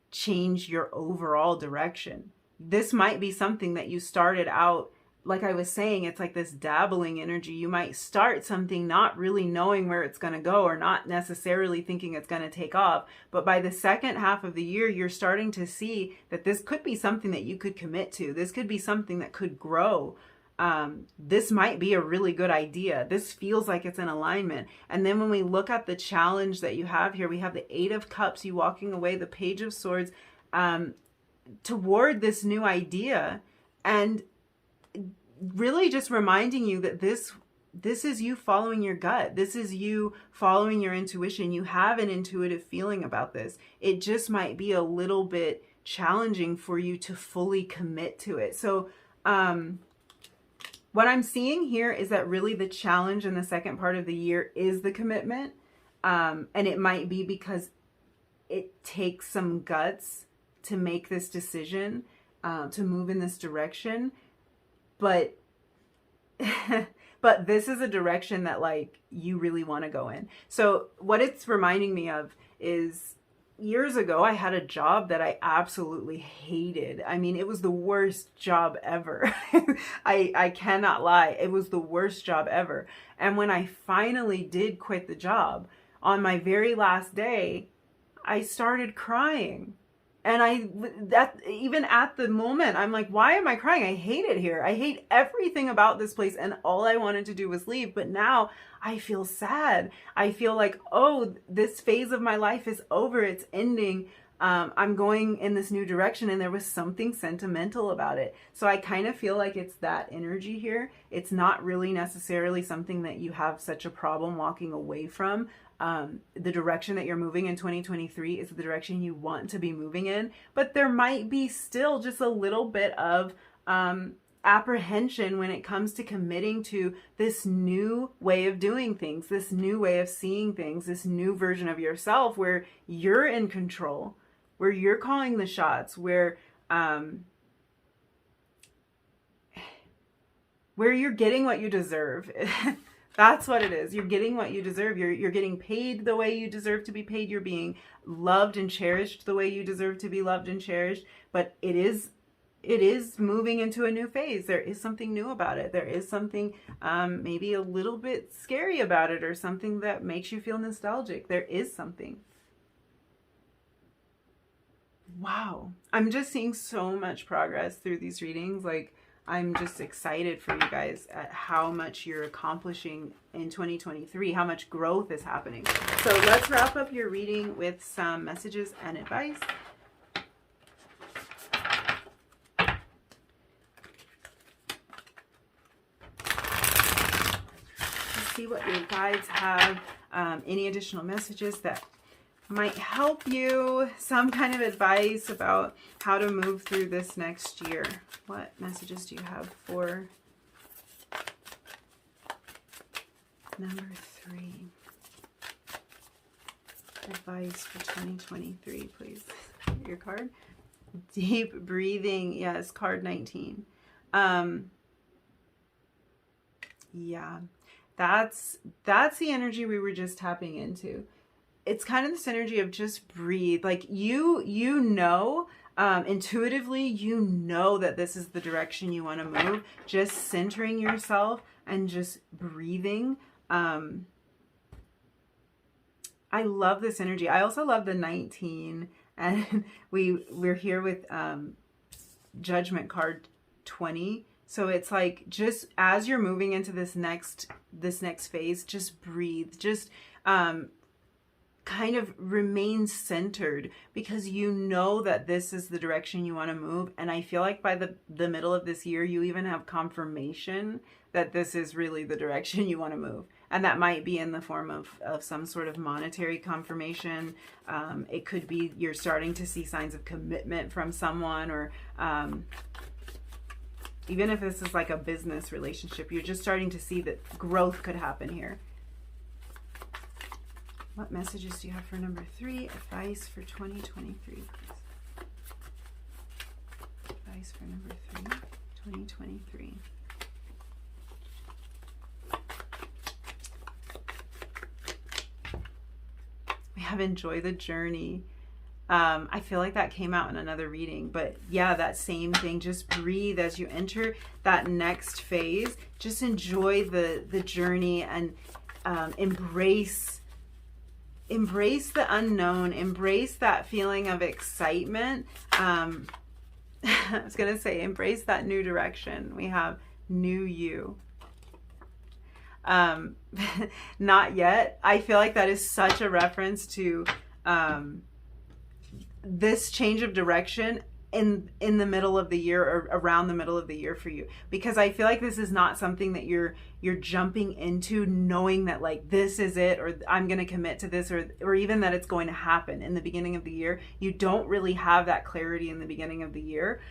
change your overall direction. This might be something that you started out, like I was saying, it's like this dabbling energy. You might start something not really knowing where it's going to go, or not necessarily thinking it's going to take off. But by the second half of the year, you're starting to see that this could be something that you could commit to. This could be something that could grow. This might be a really good idea. This feels like it's in alignment. And then when we look at the challenge that you have here, we have the 8 of Cups, you walking away, the Page of Swords, toward this new idea. And really just reminding you that this is you following your gut. This is you following your intuition. You have an intuitive feeling about this. It just might be a little bit challenging for you to fully commit to it. So what I'm seeing here is that really the challenge in the second part of the year is the commitment. And it might be because it takes some guts to make this decision, to move in this direction. But this is a direction that like you really want to go in. So what it's reminding me of is years ago, I had a job that I absolutely hated. I mean, it was the worst job ever. I cannot lie. It was the worst job ever. And when I finally did quit the job, on my very last day, I started crying. And even at the moment, I'm like, why am I crying? I hate it here. I hate everything about this place. And all I wanted to do was leave. But now I feel sad. I feel like, oh, this phase of my life is over. It's ending. I'm going in this new direction. And there was something sentimental about it. So I kind of feel like it's that energy here. It's not really necessarily something that you have such a problem walking away from. The direction that you're moving in 2023 is the direction you want to be moving in, but there might be still just a little bit of apprehension when it comes to committing to this new way of doing things, this new way of seeing things, this new version of yourself where you're in control, where you're calling the shots, where you're getting what you deserve. That's what it is. You're getting what you deserve. You're getting paid the way you deserve to be paid. You're being loved and cherished the way you deserve to be loved and cherished. But it is moving into a new phase. There is something new about it. There is something maybe a little bit scary about it, or something that makes you feel nostalgic. There is something. Wow. I'm just seeing so much progress through these readings. Like, I'm just excited for you guys at how much you're accomplishing in 2023, how much growth is happening. So let's wrap up your reading with some messages and advice. Let's see what your guides have, any additional messages that might help you, some kind of advice about how to move through this next year. What messages do you have for number 3? Advice for 2023, please. Your card. Deep breathing. Yes, card 19. Yeah, that's the energy we were just tapping into. It's kind of this energy of just breathe. Like you know, intuitively, you know that this is the direction you want to move. Just centering yourself and just breathing. I love this energy. I also love the 19, and we're here with Judgment card 20. So it's like, just as you're moving into this next phase, just breathe. Just kind of remain centered, because you know that this is the direction you want to move. And I feel like by the middle of this year, you even have confirmation that this is really the direction you want to move. And that might be in the form of some sort of monetary confirmation. It could be you're starting to see signs of commitment from someone, or even if this is like a business relationship, you're just starting to see that growth could happen here. What messages do you have for number 3? Advice for 2023, please. Advice for number 3, 2023. We have enjoy the journey. I feel like that came out in another reading, but yeah, that same thing. Just breathe as you enter that next phase. Just enjoy the journey, and embrace the unknown. Embrace that feeling of excitement. I was gonna say, embrace that new direction. We have new you. Not yet. I feel like that is such a reference to this change of direction in the middle of the year, or around the middle of the year for you, because I feel like this is not something that you're jumping into knowing that like this is it, or I'm going to commit to this, or even that it's going to happen in the beginning of the year. You don't really have that clarity in the beginning of the year.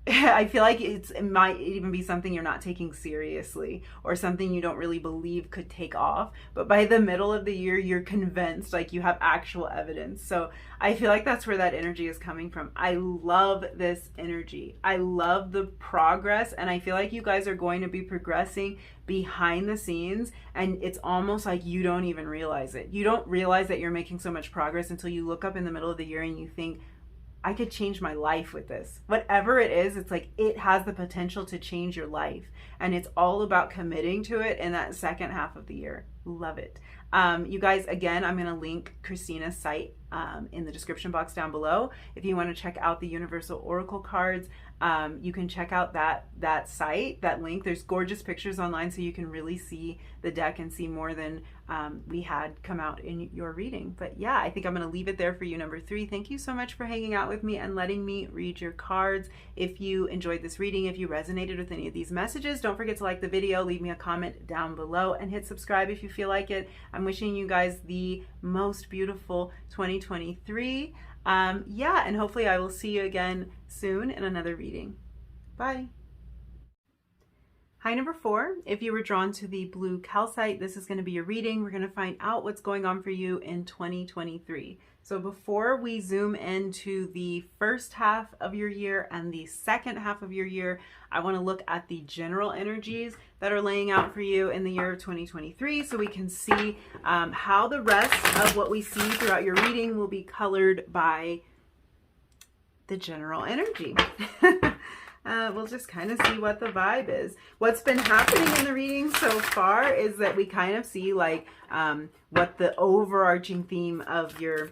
I feel like it might even be something you're not taking seriously, or something you don't really believe could take off. But by the middle of the year, you're convinced, like you have actual evidence. So I feel like that's where that energy is coming from. I love this energy. I love the progress. And I feel like you guys are going to be progressing behind the scenes. And it's almost like you don't even realize it. You don't realize that you're making so much progress until you look up in the middle of the year and you think, I could change my life with this. Whatever it is, it's like it has the potential to change your life. And it's all about committing to it in that second half of the year. Love it. You guys, again, I'm going to link Christina's site in the description box down below. If you want to check out the Universal Oracle cards, you can check out that site, that link. There's gorgeous pictures online, so you can really see the deck and see more than we had come out in your reading. But yeah, I think I'm going to leave it there for you, number 3. Thank you so much for hanging out with me and letting me read your cards. If you enjoyed this reading, if you resonated with any of these messages, don't forget to like the video, leave me a comment down below, and hit subscribe if you feel like it. I'm wishing you guys the most beautiful 2023. Yeah, and hopefully I will see you again soon in another reading. Bye. Hi, number 4. If you were drawn to the blue calcite, this is going to be your reading. We're going to find out what's going on for you in 2023. So before we zoom into the first half of your year and the second half of your year, I want to look at the general energies that are laying out for you in the year of 2023, so we can see how the rest of what we see throughout your reading will be colored by the general energy. We'll just kind of see what the vibe is. What's been happening in the reading so far is that we kind of see like what the overarching theme of your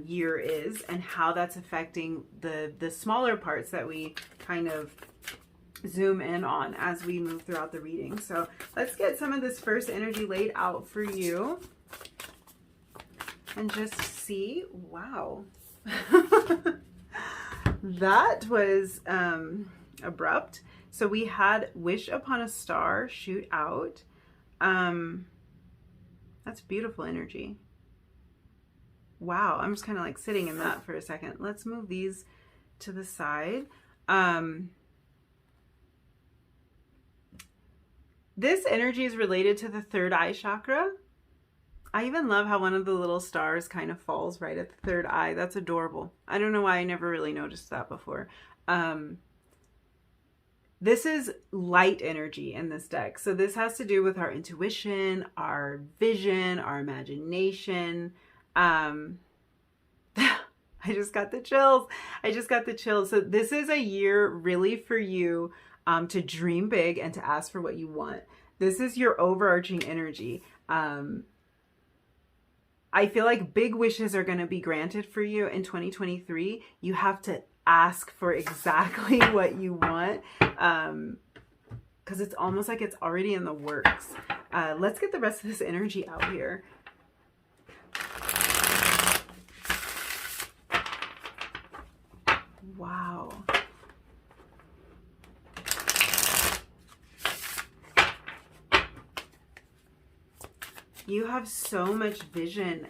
year is, and how that's affecting the smaller parts that we kind of zoom in on as we move throughout the reading. So let's get some of this first energy laid out for you and just see. Wow. That was abrupt. So we had wish upon a star, shoot out. That's beautiful energy. Wow, I'm just kind of like sitting in that for a second. Let's move these to the side. This energy is related to the third eye chakra. I even love how one of the little stars kind of falls right at the third eye. That's adorable. I don't know why I never really noticed that before. This is light energy in this deck. So this has to do with our intuition, our vision, our imagination. I just got the chills. So this is a year really for you to dream big and to ask for what you want. This is your overarching energy. I feel like big wishes are going to be granted for you in 2023. You have to ask for exactly what you want, because it's almost like it's already in the works. Let's get the rest of this energy out here. Wow. You have so much vision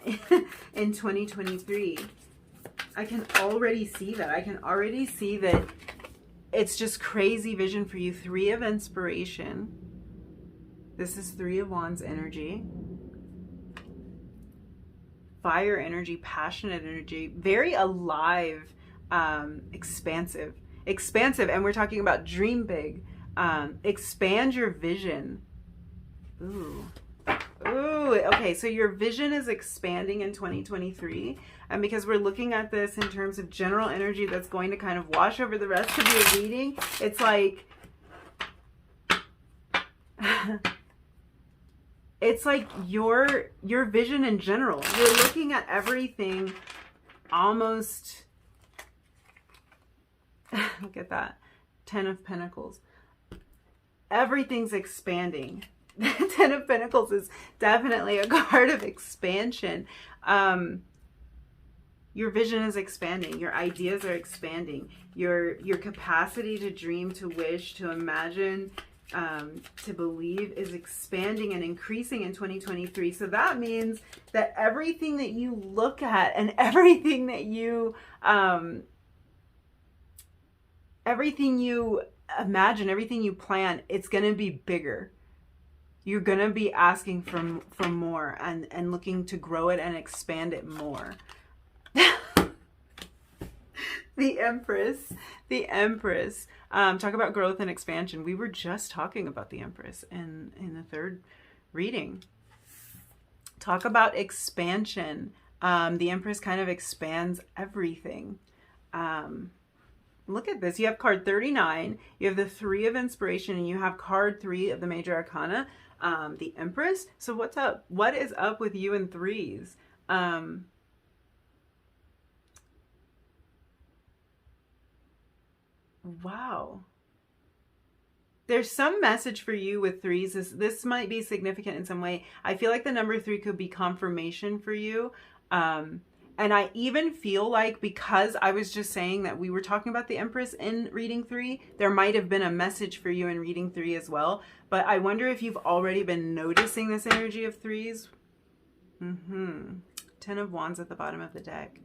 in 2023. I can already see that. I can already see that it's just crazy vision for you. 3 of inspiration. This is 3 of wands energy. Fire energy, passionate energy, very alive, expansive. And we're talking about dream big. Expand your vision. Ooh, okay, so your vision is expanding in 2023, and because we're looking at this in terms of general energy that's going to kind of wash over the rest of your reading, it's like it's like your vision in general. You're looking at everything almost look at that. 10 of Pentacles. Everything's expanding. 10 of Pentacles is definitely a card of expansion. Your vision is expanding. Your ideas are expanding. Your capacity to dream, to wish, to imagine, to believe is expanding and increasing in 2023. So that means that everything that you look at and everything that you imagine, everything you plan, it's going to be bigger. You're going to be asking for more and looking to grow it and expand it more. The Empress. Talk about growth and expansion. We were just talking about the Empress in the third reading. Talk about expansion. The Empress kind of expands everything. Look at this. You have card 39. You have the 3 of inspiration, and you have card 3 of the major arcana. The Empress. So what's up? What is up with you and 3s? Wow. There's some message for you with 3s. This might be significant in some way. I feel like the number 3 could be confirmation for you. And I even feel like, because I was just saying that we were talking about the Empress in reading 3, there might have been a message for you in reading 3 as well. But I wonder if you've already been noticing this energy of 3s. 10 of Wands at the bottom of the deck.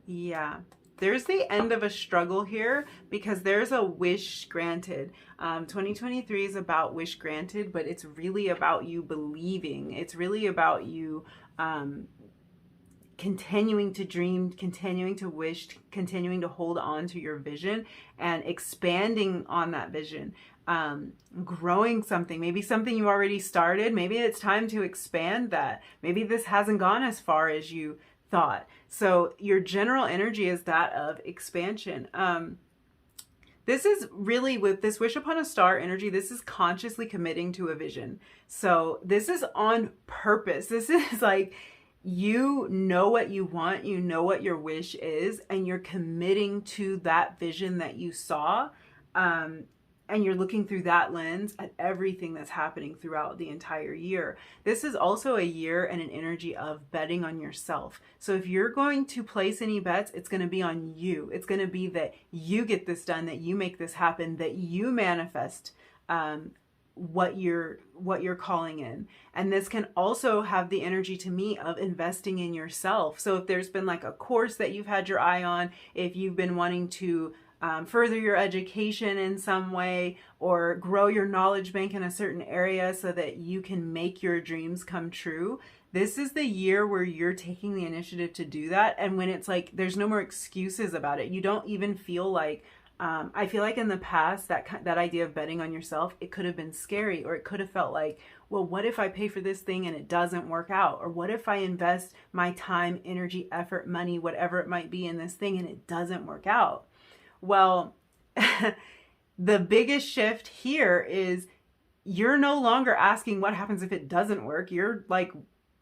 Yeah. There's the end of a struggle here, because there's a wish granted. 2023 is about wish granted, but it's really about you believing. It's really about you continuing to dream, continuing to wish, continuing to hold on to your vision and expanding on that vision. Growing something, maybe something you already started. Maybe it's time to expand that. Maybe this hasn't gone as far as you thought. So your general energy is that of expansion. This is really, with this wish upon a star energy, this is consciously committing to a vision. So this is on purpose. This is like, you know what you want, you know what your wish is, and you're committing to that vision that you saw. And you're looking through that lens at everything that's happening throughout the entire year. This is also a year and an energy of betting on yourself. So if you're going to place any bets, it's going to be on you. It's going to be that you get this done, that you make this happen, that you manifest what you're calling in. And this can also have the energy to me of investing in yourself. So if there's been like a course that you've had your eye on, if you've been wanting to further your education in some way, or grow your knowledge bank in a certain area so that you can make your dreams come true, this is the year where you're taking the initiative to do that. And when it's like, there's no more excuses about it. You don't even feel like, I feel like in the past, that idea of betting on yourself, it could have been scary, or it could have felt like, well, what if I pay for this thing and it doesn't work out? Or what if I invest my time, energy, effort, money, whatever it might be in this thing and it doesn't work out? Well, the biggest shift here is you're no longer asking what happens if it doesn't work. You're like,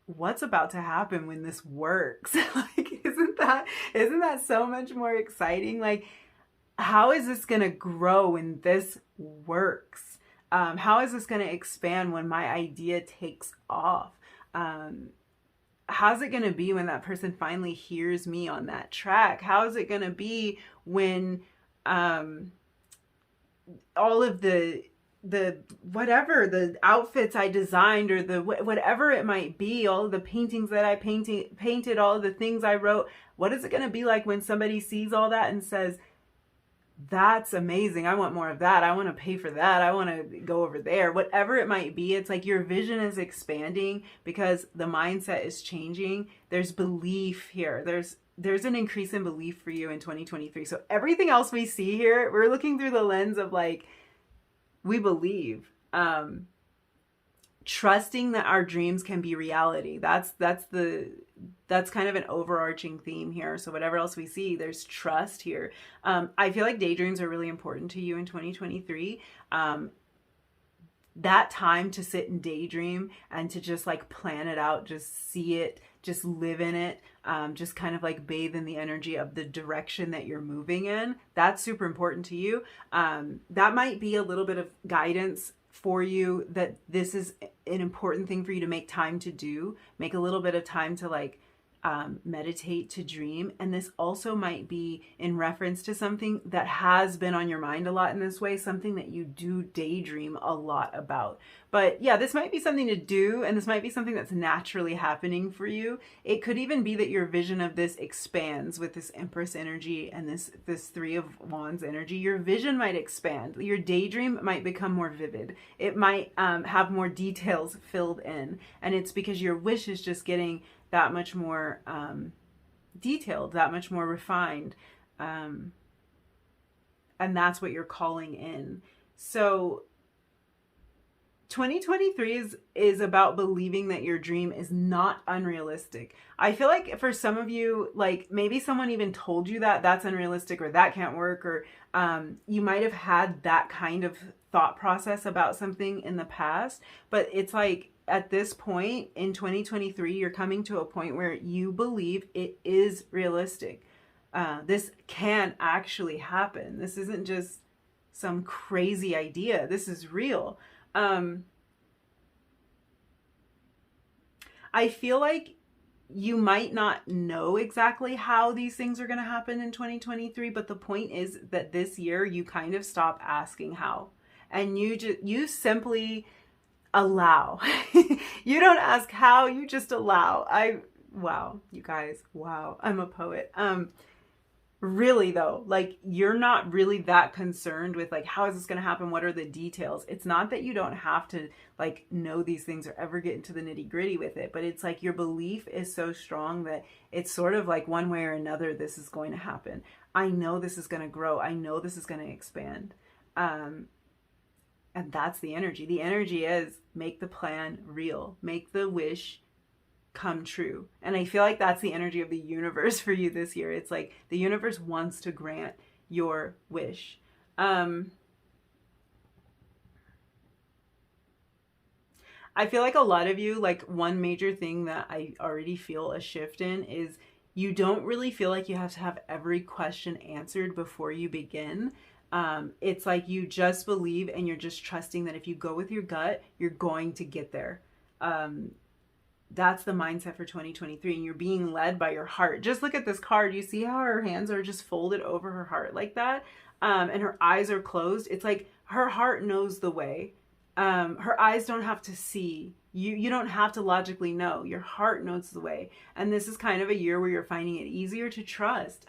what's about to happen when this works? Like, isn't that so much more exciting? Like, how is this going to grow when this works? How is this going to expand when my idea takes off? How's it going to be when that person finally hears me on that track? How is it going to be when all of the whatever, the outfits I designed, or the whatever it might be, all of the paintings that I painted, all of the things I wrote, what is it going to be like when somebody sees all that and says, that's amazing, I want more of that, I want to pay for that, I want to go over there, whatever it might be. It's like your vision is expanding because the mindset is changing. There's belief here. There's an increase in belief for you in 2023. So everything else we see here, we're looking through the lens of like, we believe, trusting that our dreams can be reality. That's kind of an overarching theme here. So whatever else we see, there's trust here. I feel like daydreams are really important to you in 2023. That time to sit and daydream and to just like plan it out, just see it, just live in it, just kind of like bathe in the energy of the direction that you're moving in. That's super important to you. That might be a little bit of guidance for you, that this is an important thing for you to make time to do. Make a little bit of time to like meditate, to dream. And this also might be in reference to something that has been on your mind a lot in this way, something that you do daydream a lot about. But yeah, this might be something to do, and this might be something that's naturally happening for you. It could even be that your vision of this expands with this Empress energy and this Three of Wands energy. Your vision might expand. Your daydream might become more vivid. It might have more details filled in. And it's because your wish is just getting that much more detailed, that much more refined. And that's what you're calling in. So 2023 is about believing that your dream is not unrealistic. I feel like for some of you, like maybe someone even told you that that's unrealistic, or that can't work, or you might have had that kind of thought process about something in the past. But it's like, at this point in 2023, you're coming to a point where you believe it is realistic. This can actually happen. This isn't just some crazy idea. This is real. I feel like you might not know exactly how these things are going to happen in 2023, but the point is that this year you kind of stop asking how, and you simply allow. You don't ask how, you just allow. Wow, you guys, wow, I'm a poet. Really though, like you're not really that concerned with like, how is this going to happen? What are the details? It's not that you don't have to like know these things or ever get into the nitty gritty with it, but it's like your belief is so strong that it's sort of like one way or another, this is going to happen. I know this is going to grow. I know this is going to expand. And that's the energy. The energy is make the plan real, make the wish come true. And I feel like that's the energy of the universe for you this year. It's like the universe wants to grant your wish. I feel like a lot of you, like one major thing that I already feel a shift in is you don't really feel like you have to have every question answered before you begin. It's like you just believe and you're just trusting that if you go with your gut, you're going to get there. That's the mindset for 2023, and you're being led by your heart. Just look at this card. You see how her hands are just folded over her heart like that? And her eyes are closed. It's like her heart knows the way. Her eyes don't have to see. You don't have to logically know. Your heart knows the way. And this is kind of a year where you're finding it easier to trust.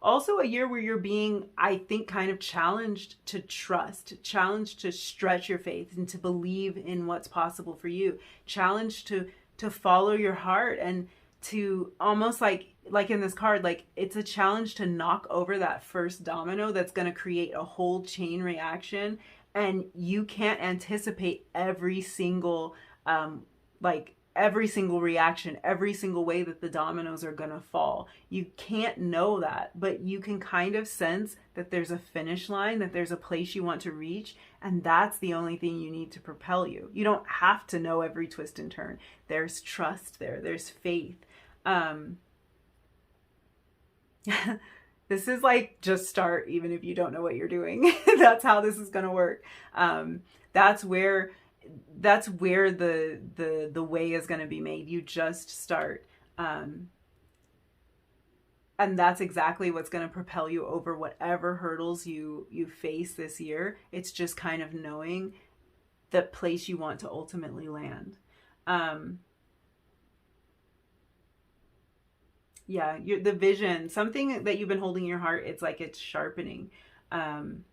Also a year where you're being, I think, kind of challenged to trust, challenged to stretch your faith and to believe in what's possible for you, challenged to follow your heart, and to almost like in this card, like it's a challenge to knock over that first domino that's going to create a whole chain reaction. And you can't anticipate every single every single reaction, every single way that the dominoes are going to fall. You can't know that, but you can kind of sense that there's a finish line, that there's a place you want to reach, and that's the only thing you need to propel you. You don't have to know every twist and turn. There's trust there. There's faith. This is like, just start even if you don't know what you're doing. That's how this is going to work. That's where the way is going to be made. You just start. And that's exactly what's going to propel you over whatever hurdles you face this year. It's just kind of knowing the place you want to ultimately land. Yeah, the vision, something that you've been holding in your heart, it's like it's sharpening. And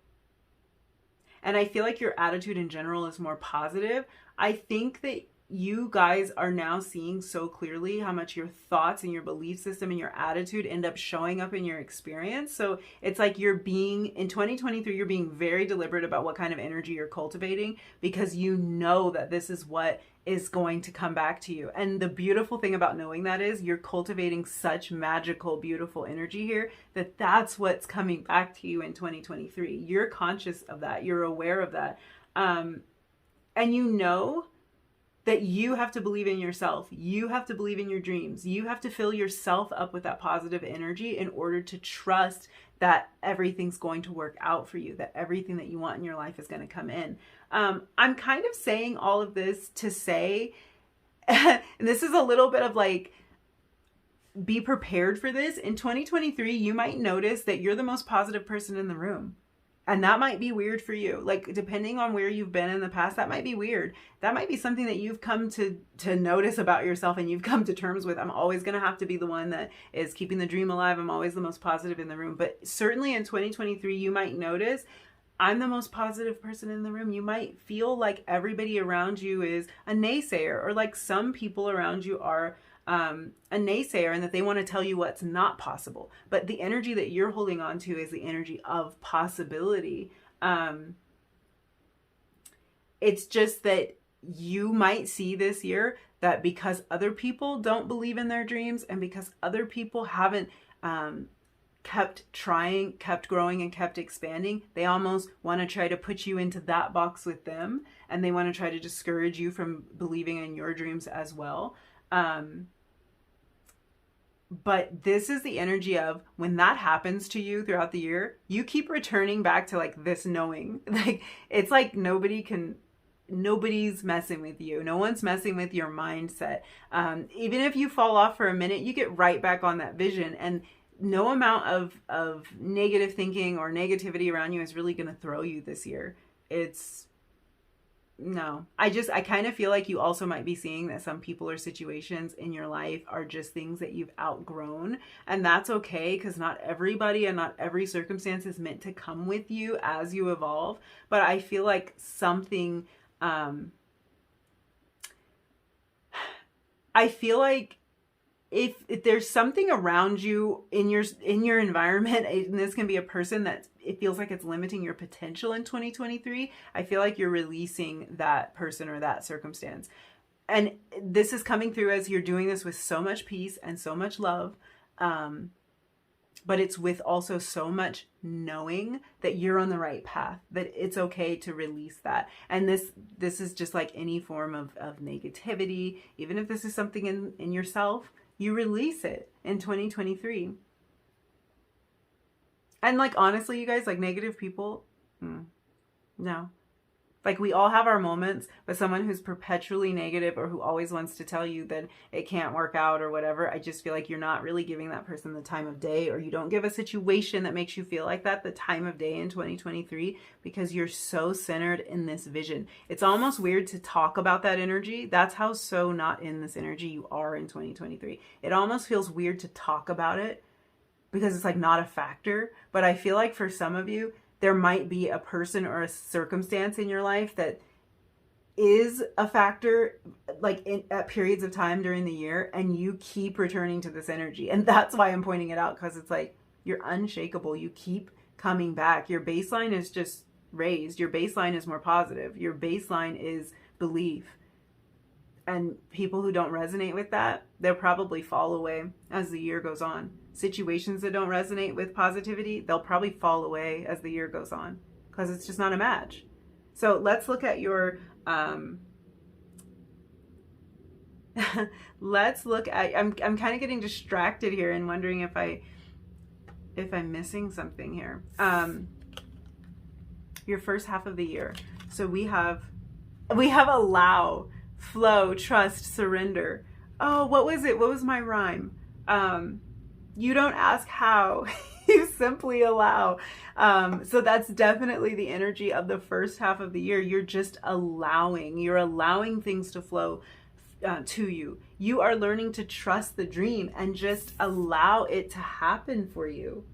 I feel like your attitude in general is more positive. I think that you guys are now seeing so clearly how much your thoughts and your belief system and your attitude end up showing up in your experience. So it's like you're being, in 2023, you're being very deliberate about what kind of energy you're cultivating, because you know that this is what is going to come back to you. And the beautiful thing about knowing that is you're cultivating such magical, beautiful energy here, that that's what's coming back to you in 2023. You're conscious of that. You're aware of that. And you know that you have to believe in yourself. You have to believe in your dreams. You have to fill yourself up with that positive energy in order to trust that everything's going to work out for you, that everything that you want in your life is going to come in. I'm kind of saying all of this to say, and this is a little bit of like, be prepared for this. In 2023, you might notice that you're the most positive person in the room. And that might be weird for you. Like, depending on where you've been in the past, that might be weird. That might be something that you've come to notice about yourself and you've come to terms with. I'm always going to have to be the one that is keeping the dream alive. I'm always the most positive in the room. But certainly in 2023, you might notice I'm the most positive person in the room. You might feel like everybody around you is a naysayer, or like some people around you are a naysayer, and that they want to tell you what's not possible. But the energy that you're holding on to is the energy of possibility. It's just that you might see this year that because other people don't believe in their dreams, and because other people haven't kept trying, kept growing, and kept expanding, they almost want to try to put you into that box with them, and they want to try to discourage you from believing in your dreams as well. But this is the energy of, when that happens to you throughout the year, you keep returning back to like this knowing. Like, it's like nobody's messing with you. No one's messing with your mindset. Even if you fall off for a minute, you get right back on that vision, and no amount of negative thinking or negativity around you is really going to throw you this year. No, I kind of feel like you also might be seeing that some people or situations in your life are just things that you've outgrown, and that's okay, because not everybody and not every circumstance is meant to come with you as you evolve. But I feel like something, I feel like if there's something around you in your environment, and this can be a person that it feels like it's limiting your potential in 2023, I feel like you're releasing that person or that circumstance. And this is coming through as you're doing this with so much peace and so much love. But it's with also so much knowing that you're on the right path, that it's okay to release that. And this is just like any form of negativity. Even if this is something in yourself, you release it in 2023. And like, honestly, you guys, like, negative people, no. Like, we all have our moments, but someone who's perpetually negative or who always wants to tell you that it can't work out or whatever, I just feel like you're not really giving that person the time of day, or you don't give a situation that makes you feel like that the time of day in 2023, because you're so centered in this vision. It's almost weird to talk about that energy. That's how so not in this energy you are in 2023. It almost feels weird to talk about it because it's like not a factor. But I feel like for some of you, there might be a person or a circumstance in your life that is a factor, like at periods of time during the year, and you keep returning to this energy. And that's why I'm pointing it out, because it's like you're unshakable. You keep coming back. Your baseline is just raised. Your baseline is more positive. Your baseline is belief. And people who don't resonate with that, they'll probably fall away as the year goes on. Situations that don't resonate with positivity, they'll probably fall away as the year goes on, because it's just not a match. So let's look at your, let's look at, I'm kind of getting distracted here and wondering if I'm missing something here. Your first half of the year. So we have allow, flow, trust, surrender. Oh, what was it? What was my rhyme? You don't ask how, you simply allow. So that's definitely the energy of the first half of the year. You're just allowing. You're allowing things to flow to you. You are learning to trust the dream and just allow it to happen for you.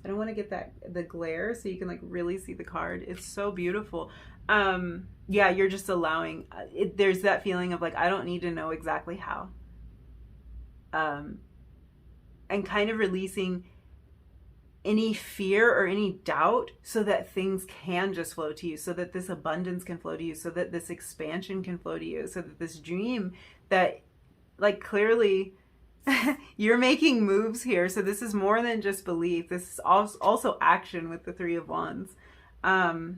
I don't want to get the glare so you can like really see the card. It's so beautiful. Yeah, you're just allowing. There's that feeling of like, I don't need to know exactly how. And kind of releasing any fear or any doubt so that things can just flow to you, so that this abundance can flow to you, so that this expansion can flow to you, so that this dream that, like, clearly you're making moves here. So this is more than just belief. This is also action with the Three of Wands. You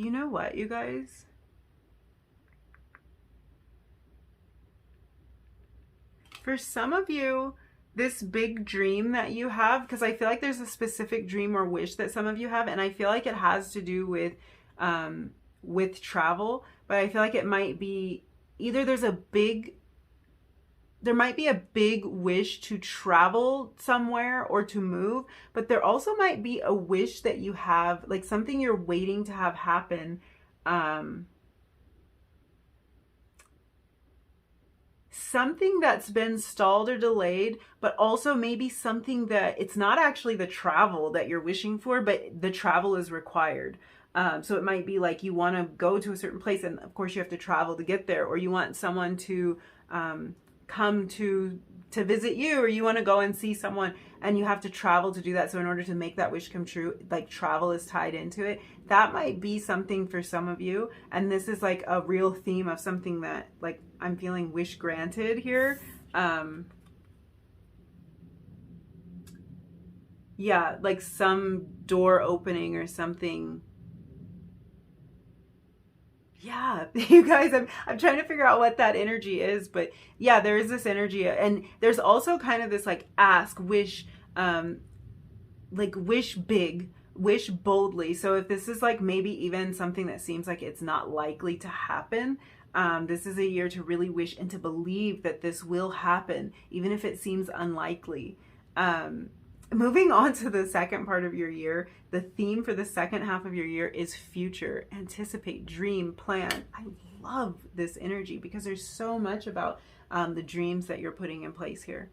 know what, you guys? For some of you, this big dream that you have, because I feel like there's a specific dream or wish that some of you have, and I feel like it has to do with travel, but I feel like it might be either there might be a big wish to travel somewhere or to move, but there also might be a wish that you have, like something you're waiting to have happen. Something that's been stalled or delayed, but also maybe something that it's not actually the travel that you're wishing for, but the travel is required. So it might be like you want to go to a certain place, and of course you have to travel to get there, or you want someone to come to visit you, or you want to go and see someone and you have to travel to do that. So in order to make that wish come true, like travel is tied into it. That might be something for some of you, and this is like a real theme of something that, like, I'm feeling wish granted here. Yeah, like some door opening or something. Yeah, you guys, I'm trying to figure out what that energy is, but yeah, there is this energy, and there's also kind of this like ask, wish, like wish big, wish boldly. So if this is like maybe even something that seems like it's not likely to happen, this is a year to really wish and to believe that this will happen, even if it seems unlikely. Moving on to the second part of your year, the theme for the second half of your year is future, anticipate, dream, plan. I love this energy because there's so much about the dreams that you're putting in place here.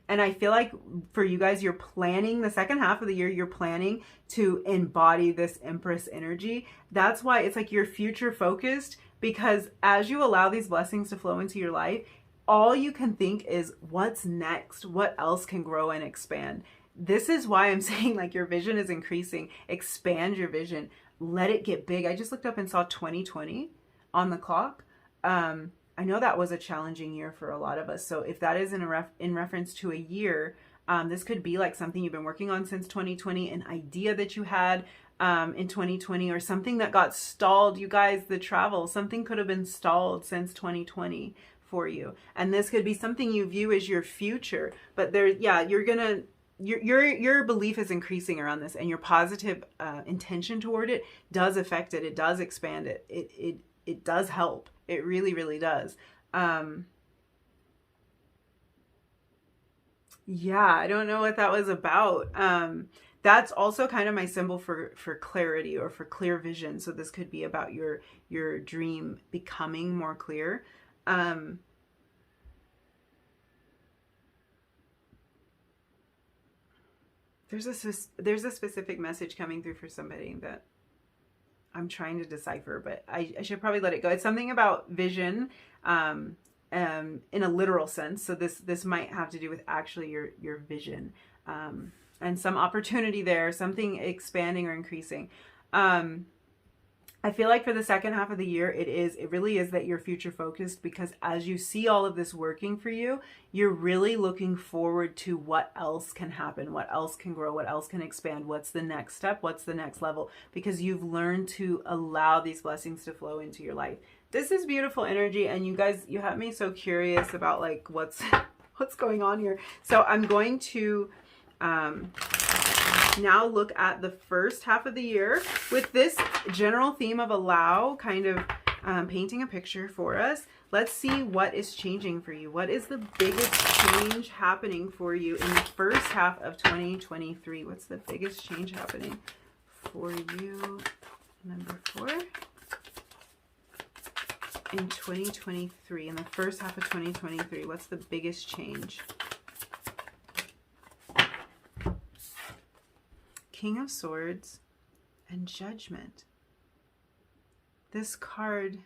And I feel like for you guys, you're planning the second half of the year, you're planning to embody this Empress energy. That's why it's like you're future focused, because as you allow these blessings to flow into your life, all you can think is what's next, what else can grow and expand. This is why I'm saying like your vision is increasing. Expand your vision. Let it get big. I just looked up and saw 2020 on the clock. I know that was a challenging year for a lot of us. So if that is in reference to a year, this could be like something you've been working on since 2020, an idea that you had in 2020, or something that got stalled. You guys, the travel, something could have been stalled since 2020 for you. And this could be something you view as your future, but there, yeah, you're gonna your belief is increasing around this, and your positive intention toward it does affect it. It does expand it. It does help. It really, really does. Yeah, I don't know what that was about. That's also kind of my symbol for clarity or for clear vision. So this could be about your dream becoming more clear. There's a specific message coming through for somebody that I'm trying to decipher, but I should probably let it go. It's something about vision, in a literal sense. So this might have to do with actually your vision, and some opportunity there, something expanding or increasing. I feel like for the second half of the year, it really is that you're future focused, because as you see all of this working for you, you're really looking forward to what else can happen, what else can grow, what else can expand, what's the next step, what's the next level, because you've learned to allow these blessings to flow into your life. This is beautiful energy, and you guys, you have me so curious about like what's going on here. So I'm going to now look at the first half of the year with this general theme of allow, kind of painting a picture for us. Let's see what is changing for you. What is the biggest change happening for you in the first half of 2023? What's the biggest change happening for you? Number 4. In 2023, in the first half of 2023, what's the biggest change? King of Swords and Judgment. This card,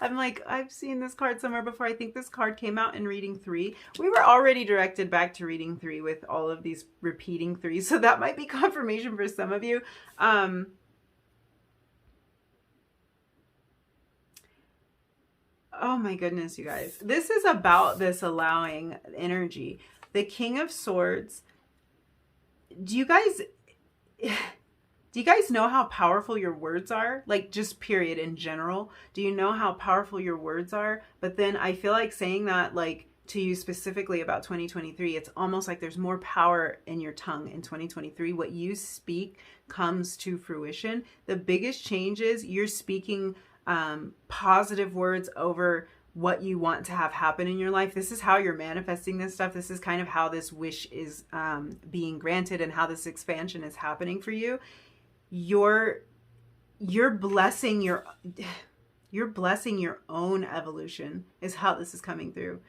I'm like, I've seen this card somewhere before. I think this card came out in reading 3. We were already directed back to reading 3 with all of these repeating 3s, so that might be confirmation for some of you. Oh my goodness, you guys. This is about this allowing energy. The King of Swords. Do you guys know how powerful your words are? Like, just period in general. Do you know how powerful your words are? But then I feel like saying that, like, to you specifically about 2023, it's almost like there's more power in your tongue in 2023. What you speak comes to fruition. The biggest change is you're speaking positive words over what you want to have happen in your life. This is how you're manifesting this stuff. This is kind of how this wish is being granted, and how this expansion is happening for you. You're blessing your own evolution is how this is coming through.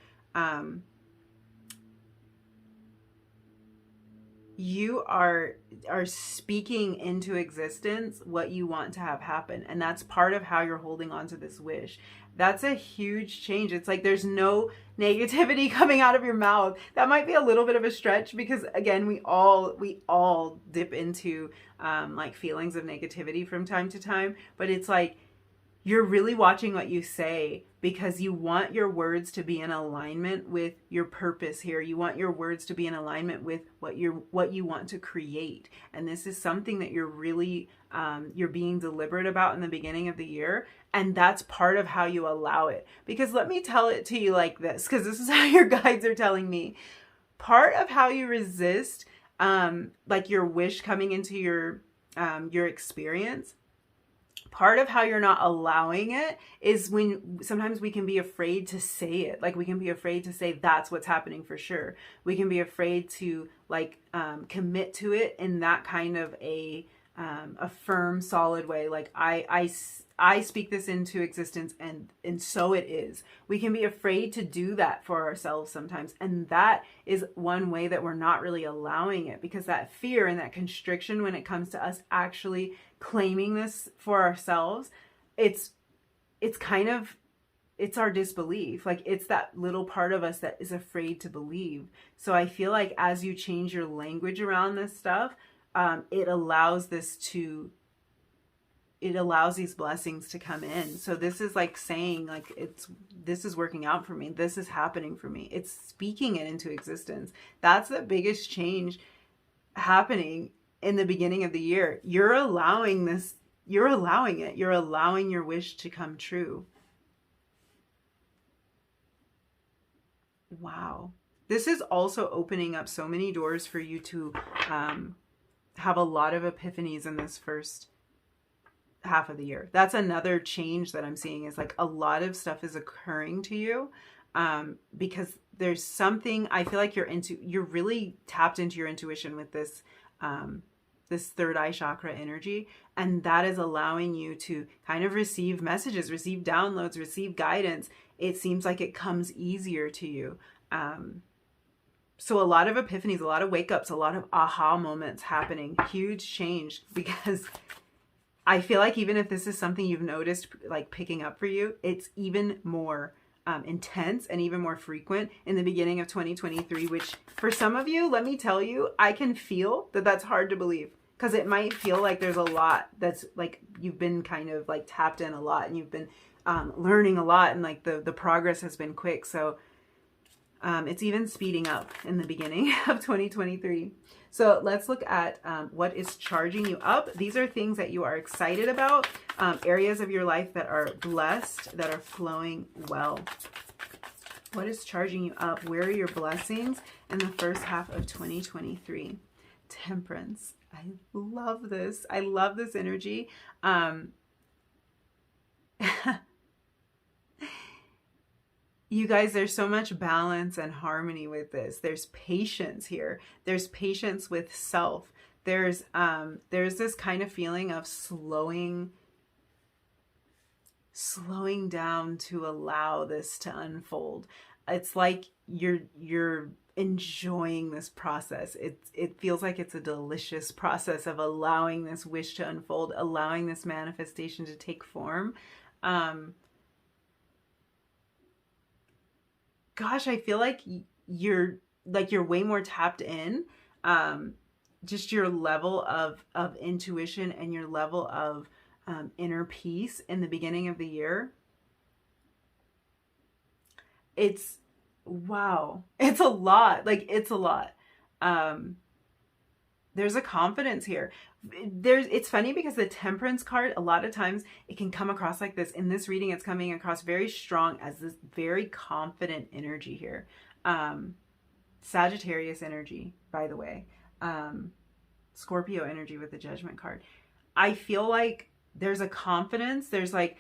You are speaking into existence what you want to have happen, and that's part of how you're holding on to this wish. That's a huge change. It's like there's no negativity coming out of your mouth. That might be a little bit of a stretch, because again, we all dip into like feelings of negativity from time to time, but it's like you're really watching what you say, because you want your words to be in alignment with your purpose here. You want your words to be in alignment with what you want to create. And this is something that you're really, you're being deliberate about in the beginning of the year. And that's part of how you allow it. Because let me tell it to you like this, because this is how your guides are telling me. Part of how you resist, like your wish coming into your experience, part of how you're not allowing it is when sometimes we can be afraid to say it. Like, we can be afraid to say that's what's happening for sure. We can be afraid to like commit to it in that kind of a firm, solid way. Like I speak this into existence, and so it is. We can be afraid to do that for ourselves sometimes. And that is one way that we're not really allowing it, because that fear and that constriction when it comes to us actually claiming this for ourselves, it's our disbelief. Like, it's that little part of us that is afraid to believe. So I feel like as you change your language around this stuff, it allows these blessings to come in. So this is like saying, like, this is working out for me. This is happening for me. It's speaking it into existence. That's the biggest change happening in the beginning of the year. You're allowing this. You're allowing it. You're allowing your wish to come true. Wow. This is also opening up so many doors for you to have a lot of epiphanies in this first half of the year. That's another change that I'm seeing, is like a lot of stuff is occurring to you because there's something, I feel like you're really tapped into your intuition with this this third eye chakra energy, and that is allowing you to kind of receive messages, receive downloads, receive guidance. It seems like it comes easier to you. So a lot of epiphanies, a lot of wake ups, a lot of aha moments happening, huge change, because I feel like even if this is something you've noticed like picking up for you, it's even more intense and even more frequent in the beginning of 2023, which for some of you, let me tell you, I can feel that that's hard to believe, because it might feel like there's a lot that's like you've been kind of like tapped in a lot, and you've been learning a lot, and like the progress has been quick. So it's even speeding up in the beginning of 2023. So let's look at what is charging you up. These are things that you are excited about, areas of your life that are blessed, that are flowing well. What is charging you up? Where are your blessings in the first half of 2023? Temperance. I love this. I love this energy. You guys, there's so much balance and harmony with this. There's patience here. There's patience with self. There's this kind of feeling of slowing down to allow this to unfold. It's like you're enjoying this process. It feels like it's a delicious process of allowing this wish to unfold, allowing this manifestation to take form. Gosh, I feel like you're way more tapped in. Just your level of intuition and your level of inner peace in the beginning of the year. It's wow. It's a lot. Like, it's a lot. There's a confidence here. It's funny because the Temperance card, a lot of times it can come across like this. In this reading, it's coming across very strong as this very confident energy here. Sagittarius energy, by the way. Scorpio energy with the Judgment card. I feel like there's a confidence. There's like,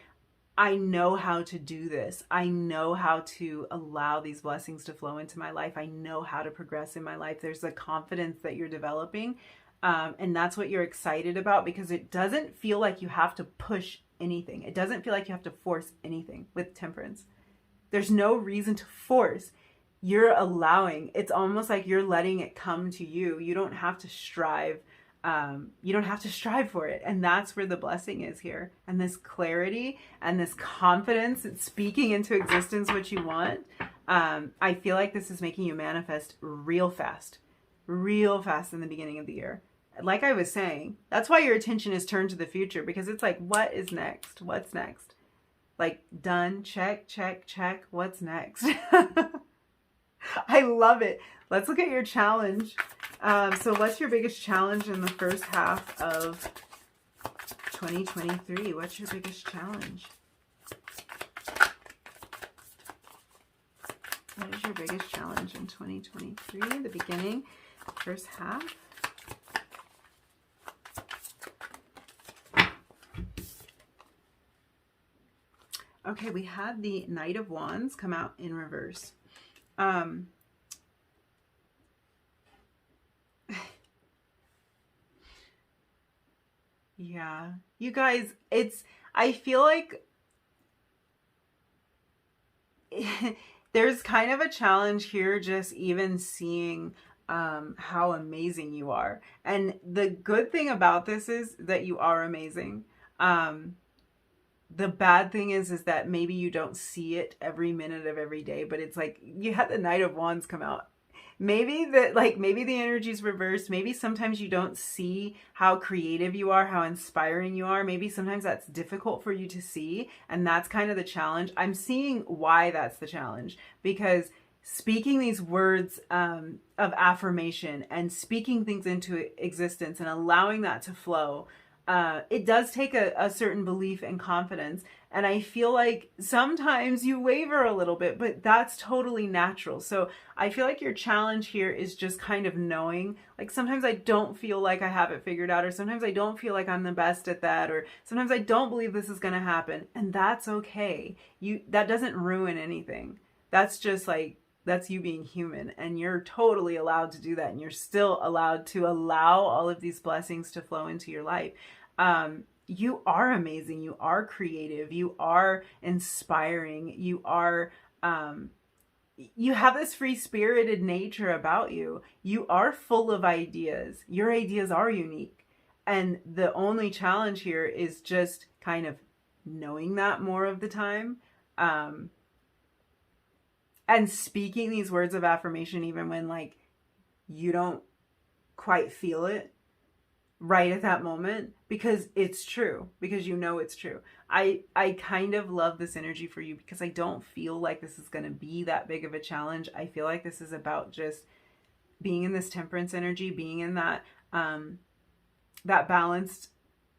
I know how to do this. I know how to allow these blessings to flow into my life. I know how to progress in my life. There's a confidence that you're developing. And that's what you're excited about, because it doesn't feel like you have to push anything. It doesn't feel like you have to force anything with Temperance. There's no reason to force. You're allowing. It's almost like you're letting it come to you. You don't have to strive. You don't have to strive for it. And that's where the blessing is here. And this clarity and this confidence, it's speaking into existence what you want. I feel like this is making you manifest real fast in the beginning of the year. Like I was saying, that's why your attention is turned to the future, because it's like, what is next? What's next? Like, done, check, check, check. What's next? I love it. Let's look at your challenge. So what's your biggest challenge in the first half of 2023? What's your biggest challenge? What is your biggest challenge in 2023? The beginning, first half. Okay, we had the Knight of Wands come out in reverse. Yeah, you guys, I feel like there's kind of a challenge here, just even seeing how amazing you are. And the good thing about this is that you are amazing. The bad thing is that maybe you don't see it every minute of every day, but it's like you had the Knight of Wands come out. Maybe the energy's reversed. Maybe sometimes you don't see how creative you are, how inspiring you are. Maybe sometimes that's difficult for you to see, and that's kind of the challenge. I'm seeing why that's the challenge, because speaking these words of affirmation and speaking things into existence and allowing that to flow, it does take a certain belief and confidence. And I feel like sometimes you waver a little bit, but that's totally natural. So I feel like your challenge here is just kind of knowing, like sometimes I don't feel like I have it figured out, or sometimes I don't feel like I'm the best at that, or sometimes I don't believe this is going to happen. And that's okay. That doesn't ruin anything. That's just like, that's you being human, and you're totally allowed to do that. And you're still allowed to allow all of these blessings to flow into your life. You are amazing. You are creative. You are inspiring. You are, you have this free spirited nature about you. You are full of ideas. Your ideas are unique. And the only challenge here is just kind of knowing that more of the time. And speaking these words of affirmation, even when like you don't quite feel it right at that moment, because it's true, because you know it's true. I kind of love this energy for you because I don't feel like this is going to be that big of a challenge. I feel like this is about just being in this temperance energy, being in that that balanced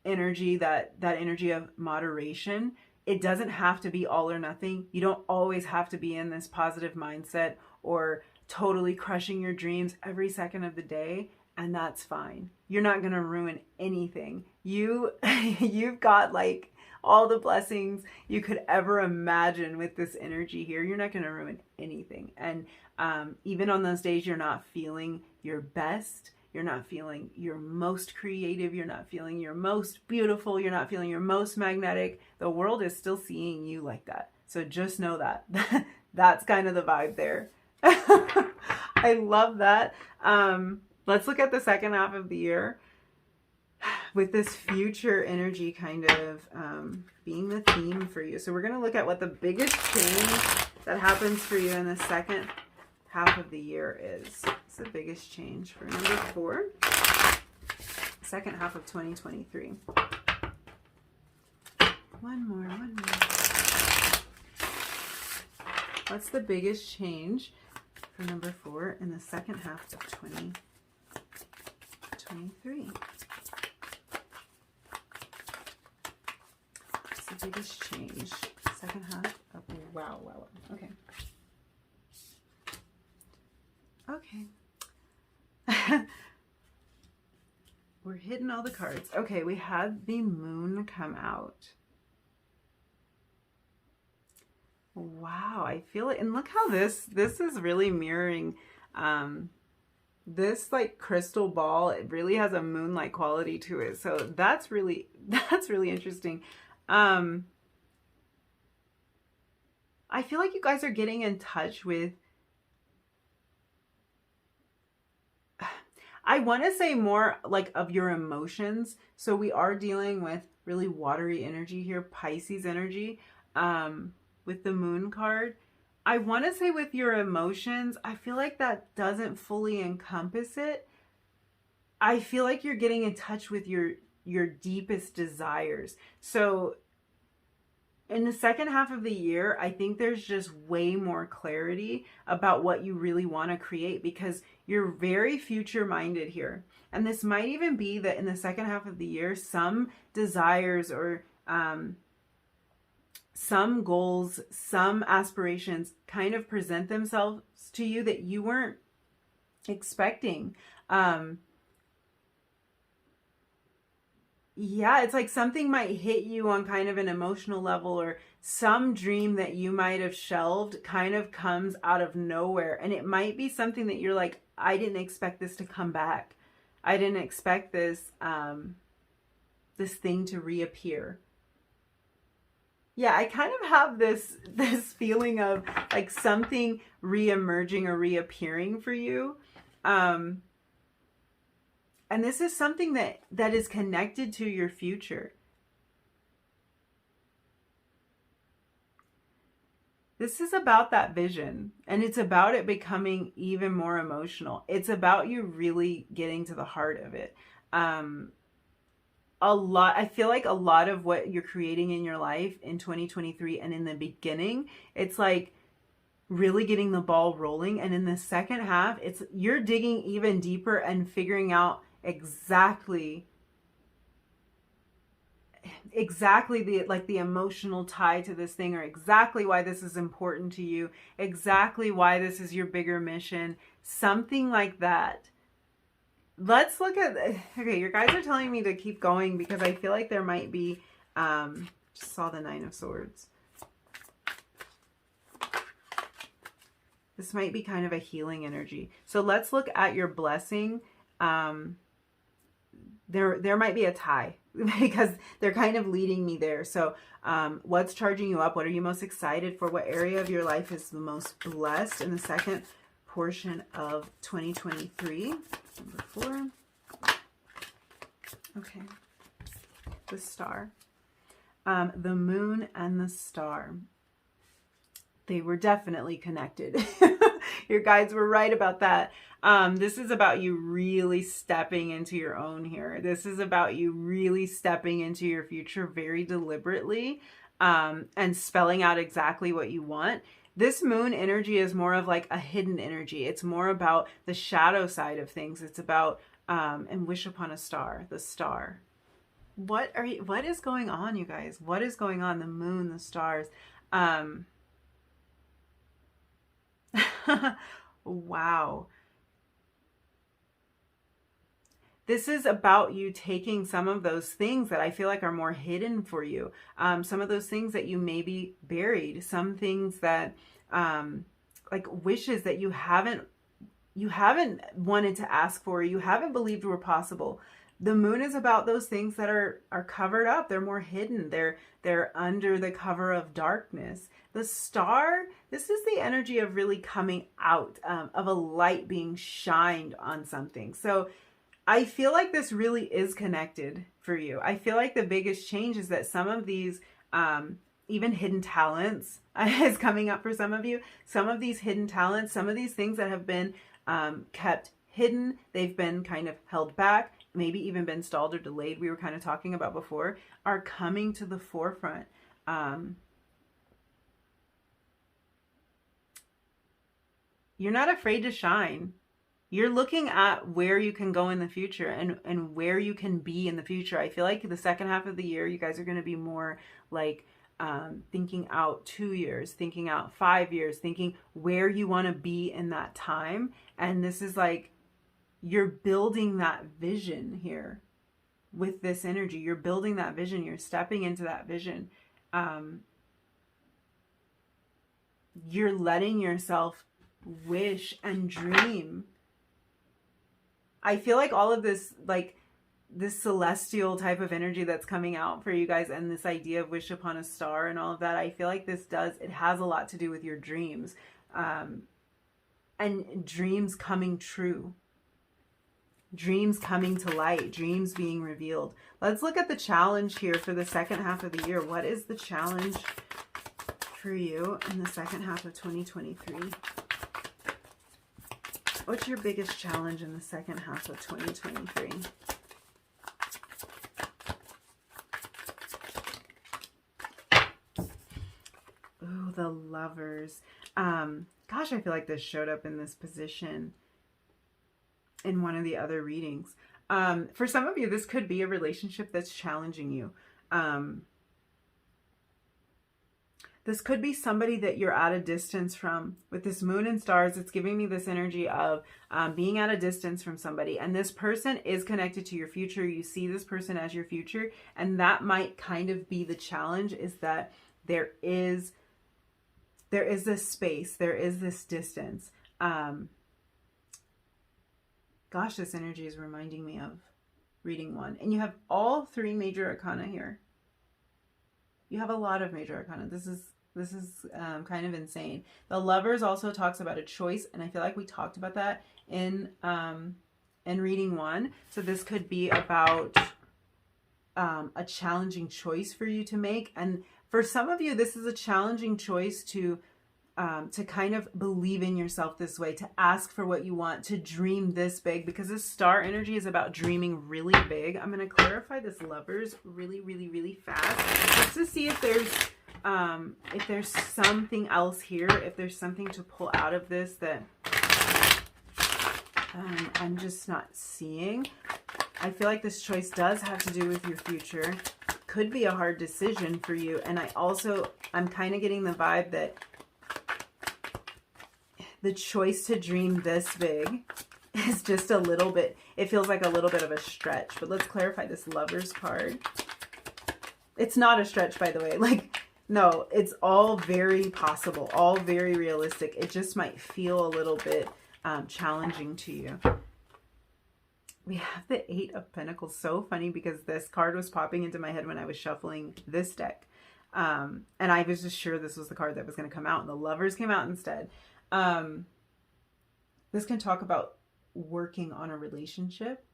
energy, that energy of moderation. It doesn't have to be all or nothing. You don't always have to be in this positive mindset or totally crushing your dreams every second of the day. And that's fine. You're not going to ruin anything. You've got like all the blessings you could ever imagine with this energy here. You're not going to ruin anything. And even on those days you're not feeling your best, you're not feeling your most creative, you're not feeling your most beautiful, you're not feeling your most magnetic, the world is still seeing you like that. So just know that. That's kind of the vibe there. I love that. Let's look at the second half of the year with this future energy kind of being the theme for you. So we're going to look at what the biggest change that happens for you in the second half of the year is. It's the biggest change for number 4, second half of 2023. One more. What's the biggest change for number 4 in the second half of 2023? What's the biggest change? Second half of, wow. Okay. We're hitting all the cards. Okay, we had the moon come out. Wow, I feel it. And look how this is really mirroring this like crystal ball. It really has a moon-like quality to it. So that's really interesting. I feel like you guys are getting in touch with, I want to say more like of your emotions. So we are dealing with really watery energy here, Pisces energy, with the moon card. I want to say with your emotions, I feel like that doesn't fully encompass it. I feel like you're getting in touch with your deepest desires. So in the second half of the year, I think there's just way more clarity about what you really want to create, because you're very future minded here. And this might even be that in the second half of the year, some desires or some goals, some aspirations kind of present themselves to you that you weren't expecting. Yeah, it's like something might hit you on kind of an emotional level, or some dream that you might have shelved kind of comes out of nowhere. And it might be something that you're like, I didn't expect this to come back. I didn't expect this, this thing to reappear. Yeah, I kind of have this feeling of like something reemerging or reappearing for you. And this is something that is connected to your future. This is about that vision, and it's about it becoming even more emotional. It's about you really getting to the heart of it. I feel like a lot of what you're creating in your life in 2023 and in the beginning, it's like really getting the ball rolling. And in the second half, you're digging even deeper and figuring out exactly exactly the emotional tie to this thing, or exactly why this is important to you, exactly why this is your bigger mission, something like that. Let's look at, okay, your guys are telling me to keep going because I feel like there might be, just saw the Nine of Swords. This might be kind of a healing energy. So let's look at your blessing. There might be a tie because they're kind of leading me there. So what's charging you up? What are you most excited for? What area of your life is the most blessed in the second portion of 2023? Number 4. Okay. The Star. The Moon and the Star. They were definitely connected. Your guides were right about that. This is about you really stepping into your own here. This is about you really stepping into your future very deliberately, and spelling out exactly what you want. This moon energy is more of like a hidden energy. It's more about the shadow side of things. It's about, and wish upon a star, the star. What is going on, you guys? What is going on? The moon, the stars. Wow. This is about you taking some of those things that I feel like are more hidden for you. Some of those things that you maybe buried, some things that, like wishes that you haven't wanted to ask for, you haven't believed were possible. The moon is about those things that are covered up. They're more hidden. They're under the cover of darkness. The star, this is the energy of really coming out, of a light being shined on something. So I feel like this really is connected for you. I feel like the biggest change is that some of these, even hidden talents is coming up for some of you. Some of these hidden talents, some of these things that have been kept hidden, they've been kind of held back, maybe even been stalled or delayed, we were kind of talking about before, are coming to the forefront. You're not afraid to shine. You're looking at where you can go in the future and where you can be in the future. I feel like the second half of the year, you guys are going to be more like thinking out 2 years, thinking out 5 years, thinking where you want to be in that time. And this is like, you're building that vision here with this energy. You're building that vision. You're stepping into that vision. You're letting yourself wish and dream. I feel like all of this, like this celestial type of energy that's coming out for you guys, and this idea of wish upon a star and all of that, I feel like it has a lot to do with your dreams, and dreams coming true, dreams coming to light, dreams being revealed. Let's look at the challenge here for the second half of the year. What is the challenge for you in the second half of 2023? What's your biggest challenge in the second half of 2023? Ooh, the Lovers. Gosh, I feel like this showed up in this position in one of the other readings. For some of you, this could be a relationship that's challenging you. This could be somebody that you're at a distance from. With this moon and stars, it's giving me this energy of being at a distance from somebody. And this person is connected to your future. You see this person as your future. And that might kind of be the challenge, is that there is this space. There is this distance. Gosh, this energy is reminding me of reading 1. And you have all 3 major arcana here. You have a lot of major arcana. This is kind of insane. The Lovers also talks about a choice, and I feel like we talked about that in reading 1. So this could be about a challenging choice for you to make, and for some of you, this is a challenging choice to kind of believe in yourself this way, to ask for what you want, to dream this big, because this star energy is about dreaming really big. I'm going to clarify this Lovers really, really, really fast, just to see if there's something else here, if there's something to pull out of this that I'm just not seeing. I feel like this choice does have to do with your future. could be a hard decision for you. And I'm kind of getting the vibe that the choice to dream this big is just a little bit, it feels like a little bit of a stretch. But let's clarify this Lovers card. It's not a stretch, by the way. Like, no, it's all very possible, all very realistic. It just might feel a little bit challenging to you. We have the 8 of Pentacles. So funny because this card was popping into my head when I was shuffling this deck. And I was just sure this was the card that was going to come out, and the Lovers came out instead. This can talk about working on a relationship.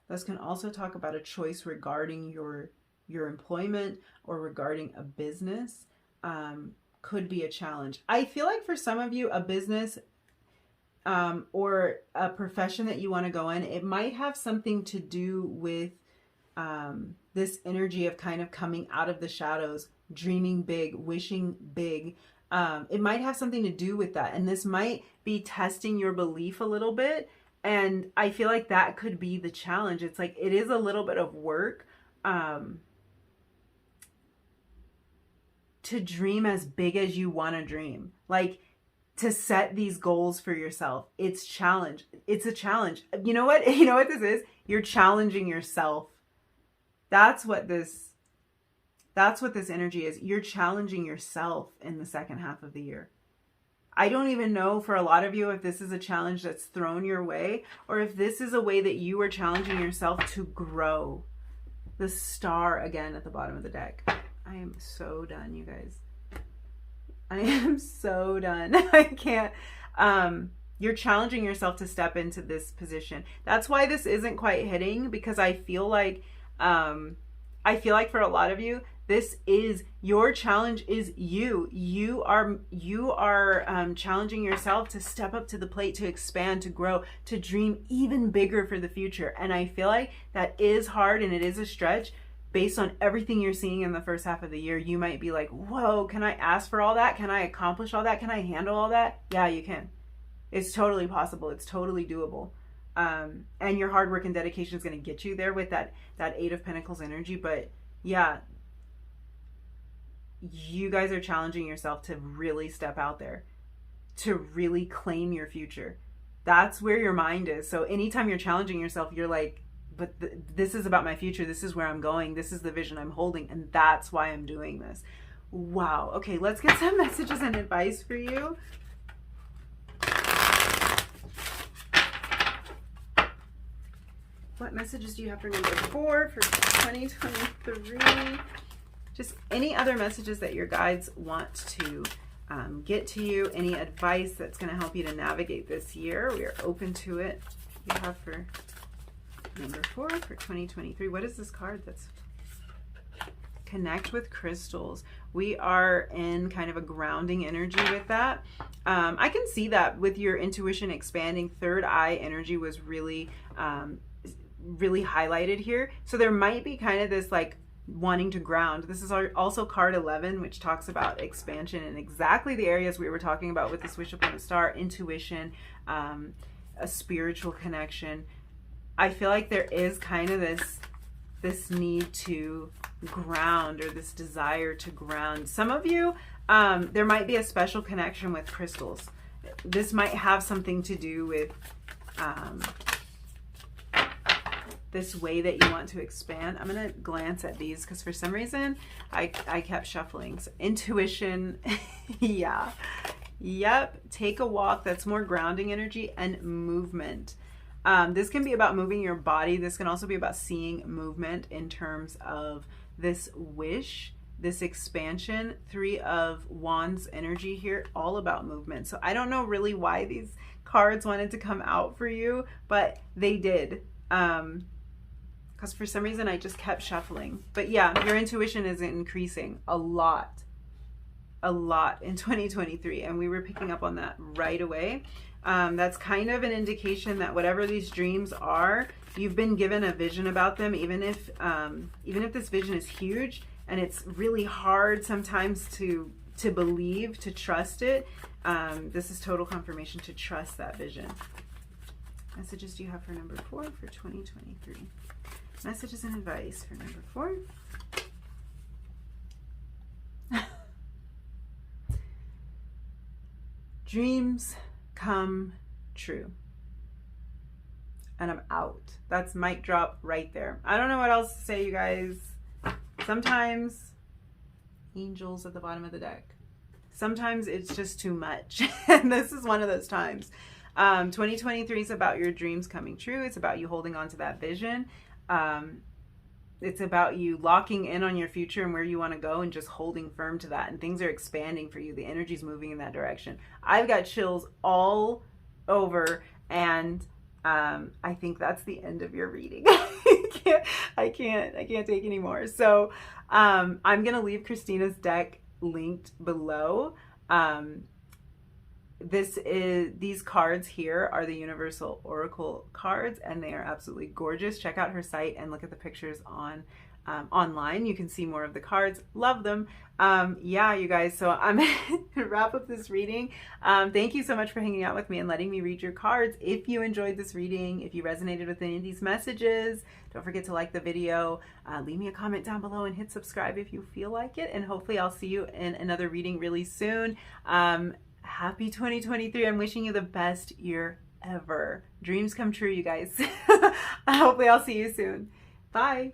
This can also talk about a choice regarding your employment or regarding a business. Could be a challenge. I feel like for some of you, a business or a profession that you want to go in, it might have something to do with this energy of kind of coming out of the shadows, dreaming big, wishing big. It might have something to do with that. And this might be testing your belief a little bit. And I feel like that could be the challenge. It's like, it is a little bit of work to dream as big as you want to dream. Like, to set these goals for yourself. It's challenge. It's a challenge. You know what? You know what this is? You're challenging yourself. That's what this energy is. You're challenging yourself in the second half of the year. I don't even know for a lot of you if this is a challenge that's thrown your way or if this is a way that you are challenging yourself to grow. The Star again at the bottom of the deck. I am so done, you guys. I am so done. I can't. You're challenging yourself to step into this position. That's why this isn't quite hitting, because I feel like for a lot of you, this is your challenge. Is you are challenging yourself to step up to the plate, to expand, to grow, to dream even bigger for the future. And I feel like that is hard and it is a stretch. Based on everything you're seeing in the first half of the year, you might be like, whoa, can I ask for all that? Can I accomplish all that? Can I handle all that? Yeah, you can. It's totally possible. It's totally doable. And your hard work and dedication is going to get you there with that 8 of Pentacles energy. But yeah, you guys are challenging yourself to really step out there, to really claim your future. That's where your mind is. So anytime you're challenging yourself, you're like, but this is about my future. This is where I'm going. This is the vision I'm holding. And that's why I'm doing this. Wow. Okay, let's get some messages and advice for you. What messages do you have for number 4 for 2023? Just any other messages that your guides want to get to you. Any advice that's going to help you to navigate this year. We are open to it. You have for number 4 for 2023. What is this card? That's connect with crystals. We are in kind of a grounding energy with that. I can see that with your intuition expanding. Third eye energy was really highlighted here. So there might be kind of this like wanting to ground. This is also card 11, which talks about expansion in exactly the areas we were talking about with this Wish Upon a Star, intuition, a spiritual connection. I feel like there is kind of this need to ground, or this desire to ground. Some of you, there might be a special connection with crystals. This might have something to do with this way that you want to expand. I'm going to glance at these because for some reason I kept shuffling. So intuition, yeah. Yep. Take a walk. That's more grounding energy, and movement. This can be about moving your body. This can also be about seeing movement in terms of this wish, this expansion. 3 of Wands energy here, all about movement. So I don't know really why these cards wanted to come out for you, but they did. Because for some reason I just kept shuffling. But yeah, your intuition is increasing a lot in 2023, and we were picking up on that right away. That's kind of an indication that whatever these dreams are, you've been given a vision about them, even if this vision is huge and it's really hard sometimes to believe, to trust it. This is total confirmation to trust that vision. Messages do you have for number 4 for 2023? Messages and advice for number 4. Dreams come true. And I'm out. That's mic drop right there. I don't know what else to say, you guys. Sometimes angels at the bottom of the deck. Sometimes it's just too much. And this is one of those times. 2023 is about your dreams coming true. It's about you holding on to that vision. It's about you locking in on your future and where you want to go and just holding firm to that. And things are expanding for you. The energy's moving in that direction. I've got chills all over, and I think that's the end of your reading. I can't take any more. So I'm gonna leave Christina's deck linked below. These cards here are the Universal Oracle cards, and they are absolutely gorgeous. Check out her site and look at the pictures on online. You can see more of the cards. Love them. Yeah, you guys, so I'm gonna wrap up this reading. Thank you so much for hanging out with me and letting me read your cards. If you enjoyed this reading, if you resonated with any of these messages, don't forget to like the video, leave me a comment down below, and hit subscribe if you feel like it. And hopefully I'll see you in another reading really soon. Happy 2023. I'm wishing you the best year ever. Dreams come true, you guys. Hopefully I'll see you soon. Bye.